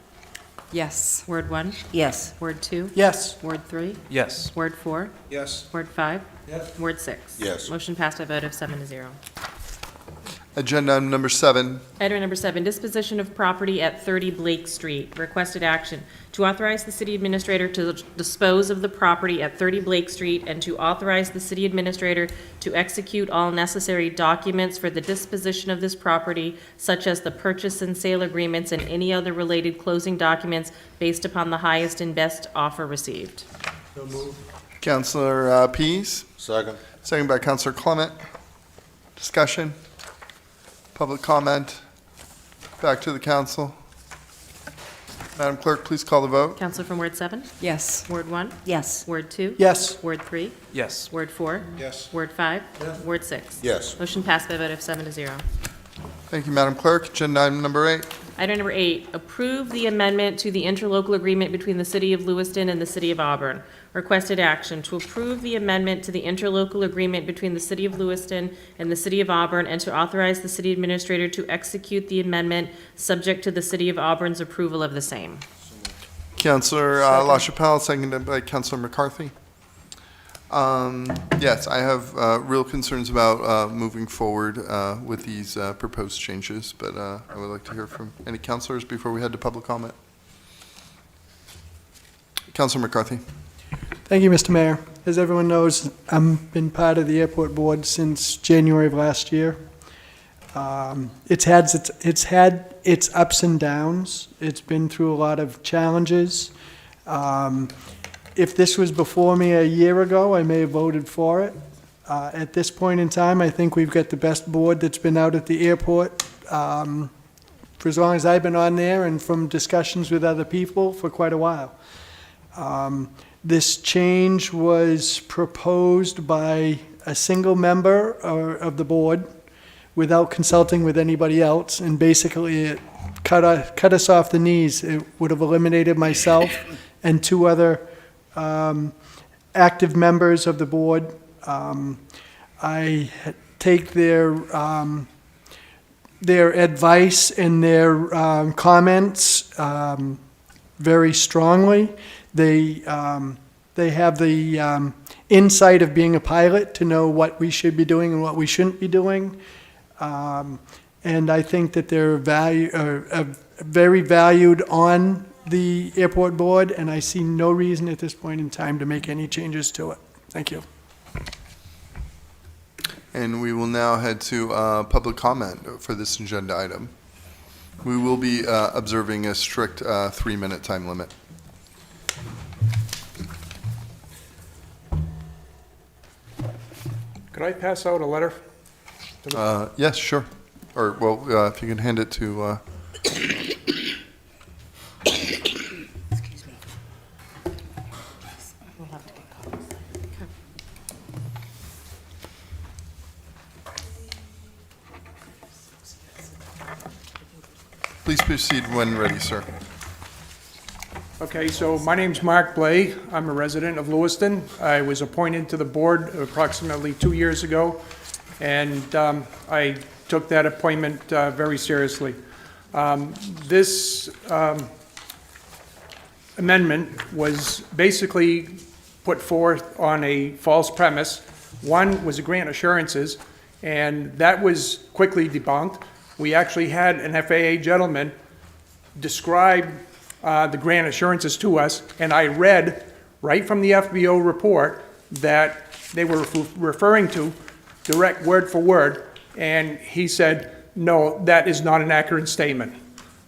Yes. Word 1? Yes. Word 2? Yes. Word 3? Yes. Word 4? Yes. Word 5? Yes. Word 6? Yes. Motion passed by a vote of 7 to 0. Agenda item number 7. Item number 7, disposition of property at 30 Blake Street. Requested action to authorize the city administrator to dispose of the property at 30 Blake Street and to authorize the city administrator to execute all necessary documents for the disposition of this property, such as the purchase and sale agreements and any other related closing documents based upon the highest and best offer received. Counselor Pease, Second. second by Counselor Clement. Discussion? Public comment? Back to the council. Madam Clerk, please call the vote. Counselor from Ward 7? Yes. Word 1? Yes. Word 2? Yes. Word 3? Yes. Word 4? Yes. Word 5? Word 6? Yes. Motion passed by a vote of 7 to 0. Thank you, Madam Clerk. Agenda item number 8. Item number 8, approve the amendment to the interlocal agreement between the City of Lewiston and the City of Auburn. Requested action to approve the amendment to the interlocal agreement between the City of Lewiston and the City of Auburn and to authorize the city administrator to execute the amendment subject to the City of Auburn's approval of the same. Counselor LaChapelle, seconded by Counselor McCarthy. Yes, I have real concerns about moving forward with these proposed changes, but I would like to hear from any counselors before we head to public comment. Counselor McCarthy. Thank you, Mr. Mayor. As everyone knows, I've been part of the airport board since January of last year. It's had its ups and downs. It's been through a lot of challenges. If this was before me a year ago, I may have voted for it. At this point in time, I think we've got the best board that's been out at the airport for as long as I've been on there and from discussions with other people for quite a while. This change was proposed by a single member of the board without consulting with anybody else, and basically it cut us off the knees. It would have eliminated myself and 2 other active members of the board. I take their advice and their comments very strongly. They have the insight of being a pilot to know what we should be doing and what we shouldn't be doing. And I think that they're very valued on the airport board, and I see no reason at this point in time to make any changes to it. Thank you. And we will now head to public comment for this agenda item. We will be observing a strict 3-minute time limit. Could I pass out a letter? Yes, sure. Or, well, if you can hand it to... Please proceed when ready, sir. Okay, so my name's Mark Blay. I'm a resident of Lewiston. I was appointed to the board approximately 2 years ago, and I took that appointment very seriously. This amendment was basically put forth on a false premise. One was a grant assurances, and that was quickly debunked. We actually had an FAA gentleman describe the grant assurances to us, and I read right from the FBO report that they were referring to direct word for word, and he said, no, that is not an accurate statement.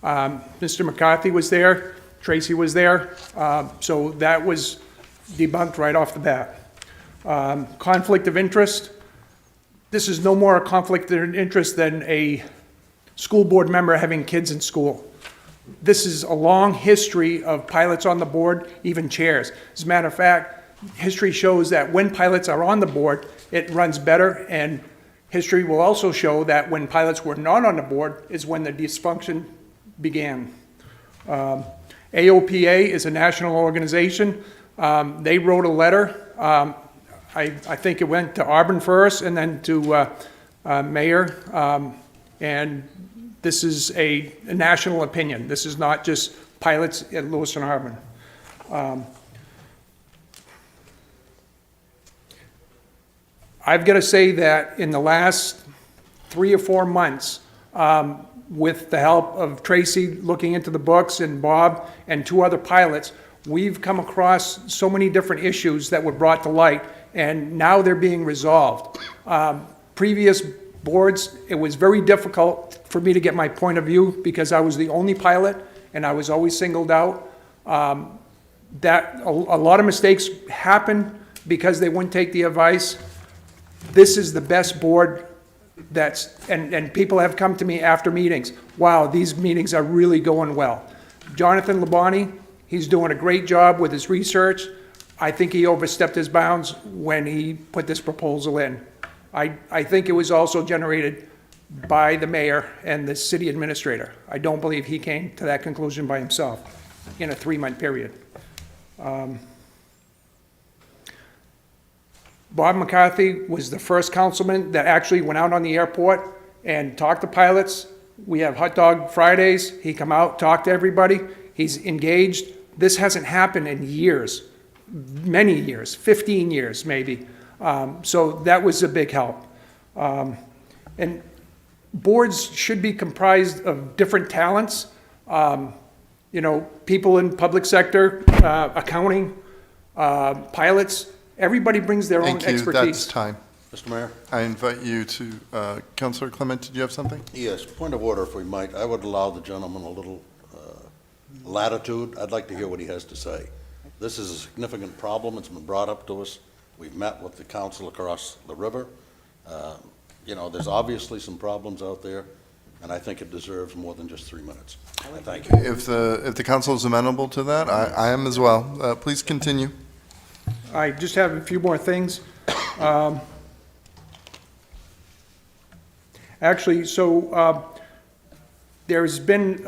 Mr. McCarthy was there, Tracy was there, so that was debunked right off the bat. Conflict of interest, this is no more a conflict of interest than a school board member having kids in school. This is a long history of pilots on the board, even chairs. As a matter of fact, history shows that when pilots are on the board, it runs better, and history will also show that when pilots were not on the board is when the dysfunction began. AOPA is a national organization. They wrote a letter. I think it went to Auburn first and then to Mayor, and this is a national opinion. This is not just pilots at Lewiston Harbor. I've got to say that in the last 3 or 4 months, with the help of Tracy looking into the books and Bob and 2 other pilots, we've come across so many different issues that were brought to light, and now they're being resolved. Previous boards, it was very difficult for me to get my point of view because I was the only pilot and I was always singled out. That a lot of mistakes happened because they wouldn't take the advice. This is the best board and people have come to me after meetings. Wow, these meetings are really going well. Jonathan Labonte, he's doing a great job with his research. I think he overstepped his bounds when he put this proposal in. I think it was also generated by the mayor and the city administrator. I don't believe he came to that conclusion by himself in a 3-month period. Bob McCarthy was the first councilman that actually went out on the airport and talked to pilots. We have Hot Dog Fridays. He come out, talk to everybody. He's engaged. This hasn't happened in years, many years, 15 years maybe. So that was a big help. And boards should be comprised of different talents. You know, people in public sector, accounting, pilots. Everybody brings their own expertise. Thank you, that's time. Mr. Mayor? I invite you to, Councilor Clement, did you have something? Yes, point of order, if we might. I would allow the gentleman a little latitude. I'd like to hear what he has to say. This is a significant problem. It's been brought up to us. We've met with the council across the river. You know, there's obviously some problems out there, and I think it deserves more than just 3 minutes. Thank you. If the council is amenable to that, I am as well. Please continue. I just have a few more things. Actually, so there's been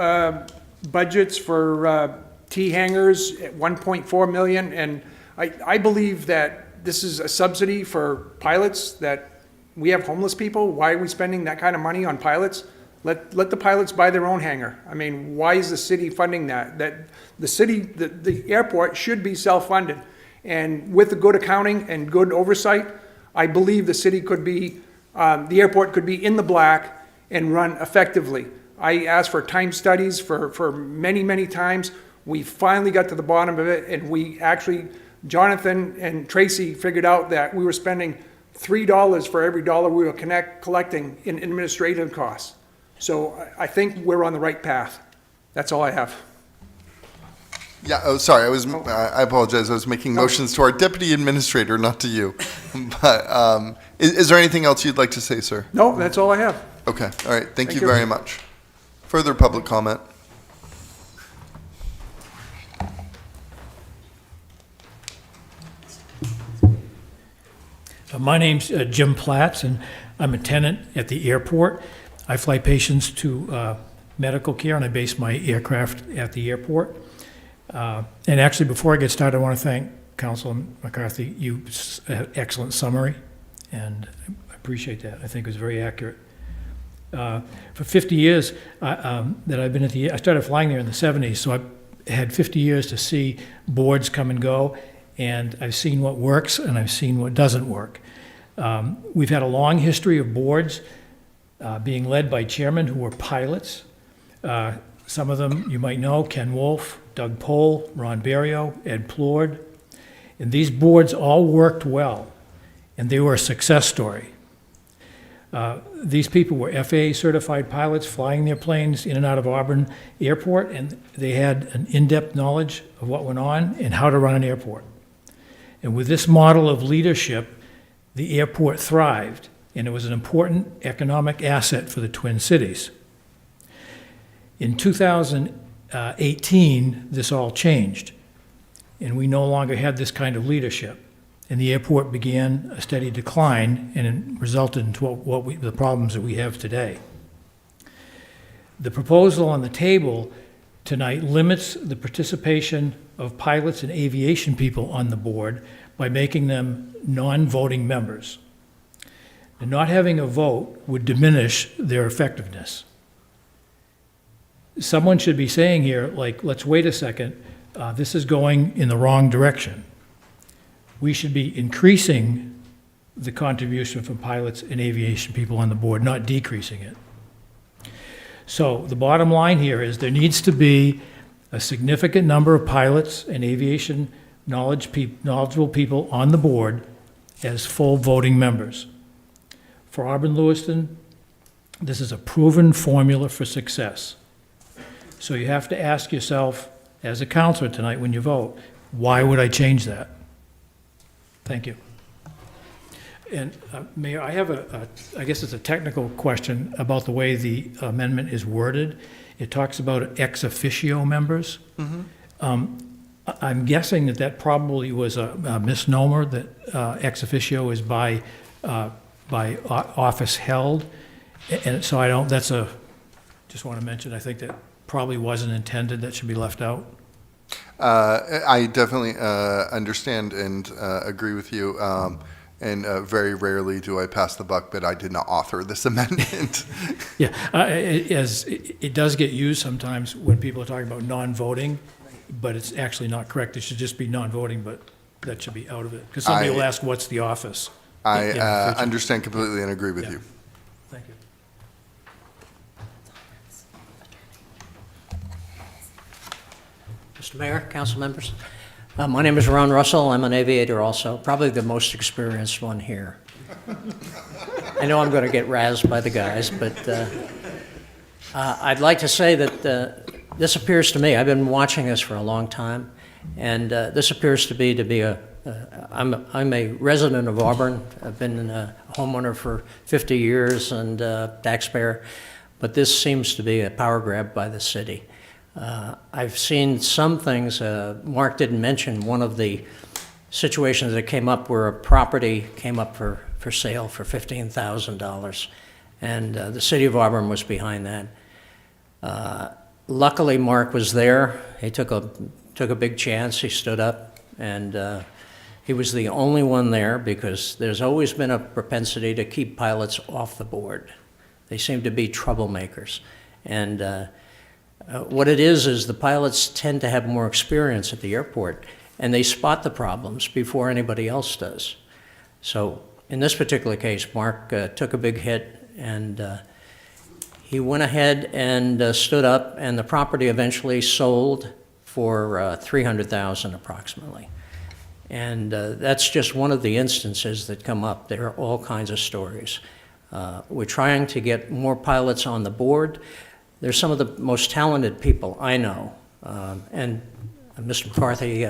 budgets for T-hangers at 1.4 million, and I believe that this is a subsidy for pilots, that we have homeless people. Why are we spending that kind of money on pilots? Let the pilots buy their own hangar. I mean, why is the city funding that? That the city, the airport should be self-funded. And with the good accounting and good oversight, I believe the city could be, the airport could be in the black and run effectively. I asked for time studies for many, many times. We finally got to the bottom of it, and we actually, Jonathan and Tracy figured out that we were spending $3 for every dollar we were collecting in administrative costs. So I think we're on the right path. That's all I have. Yeah, oh, sorry, I apologize. I was making motions to our deputy administrator, not to you. But is there anything else you'd like to say, sir? No, that's all I have. Okay, all right. Thank you very much. Further public comment? My name's Jim Platts, and I'm a tenant at the airport. I fly patients to medical care, and I base my aircraft at the airport. And actually, before I get started, I want to thank Councilor McCarthy. You had an excellent summary, and I appreciate that. I think it was very accurate. For 50 years that I've been at the, I started flying there in the 70s, so I've had 50 years to see boards come and go, and I've seen what works and I've seen what doesn't work. We've had a long history of boards being led by chairmen who were pilots. Some of them you might know: Ken Wolf, Doug Pohl, Ron Berrio, Ed Plord. And these boards all worked well, and they were a success story. These people were FAA certified pilots flying their planes in and out of Auburn Airport, and they had an in-depth knowledge of what went on and how to run an airport. And with this model of leadership, the airport thrived, and it was an important economic asset for the Twin Cities. In 2018, this all changed, and we no longer had this kind of leadership. And the airport began a steady decline, and it resulted into the problems that we have today. The proposal on the table tonight limits the participation of pilots and aviation people on the board by making them non-voting members. And not having a vote would diminish their effectiveness. someone should be saying here, like, let's wait a second, this is going in the wrong direction. We should be increasing the contribution from pilots and aviation people on the board, not decreasing it. So the bottom line here is there needs to be a significant number of pilots and aviation knowledgeable people on the board as full voting members. For Auburn Lewiston, this is a proven formula for success. So you have to ask yourself, as a counselor tonight when you vote, why would I change that? Thank you. And Mayor, I have I guess it's a technical question about the way the amendment is worded. It talks about ex officio members. I'm guessing that probably was a misnomer, that ex officio is by office held. And so just want to mention, I think that probably wasn't intended, that should be left out. I definitely understand and agree with you. And very rarely do I pass the buck, but I did not author this amendment. Yeah, it does get used sometimes when people are talking about non-voting, but it's actually not correct. It should just be non-voting, but that should be out of it. Because somebody will ask, what's the office? I understand completely and agree with you. Thank you. Mr. Mayor, council members. My name is Ron Russell. I'm an aviator also, probably the most experienced one here. I know I'm going to get razzed by the guys, but I'd like to say that this appears to me, I've been watching this for a long time, and this appears to be I'm a resident of Auburn. I've been a homeowner for 50 years and taxpayer, but this seems to be a power grab by the city. I've seen some things, Mark didn't mention one of the situations that came up where a property came up for sale for $15,000, and the city of Auburn was behind that. Luckily, Mark was there. He took a big chance. He stood up, and he was the only one there because there's always been a propensity to keep pilots off the board. They seem to be troublemakers, and what it is the pilots tend to have more experience at the airport, and they spot the problems before anybody else does. So in this particular case, Mark took a big hit, and he went ahead and stood up, and the property eventually sold for $300,000 approximately. And that's just one of the instances that come up. There are all kinds of stories. We're trying to get more pilots on the board. They're some of the most talented people I know. And Mr. McCarthy,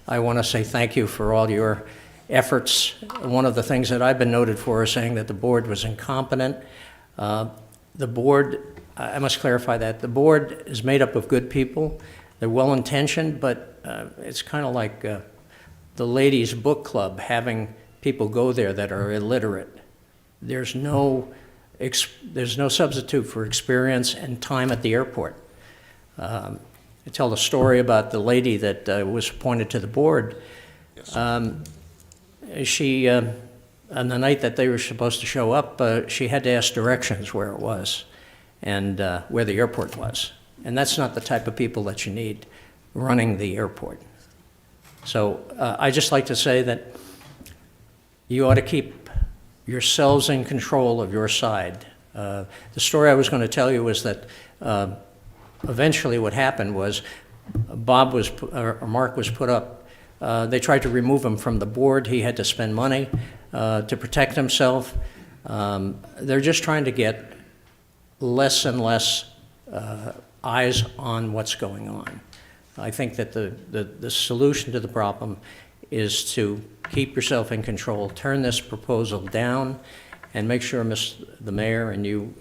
I want to say thank you for all your efforts. One of the things that I've been noted for is saying that the board was incompetent. The board, I must clarify that, the board is made up of good people. They're well-intentioned, but it's kind of like the ladies' book club, having people go there that are illiterate. There's no substitute for experience and time at the airport. I tell the story about the lady that was appointed to the board. She, on the night that they were supposed to show up, she had to ask directions where it was and where the airport was. And that's not the type of people that you need running the airport. So I just like to say that you ought to keep yourselves in control of your side. The story I was going to tell you was that eventually what happened was Mark was put up. They tried to remove him from the board. He had to spend money to protect himself. They're just trying to get less and less eyes on what's going on. I think that the solution to the problem is to keep yourself in control, turn this proposal down, and make sure the mayor and you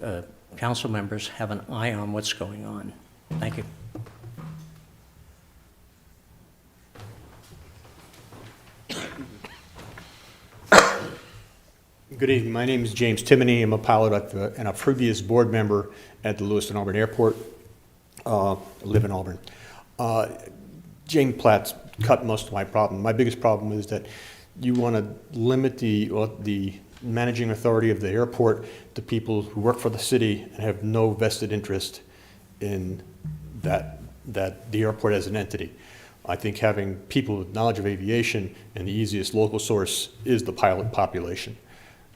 council members have an eye on what's going on. Thank you. Good evening. My name is James Timoney. I'm a pilot and a previous board member at the Lewiston Auburn Airport. I live in Auburn. Jane Platt's cut most of my problem. My biggest problem is that you want to limit the managing authority of the airport to people who work for the city and have no vested interest in that the airport as an entity. I think having people with knowledge of aviation and the easiest local source is the pilot population.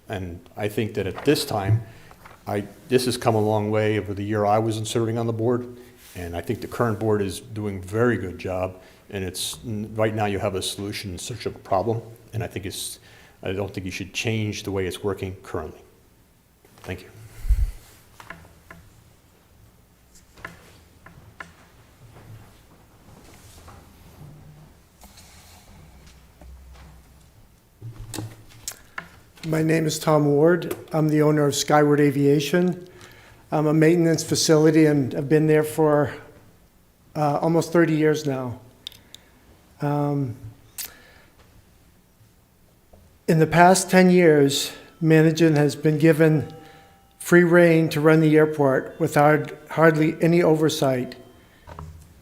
And I think that at this time, this has come a long way over the year I was serving on the board, and I think the current board is doing a very good job. And right now you have a solution in search of a problem, and I don't think you should change the way it's working currently. Thank you. My name is Tom Ward. I'm the owner of Skyward Aviation. I'm a maintenance facility and I've been there for almost 30 years now. In the past 10 years, management has been given free rein to run the airport without hardly any oversight.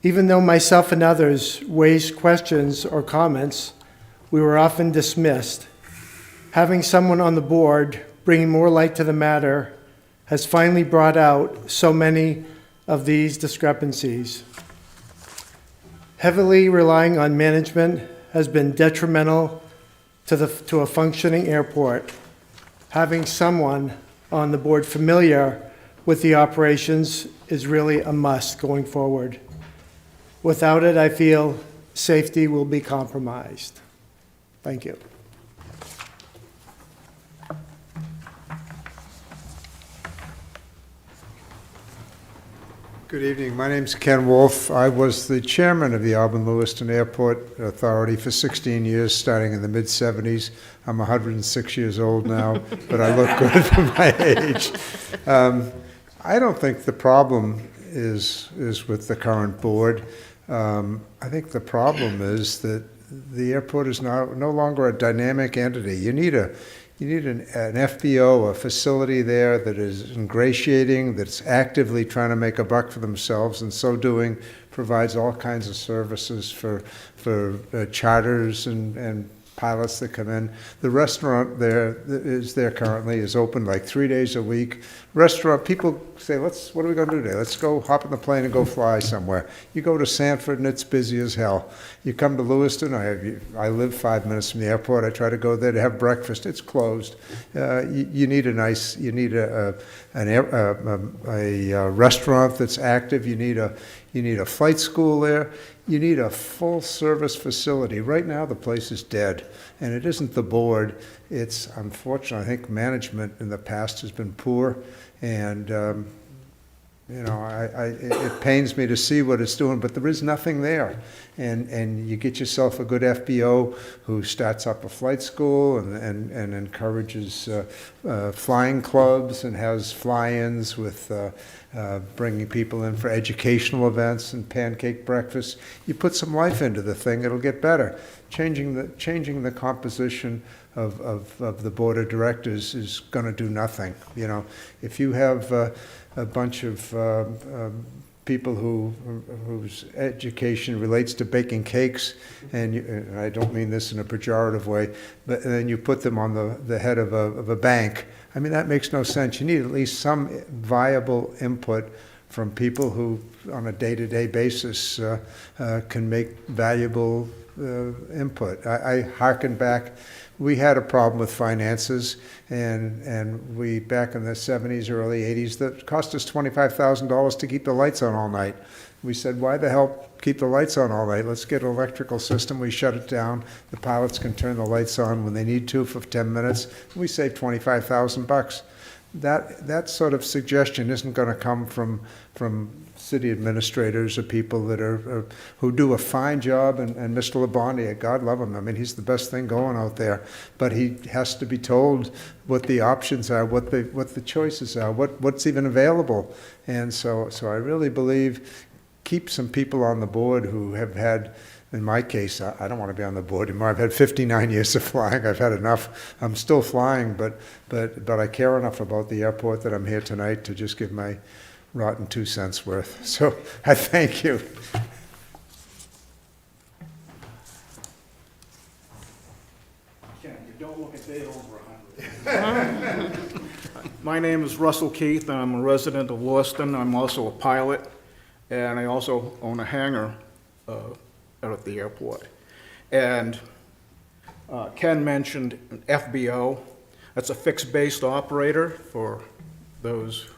Even though myself and others raised questions or comments, we were often dismissed. Having someone on the board bringing more light to the matter has finally brought out so many of these discrepancies. Heavily relying on management has been detrimental to a functioning airport. Having someone on the board familiar with the operations is really a must going forward. Without it, I feel safety will be compromised. Thank you. Good evening. My name's Ken Wolf. I was the chairman of the Auburn-Lewiston Airport Authority for 16 years, starting in the mid-'70s. I'm 106 years old now, but I look good for my age. I don't think the problem is with the current board. I think the problem is that the airport is no longer a dynamic entity. You need an FBO, a facility there that is ingratiating, that's actively trying to make a buck for themselves, and so doing provides all kinds of services for charters and pilots that come in. The restaurant there currently is open like 3 days a week. Restaurant, people say, what are we going to do today? Let's go hop in the plane and go fly somewhere. You go to Sanford and it's busy as hell. You come to Lewiston, I live 5 minutes from the airport. I try to go there to have breakfast. It's closed. You need a restaurant that's active. You need a flight school there. You need a full-service facility. Right now, the place is dead, and it isn't the board. It's, unfortunately, I think management in the past has been poor, and it pains me to see what it's doing, but there is nothing there. And you get yourself a good FBO who starts up a flight school and encourages flying clubs and has fly-ins with bringing people in for educational events and pancake breakfast. You put some life into the thing, it'll get better. Changing the composition of the board of directors is going to do nothing. If you have a bunch of people whose education relates to baking cakes, and I don't mean this in a pejorative way, but then you put them on the head of a bank, I mean, that makes no sense. You need at least some viable input from people who, on a day-to-day basis, can make valuable input. I hearken back. We had a problem with finances, and we, back in the 70s, early 80s, that cost us $25,000 to keep the lights on all night. We said, why the hell keep the lights on all night? Let's get an electrical system. We shut it down. The pilots can turn the lights on when they need to for 10 minutes. We save $25,000. That sort of suggestion isn't going to come from city administrators or people that who do a fine job, and Mr. Labonte, God love him, I mean, he's the best thing going out there, but he has to be told what the options are, what the choices are, what's even available. And so I really believe keep some people on the board who have had, in my case, I don't want to be on the board anymore. I've had 59 years of flying. I've had enough. I'm still flying, but I care enough about the airport that I'm here tonight to just give my rotten 2 cents worth. So I thank you. Ken, you don't look a day over 100. My name is Russell Keith, and I'm a resident of Lewiston. I'm also a pilot. and I also own a hangar out at the airport. And Ken mentioned an FBO. That's a fixed-based operator for those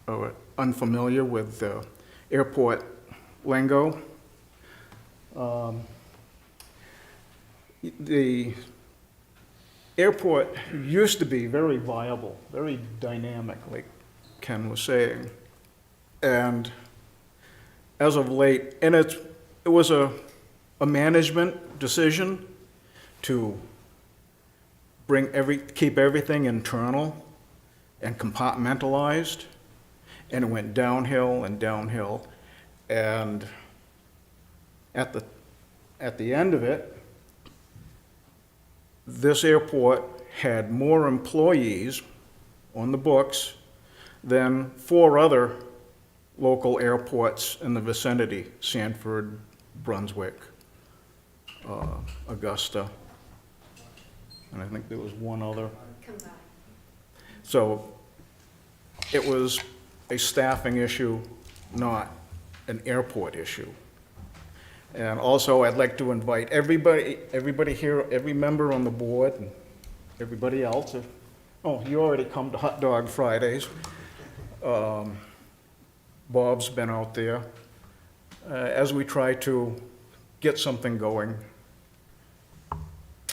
who are unfamiliar with airport lingo. The airport used to be very viable, very dynamic, like Ken was saying. And as of late, and it was a management decision to keep everything internal and compartmentalized, and it went downhill and downhill. And at the end of it, this airport had more employees on the books than 4 other local airports in the vicinity: Sanford, Brunswick, Augusta, and I think there was one other. So it was a staffing issue, not an airport issue. And also, I'd like to invite everybody here, every member on the board, and everybody else. Oh, you already come to Hot Dog Fridays. Bob's been out there. As we try to get something going.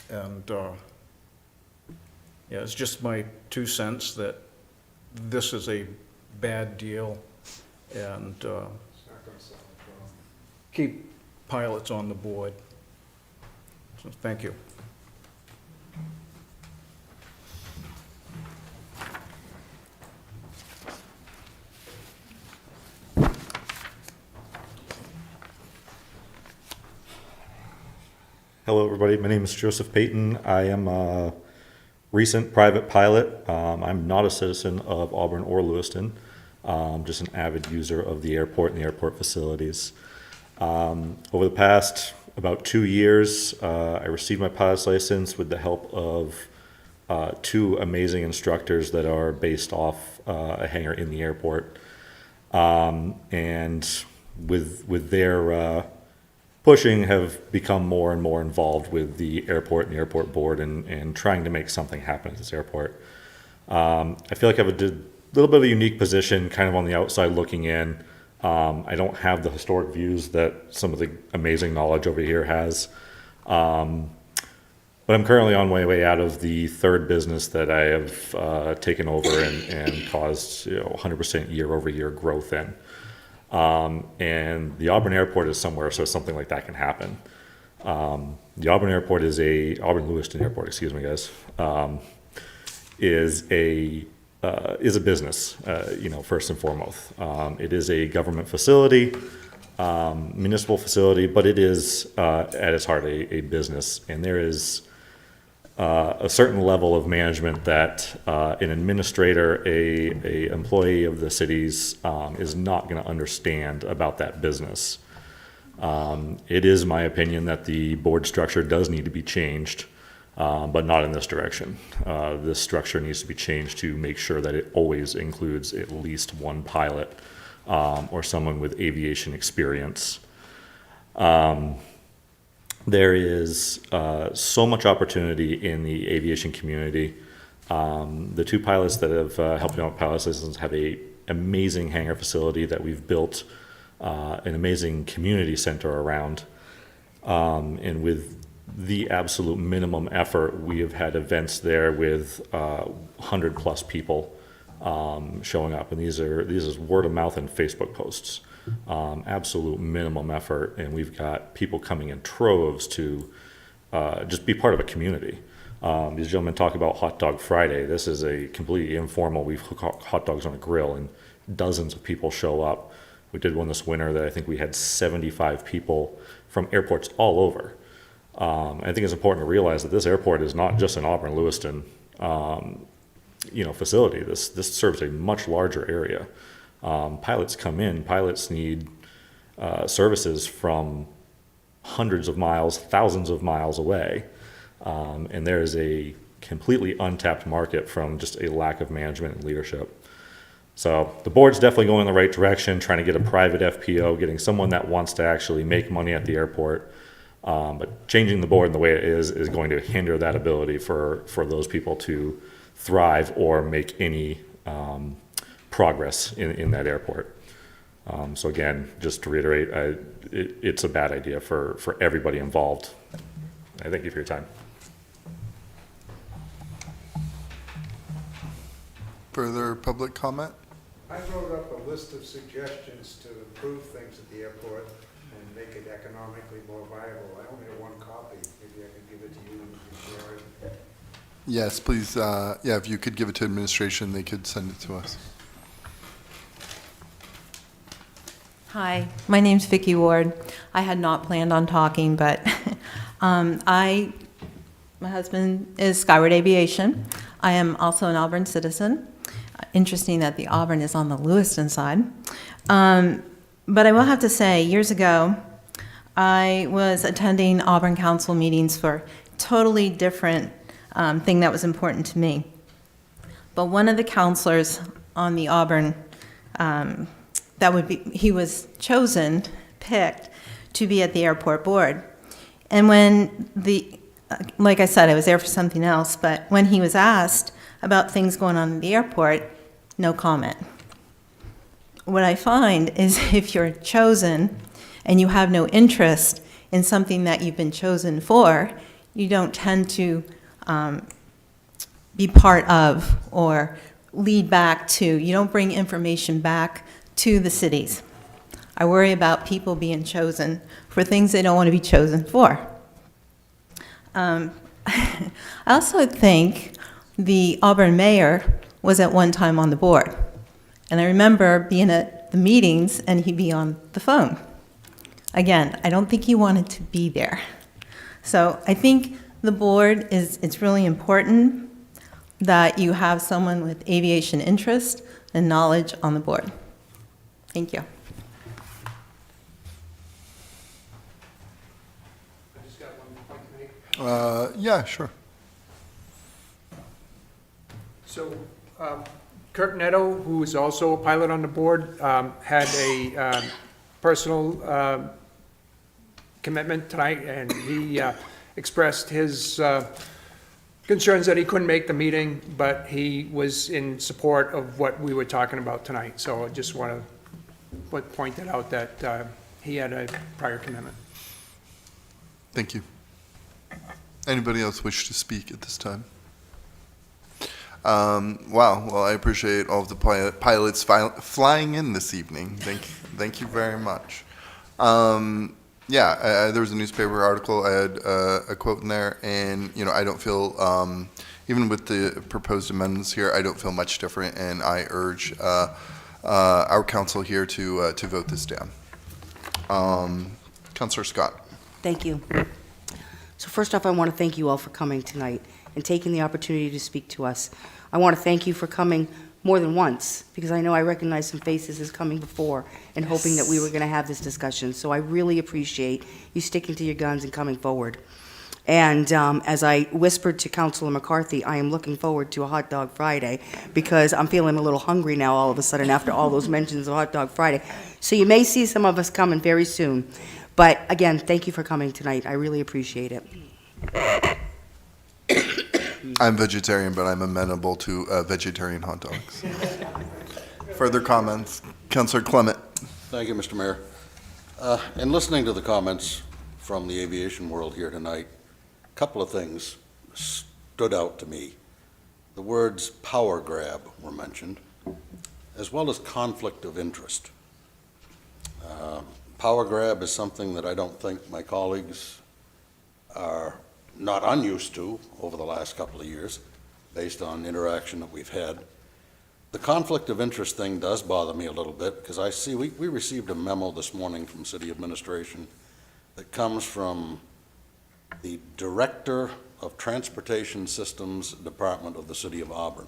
And yeah, it's just my 2 cents that this is a bad deal, and keep pilots on the board. So thank you. Hello, everybody. My name is Joseph Payton. I am a recent private pilot. I'm not a citizen of Auburn or Lewiston, just an avid user of the airport and the airport facilities. Over the past about 2 years, I received my pilot's license with the help of 2 amazing instructors that are based off a hangar in the airport. And with their pushing, have become more and more involved with the airport and the airport board and trying to make something happen at this airport. I feel like I have a little bit of a unique position, kind of on the outside looking in. I don't have the historic views that some of the amazing knowledge over here has. But I'm currently on my way out of the 3rd business that I have taken over and caused 100% year-over-year growth in. And the Auburn Airport is somewhere so something like that can happen. The Auburn Airport is Auburn Lewiston Airport, excuse me, guys, is a business, first and foremost. It is a government facility, municipal facility, but it is at its heart a business, and there is a certain level of management that an administrator, a employee of the cities, is not going to understand about that business. It is my opinion that the board structure does need to be changed, but not in this direction. This structure needs to be changed to make sure that it always includes at least 1 pilot or someone with aviation experience. There is so much opportunity in the aviation community. The 2 pilots that have helped me out with pilot's license have an amazing hangar facility that we've built an amazing community center around. And with the absolute minimum effort, we have had events there with 100+ people showing up. And these is word of mouth and Facebook posts. Absolute minimum effort, and we've got people coming in troves to just be part of a community. These gentlemen talk about Hot Dog Friday. This is a completely informal, we've cooked hot dogs on a grill, and dozens of people show up. We did one this winter that I think we had 75 people from airports all over. I think it's important to realize that this airport is not just an Auburn Lewiston facility. This serves a much larger area. Pilots come in, pilots need services from hundreds of miles, thousands of miles away, and there is a completely untapped market from just a lack of management and leadership. So the board's definitely going in the right direction, trying to get a private FPO, getting someone that wants to actually make money at the airport. But changing the board in the way it is going to hinder that ability for those people to thrive or make any progress in that airport. So again, just to reiterate, it's a bad idea for everybody involved. I thank you for your time. Further public comment? I wrote up a list of suggestions to improve things at the airport and make it economically more viable. I only have one copy. Maybe I could give it to you and you can share it. Yes, please, yeah, if you could give it to administration, they could send it to us. Hi, my name's Vicki Ward. I had not planned on talking, but my husband is Skyward Aviation. I am also an Auburn citizen. Interesting that the Auburn is on the Lewiston side. But I will have to say, years ago, I was attending Auburn Council meetings for totally different thing that was important to me. But one of the counselors on the Auburn, he was chosen, picked to be at the airport board. And when like I said, I was there for something else, but when he was asked about things going on in the airport, no comment. What I find is if you're chosen and you have no interest in something that you've been chosen for, you don't tend to be part of or lead back to, you don't bring information back to the cities. I worry about people being chosen for things they don't want to be chosen for. I also think the Auburn mayor was at one time on the board. And I remember being at the meetings and he'd be on the phone. Again, I don't think he wanted to be there. So I think the board it's really important that you have someone with aviation interest and knowledge on the board. Thank you. I just got one point to make. Yeah, sure. So Kurt Netto, who is also a pilot on the board, had a personal commitment tonight, and he expressed his concerns that he couldn't make the meeting, but he was in support of what we were talking about tonight. So I just want to point that out, that he had a prior commitment. Thank you. Anybody else wish to speak at this time? Wow, well, I appreciate all of the pilots flying in this evening. Thank you very much. Yeah, there was a newspaper article, I had a quote in there, and, you know, I don't feel, even with the proposed amendments here, I don't feel much different, and I urge our council here to vote this down. Councilor Scott. Thank you. So first off, I want to thank you all for coming tonight and taking the opportunity to speak to us. I want to thank you for coming more than once, because I know I recognize some faces as coming before and hoping that we were going to have this discussion. So I really appreciate you sticking to your guns and coming forward. And as I whispered to Councilor McCarthy, I am looking forward to a Hot Dog Friday, because I'm feeling a little hungry now all of a sudden after all those mentions of Hot Dog Friday. So you may see some of us coming very soon. But again, thank you for coming tonight. I really appreciate it. I'm vegetarian, but I'm amenable to vegetarian hot dogs. Further comments? Councilor Clement. Thank you, Mr. Mayor. In listening to the comments from the aviation world here tonight, a couple of things stood out to me. The words power grab were mentioned, as well as conflict of interest. Power grab is something that I don't think my colleagues are not unused to over the last couple of years, based on interaction that we've had. The conflict of interest thing does bother me a little bit, because I see we received a memo this morning from city administration that comes from the Director of Transportation Systems Department of the City of Auburn,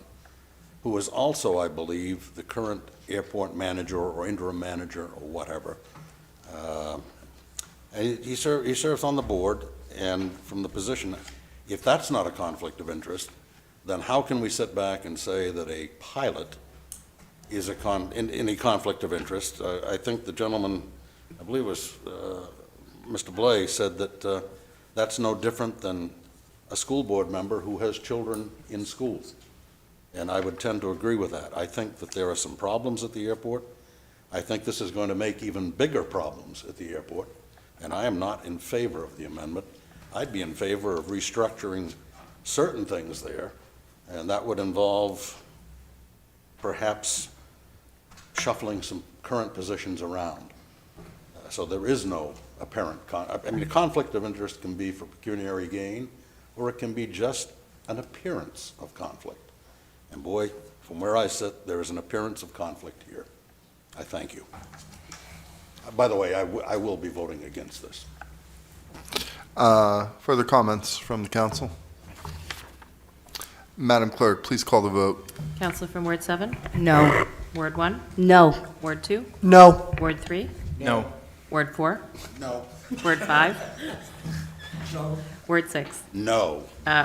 who is also, I believe, the current airport manager or interim manager or whatever. And he serves on the board, and from the position, if that's not a conflict of interest, then how can we sit back and say that a pilot is any conflict of interest. I think the gentleman, I believe it was Mr. Blay, said that that's no different than a school board member who has children in schools. And I would tend to agree with that. I think that there are some problems at the airport. I think this is going to make even bigger problems at the airport, and I am not in favor of the amendment. I'd be in favor of restructuring certain things there, and that would involve perhaps shuffling some current positions around. So there is no apparent a conflict of interest can be for pecuniary gain, or it can be just an appearance of conflict. And boy, from where I sit, there is an appearance of conflict here. I thank you. By the way, I will be voting against this. Further comments from the council? Madam Clerk, please call the vote. Counselor from Ward 7? No. Ward 1? No. Ward 2? No. Ward 3? No. Ward 4? No. Word 5? No. Word 6? No.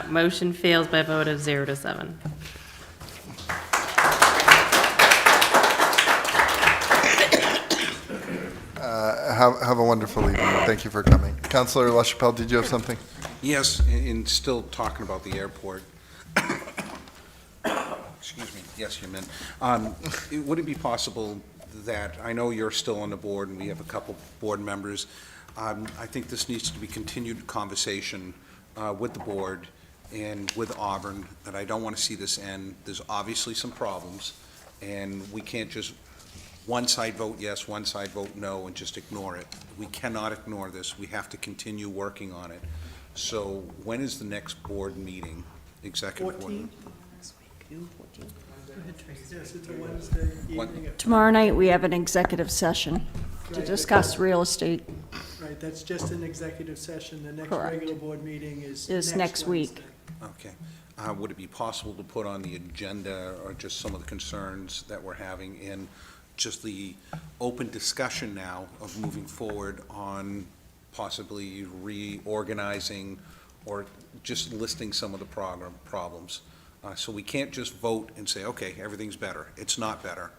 Motion fails by a vote of 0 to 7. Have a wonderful evening. Thank you for coming. Councilor LaChapelle, did you have something? Yes, and still talking about the airport. Excuse me, yes, you meant. Would it be possible that, I know you're still on the board and we have a couple board members, I think this needs to be continued conversation with the board and with Auburn, that I don't want to see this end. There's obviously some problems, and we can't just one side vote yes, one side vote no, and just ignore it. We cannot ignore this. We have to continue working on it. So when is the next board meeting, executive board? Yes, it's a Wednesday evening. Tomorrow night, we have an executive session to discuss real estate. Right, that's just an executive session. The next Correct. regular board meeting is Next week. Wednesday. Okay. Would it be possible to put on the agenda, or just some of the concerns that we're having in just the open discussion now of moving forward on possibly reorganizing or just listing some of the problems? So we can't just vote and say, okay, everything's better. It's not better.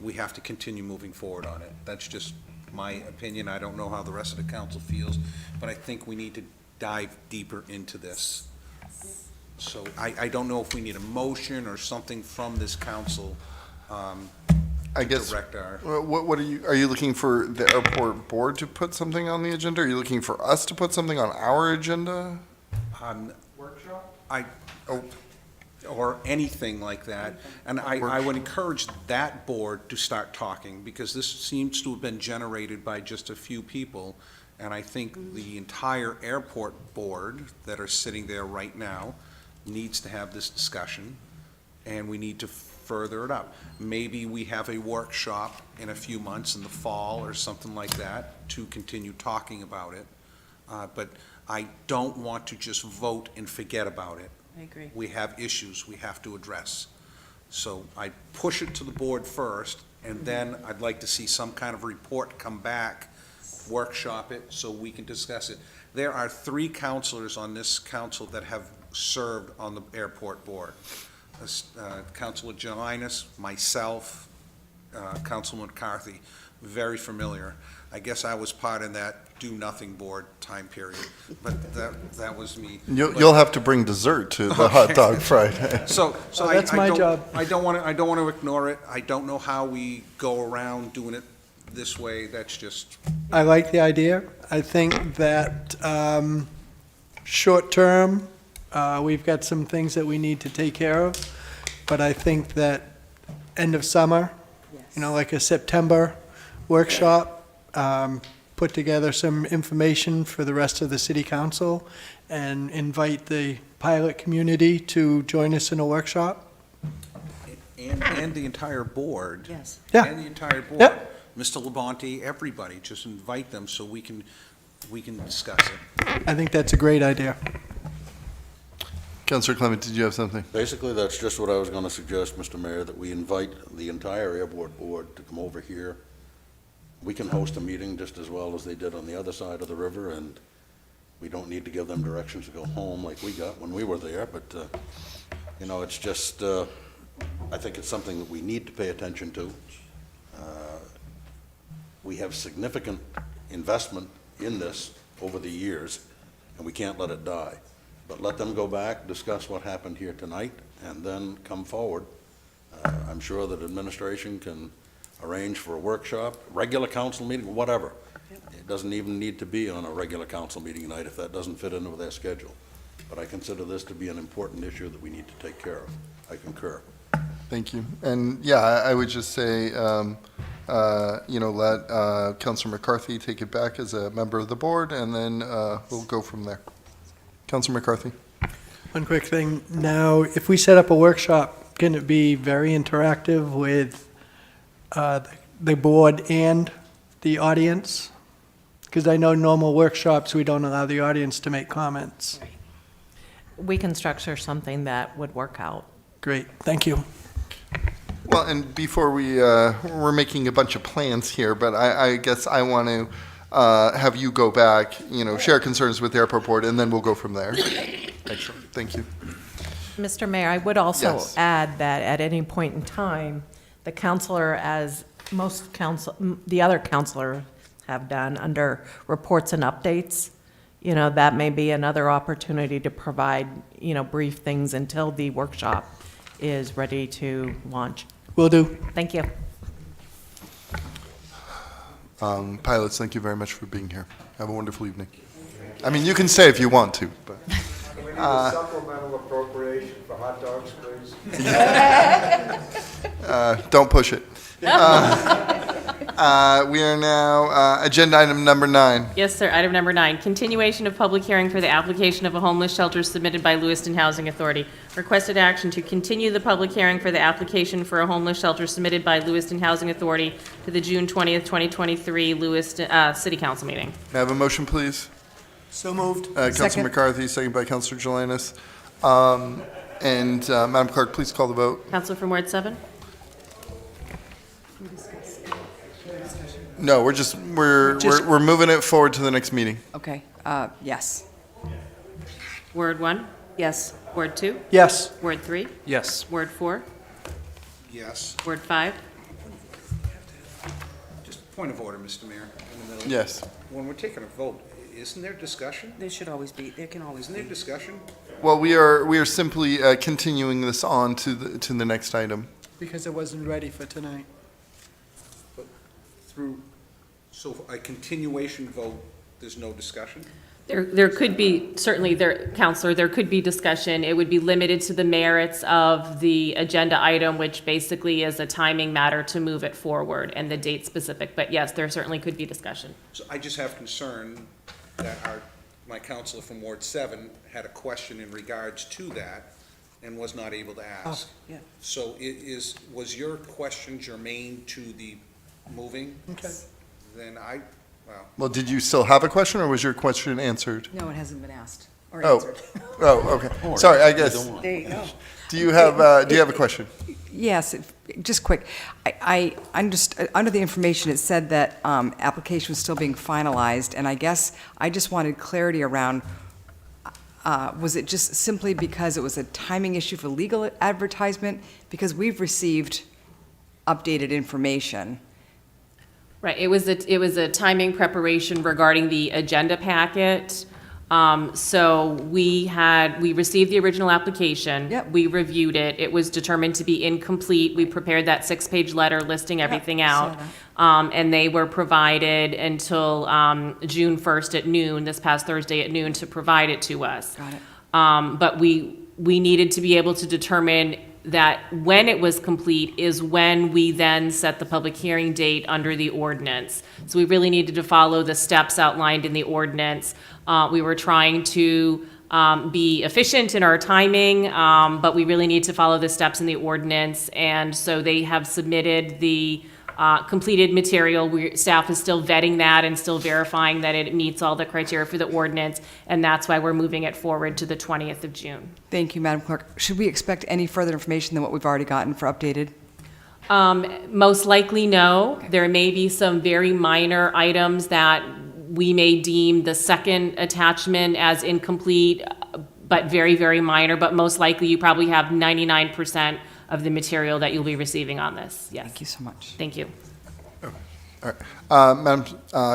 We have to continue moving forward on it. That's just my opinion. I don't know how the rest of the council feels, but I think we need to dive deeper into this. So I don't know if we need a motion or something from this council. I guess, direct our. what are you looking for the airport board to put something on the agenda? Are you looking for us to put something on our agenda? Workshop? Or anything like that. And I would encourage that board to start talking, because this seems to have been generated by just a few people. And I think the entire airport board that are sitting there right now needs to have this discussion, and we need to further it up. Maybe we have a workshop in a few months in the fall or something like that to continue talking about it. But I don't want to just vote and forget about it. I agree. We have issues we have to address. So I push it to the board first, and then I'd like to see some kind of report come back, workshop it, so we can discuss it. There are 3 councilors on this council that have served on the airport board. Councilor Jelinas, myself, Councilman McCarthy, very familiar. I guess I was part of that do-nothing board time period, but that was me. You'll have to bring dessert to the hot dog Friday. So that's my job. I don't want to ignore it. I don't know how we go around doing it this way. That's just. I like the idea. I think that short term, we've got some things that we need to take care of, but I think that end of summer, like a September workshop, put together some information for the rest of the city council and invite the pilot community to join us in a workshop. And the entire board. Yes. Yeah. And the entire board. Yep. Mr. Labonte, everybody, just invite them so we can discuss it. I think that's a great idea. Councilor Clement, did you have something? Basically, that's just what I was going to suggest, Mr. Mayor, that we invite the entire airport board to come over here. We can host a meeting just as well as they did on the other side of the river, and we don't need to give them directions to go home like we got when we were there, but, it's just, I think it's something that we need to pay attention to. We have significant investment in this over the years, and we can't let it die. But let them go back, discuss what happened here tonight, and then come forward. I'm sure that administration can arrange for a workshop, regular council meeting, whatever. It doesn't even need to be on a regular council meeting night if that doesn't fit into their schedule. But I consider this to be an important issue that we need to take care of. I concur. Thank you. And yeah, I would just say, let Councilor McCarthy take it back as a member of the board, and then we'll go from there. Councilor McCarthy. One quick thing. Now, if we set up a workshop, can it be very interactive with the board and the audience? Because I know normal workshops, we don't allow the audience to make comments. We can structure something that would work out. Great, thank you. Well, and before we're making a bunch of plans here, but I guess I want to have you go back, share concerns with the airport board, and then we'll go from there. Excellent, thank you. Mr. Mayor, I would also Yes. add that at any point in time, the counselor, as the other counselors have done under reports and updates, that may be another opportunity to provide, brief things until the workshop is ready to launch. Will do. Thank you. Pilots, thank you very much for being here. Have a wonderful evening. I mean, you can stay if you want to, but. We need a supplemental appropriation for hot dogs, please. Don't push it. We are now, agenda item number 9. Yes, sir. Item number 9, continuation of public hearing for the application of a homeless shelter submitted by Lewiston Housing Authority. Requested action to continue the public hearing for the application for a homeless shelter submitted by Lewiston Housing Authority to the June 20th, 2023 Lewiston City Council meeting. May I have a motion, please? So moved. Councilor McCarthy, second by Councilor Jelinas. Madam Clerk, please call the vote. Councilor from Ward 7? No, we're moving it forward to the next meeting. Okay, yes. Word 1? Yes. Word 2? Yes. Word 3? Yes. Word 4? Yes. Word 5? Just a point of order, Mr. Mayor. In the middle. Yes. When we're taking a vote, isn't there discussion? There should always be, there can always Isn't be. there discussion? Well, we are simply continuing this on to the next item. Because it wasn't ready for tonight. So a continuation vote, there's no discussion? There could be, certainly, Counselor, there could be discussion. It would be limited to the merits of the agenda item, which basically is a timing matter to move it forward and the date specific. But yes, there certainly could be discussion. So I just have concern that my counselor from Ward 7 had a question in regards to that and was not able to ask. yeah. So was your question germane to the moving? Okay. Then Well, did you still have a question, or was your question answered? No, it hasn't been asked or Oh. answered. Oh, okay. Sorry, I guess. There you go. Do you have a question? Yes, just quick. I under the information, it said that application was still being finalized, and I guess I just wanted clarity around, was it just simply because it was a timing issue for legal advertisement? Because we've received updated information. Right, it was a timing preparation regarding the agenda packet. So we received the original application. Yep. We reviewed it. It was determined to be incomplete. We prepared that 6-page letter listing everything out. And they were provided until June 1st at noon, this past Thursday at noon, to provide it to us. Got it. But we needed to be able to determine that when it was complete is when we then set the public hearing date under the ordinance. So we really needed to follow the steps outlined in the ordinance. We were trying to be efficient in our timing, but we really need to follow the steps in the ordinance. And so they have submitted the completed material. Staff is still vetting that and still verifying that it meets all the criteria for the ordinance, and that's why we're moving it forward to the 20th of June. Thank you, Madam Clerk. Should we expect any further information than what we've already gotten for updated? Most likely, no. There may be some very minor items that we may deem the second attachment as incomplete, but very, very minor. But most likely, you probably have 99% of the material that you'll be receiving on this. Yes. Thank you so much. Thank you. All right. Madam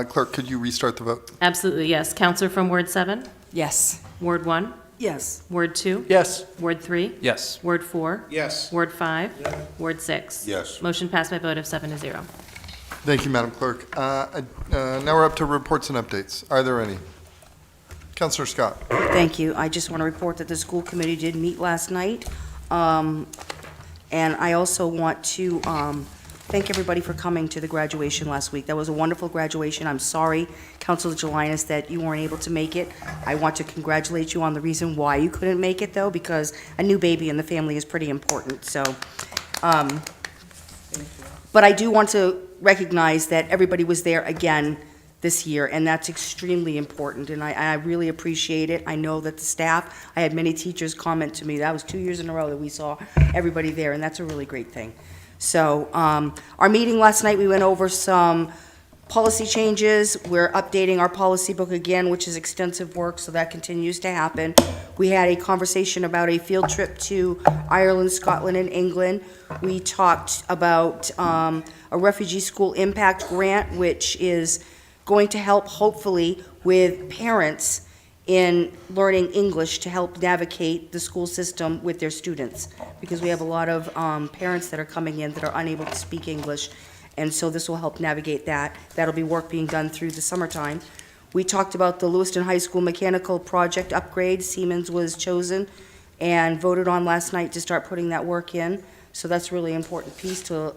Clerk, could you restart the vote? Absolutely, yes. Counselor from Ward 7? Yes. Ward 1? Yes. Ward 2? Yes. Ward 3? Yes. Ward 4? Yes. Ward 5? Ward 6? Yes. Motion passed by a vote of 7-0. Thank you, Madam Clerk. Now we're up to reports and updates. Are there any? Councillor Scott. Thank you. I just want to report that the school committee did meet last night. And I also want to thank everybody for coming to the graduation last week. That was a wonderful graduation. I'm sorry, Councilor Jelinas, that you weren't able to make it. I want to congratulate you on the reason why you couldn't make it, though, because a new baby in the family is pretty important. So, but I do want to recognize that everybody was there again this year, and that's extremely important, and I really appreciate it. I know that the staff, I had many teachers comment to me, that was 2 years in a row that we saw everybody there, and that's a really great thing. So, our meeting last night, we went over some policy changes. We're updating our policy book again, which is extensive work, so that continues to happen. We had a conversation about a field trip to Ireland, Scotland, and England. We talked about a refugee school impact grant, which is going to help, hopefully, with parents in learning English to help navigate the school system with their students, because we have a lot of parents that are coming in that are unable to speak English, and so this will help navigate that. That'll be work being done through the summertime. We talked about the Lewiston High School mechanical project upgrade. Siemens was chosen and voted on last night to start putting that work in, so that's a really important piece to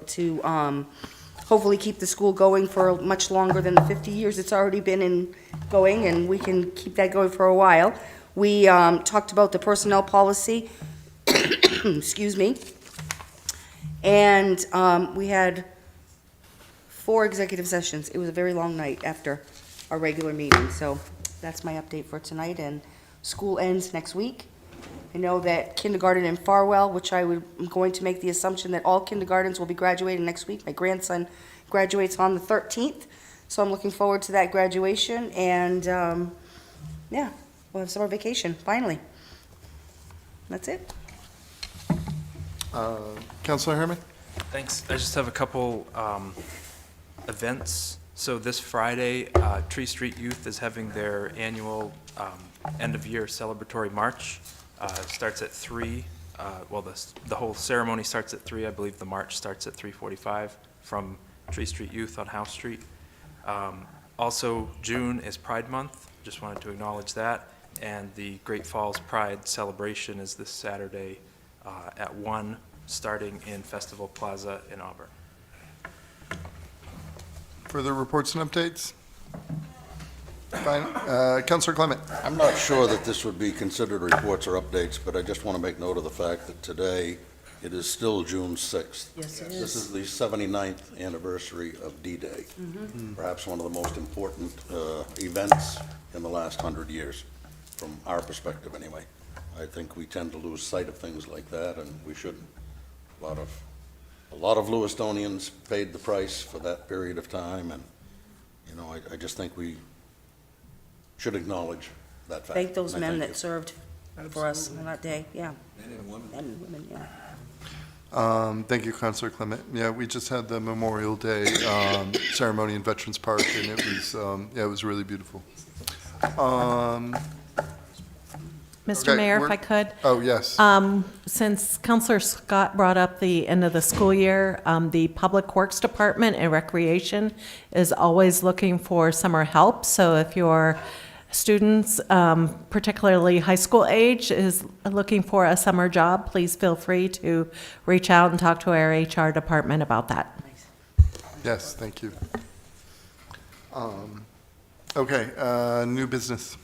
hopefully keep the school going for much longer than the 50 years it's already been going, and we can keep that going for a while. We talked about the personnel policy, excuse me, and we had 4 executive sessions. It was a very long night after our regular meeting, so that's my update for tonight, and school ends next week. I know that kindergarten in Farwell, which I'm going to make the assumption that all kindergartens will be graduating next week. My grandson graduates on the 13th, so I'm looking forward to that graduation. And, yeah, we'll have summer vacation, finally. That's it. Councillor Herman? Thanks. I just have a couple events. So this Friday, Tree Street Youth is having their annual end-of-year celebratory march. It starts at 3. Well, the whole ceremony starts at 3. I believe the march starts at 3:45 from Tree Street Youth on House Street. Also, June is Pride Month. Just wanted to acknowledge that. And the Great Falls Pride celebration is this Saturday at 1, starting in Festival Plaza in Auburn. Further reports and updates? Fine. Councillor Clement. I'm not sure that this would be considered reports or updates, but I just want to make note of the fact that today, it is still June 6th. Yes, it This is the 79th anniversary of D-Day, perhaps one of the most important events in the last 100 years, from our perspective anyway. I think we tend to lose sight of things like that, and we shouldn't. A lot of Lewistonians paid the price for that period of time, and, you know, I just think we should acknowledge that fact. Thank those And I men thank that served for us on that day, yeah. Men and women. Men and women, yeah. Thank you, Councillor Clement. Yeah, we just had the Memorial Day ceremony in Veterans Park, and it was, yeah, it was really beautiful. Mr. Okay, Mayor, if we're- I could? Oh, yes. Since Councillor Scott brought up the end of the school year, the Public Works Department and Recreation is always looking for summer help. So if your students, particularly high school age, is looking for a summer job, please feel free to reach out and talk to our HR department about that. Yes, thank you. Okay, new business.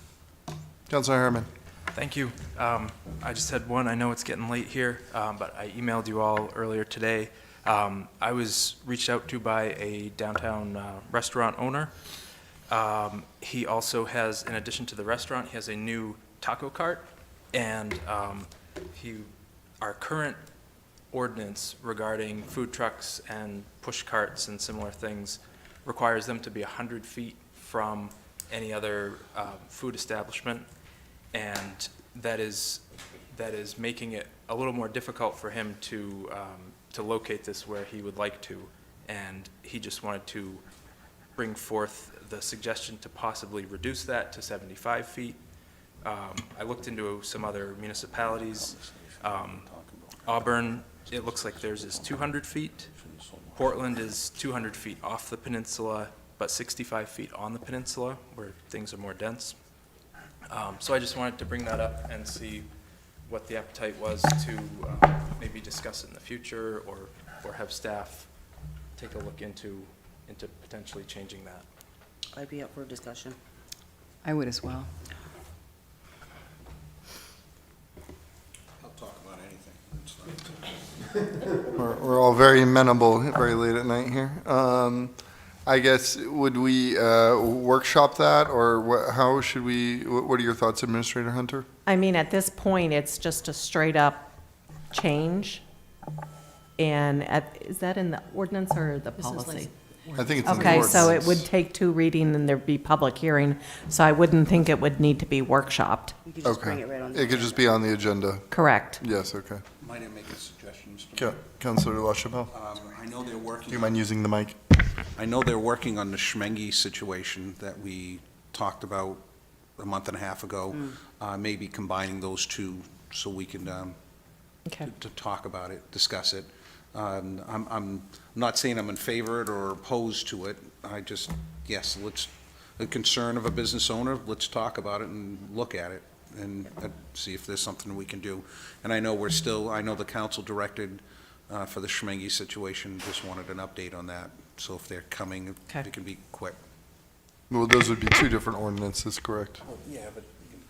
Councillor Herman. Thank you. I just had one. I know it's getting late here, but I emailed you all earlier today. I was reached out to by a downtown restaurant owner. He also has, in addition to the restaurant, he has a new taco cart, and our current ordinance regarding food trucks and push carts and similar things requires them to be 100 feet from any other food establishment, and that is that is making it a little more difficult for him to locate this where he would like to. And he just wanted to bring forth the suggestion to possibly reduce that to 75 feet. I looked into some other municipalities. Auburn, it looks like theirs is 200 feet. Portland is 200 feet off the peninsula, but 65 feet on the peninsula, where things are more dense. So I just wanted to bring that up and see what the appetite was to maybe discuss it in the future, or have staff take a look into potentially changing that. I'd be up for a discussion. I would as well. I'll talk about anything. It's fine. We're all very amenable, very late at night here. I guess, would we workshop that, or how should we, what are your thoughts, Administrator Hunter? I mean, at this point, it's just a straight up change. And is that in the ordinance or the policy? I think it's in the Okay, ordinance. so it would take 2 readings and there'd be public hearing, so I wouldn't think it would need to be workshopped. You could just bring Okay. it right on the It could just be on the agenda. Correct. Yes, okay. Might I make a suggestion, Mr. Mayor? Councilor LaChapelle, I know they're working. do you mind using the mic? I know they're working on the Schmengi situation that we talked about a month and a half ago. Maybe combining those two so we can, Okay. to talk about it, discuss it. I'm not saying I'm in favor of it or opposed to it. I just, yes, the concern of a business owner, let's talk about it and look at it and see if there's something we can do. And I know I know the council directed for the Schmengi situation, just wanted an update on that. So if they're coming, Okay. it can be quick. Well, those would be 2 different ordinances, correct? Yeah, but you can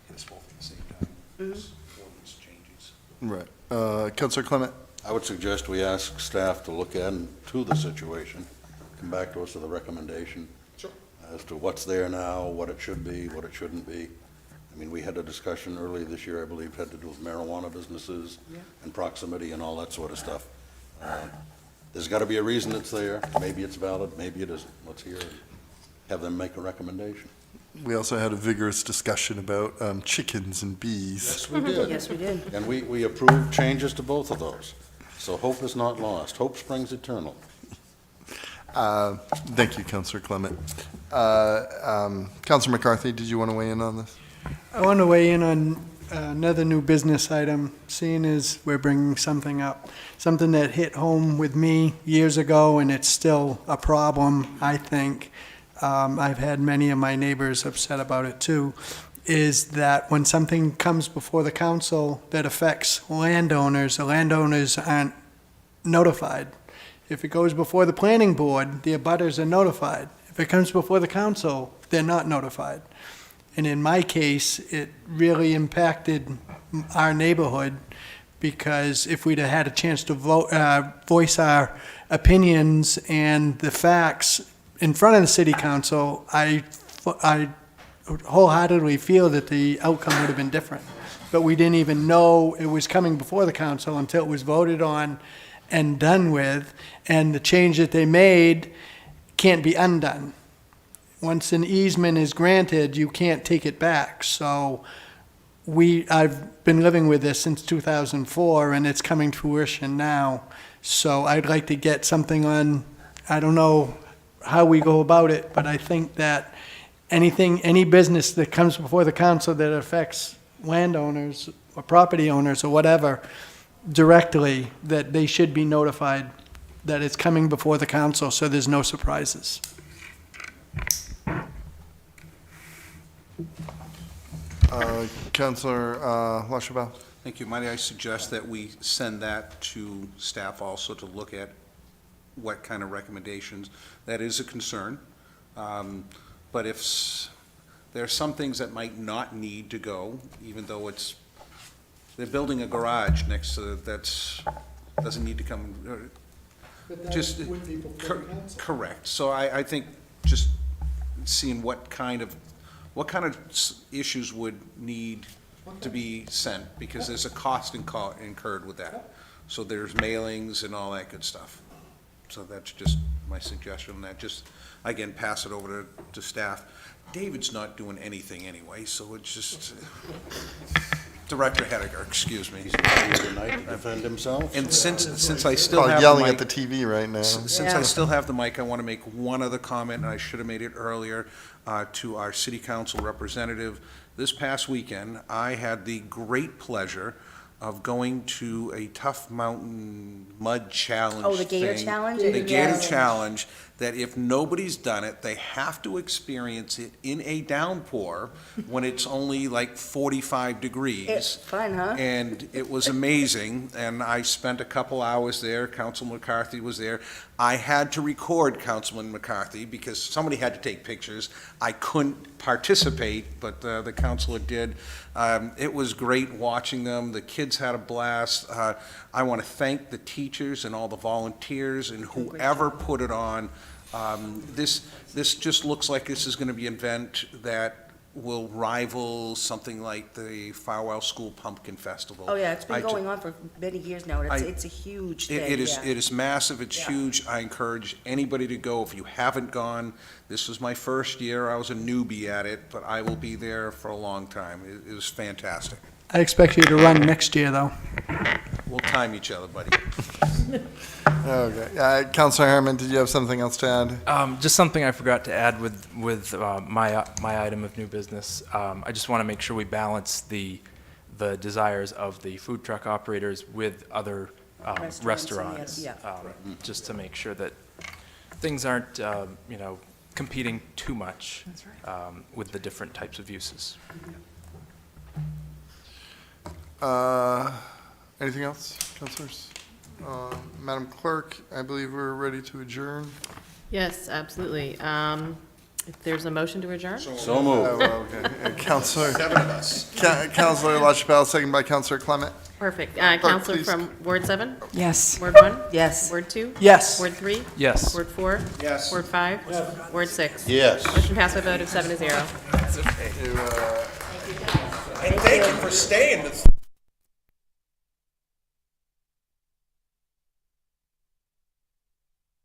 hit us both at the same time. Ordinance changes. Right. Councilor Clement? I would suggest we ask staff to look into the situation, come back to us with a recommendation as to what's there now, what it should be, what it shouldn't be. I mean, we had a discussion earlier this year, I believe, had to do with marijuana businesses and proximity and all that sort of stuff. There's got to be a reason it's there. Maybe it's valid, maybe it isn't. Let's hear it. Have them make a recommendation. We also had a vigorous discussion about chickens and bees. Yes, we did. Yes, we did. And we approved changes to both of those. So hope is not lost. Hope springs eternal. Thank you, Councilor Clement. Councilor McCarthy, did you want to weigh in on this? I want to weigh in on another new business item, seeing as we're bringing something up, something that hit home with me years ago, and it's still a problem, I think. I've had many of my neighbors upset about it too, is that when something comes before the council that affects landowners, the landowners aren't notified. If it goes before the planning board, the abutters are notified. If it comes before the council, they're not notified. And in my case, it really impacted our neighborhood, because if we'd have had a chance to voice our opinions and the facts in front of the city council, I wholeheartedly feel that the outcome would have been different. But we didn't even know it was coming before the council until it was voted on and done with, and the change that they made can't be undone. Once an easement is granted, you can't take it back. So I've been living with this since 2004, and it's coming to fruition now. So I'd like to get something on, I don't know how we go about it, but I think that any business that comes before the council that affects landowners or property owners or whatever directly, that they should be notified that it's coming before the council, so there's no surprises. Councilor LaChapelle? Thank you. Might I suggest that we send that to staff also to look at what kind of recommendations? That is a concern. But if there are some things that might not need to go, even though they're building a garage next to, doesn't need to come. But that Just would be before the council. Correct. So I think just seeing what kind of issues would need to be sent, because there's a cost incurred with that. So there's mailings and all that good stuff. So that's just my suggestion on that. Just, again, pass it over to staff. David's not doing anything anyway, so it's just, Director Hediger, excuse me. He's having the night to defend himself. And since I still Probably have yelling the at mic, the TV right now. since I still have the mic, I want to make one other comment, and I should have made it earlier, to our city council representative. This past weekend, I had the great pleasure of going to a Tough Mountain Mud Challenge Oh, the Gator thing. Challenge? The Gator Yes. Challenge, that if nobody's done it, they have to experience it in a downpour when it's only like 45 degrees. It's fun, huh? And it was amazing, and I spent a couple hours there. Councilman McCarthy was there. I had to record Councilman McCarthy because somebody had to take pictures. I couldn't participate, but the councilor did. It was great watching them. The kids had a blast. I want to thank the teachers and all the volunteers and whoever put it on. This just looks like this is going to be an event that will rival something like the Farwell School Pumpkin Festival. Oh, yeah, it's been I ju- going on for many years now, and it's a huge thing. It is, yeah. it is massive, it's huge. I encourage anybody to go. If you haven't gone, this was my first year. I was a newbie at it, but I will be there for a long time. It was fantastic. I expect you to run next year, though. We'll time each other, buddy. Okay. Councilor Harriman, did you have something else to add? Just something I forgot to add with my item of new business. I just want to make sure we balance the desires of the food truck operators with other restaurants. Yeah. Just to make sure that things aren't, competing too much with the different types of uses. Anything else, councilors? Madam Clerk, I believe we're ready to adjourn. Yes, absolutely. If there's a motion to adjourn? So Oh, moved. well, okay. Councilor, 7 of us. Councilor LaChapelle, second by Councilor Clement. Perfect. Counselor please. from Ward 7? Yes. Ward 1? Yes. Ward 2? Yes. Ward 3? Yes. Ward 4? Yes. Ward 5? Ward 6? Yes. Motion passed by a vote of 7-0. And thank you for staying.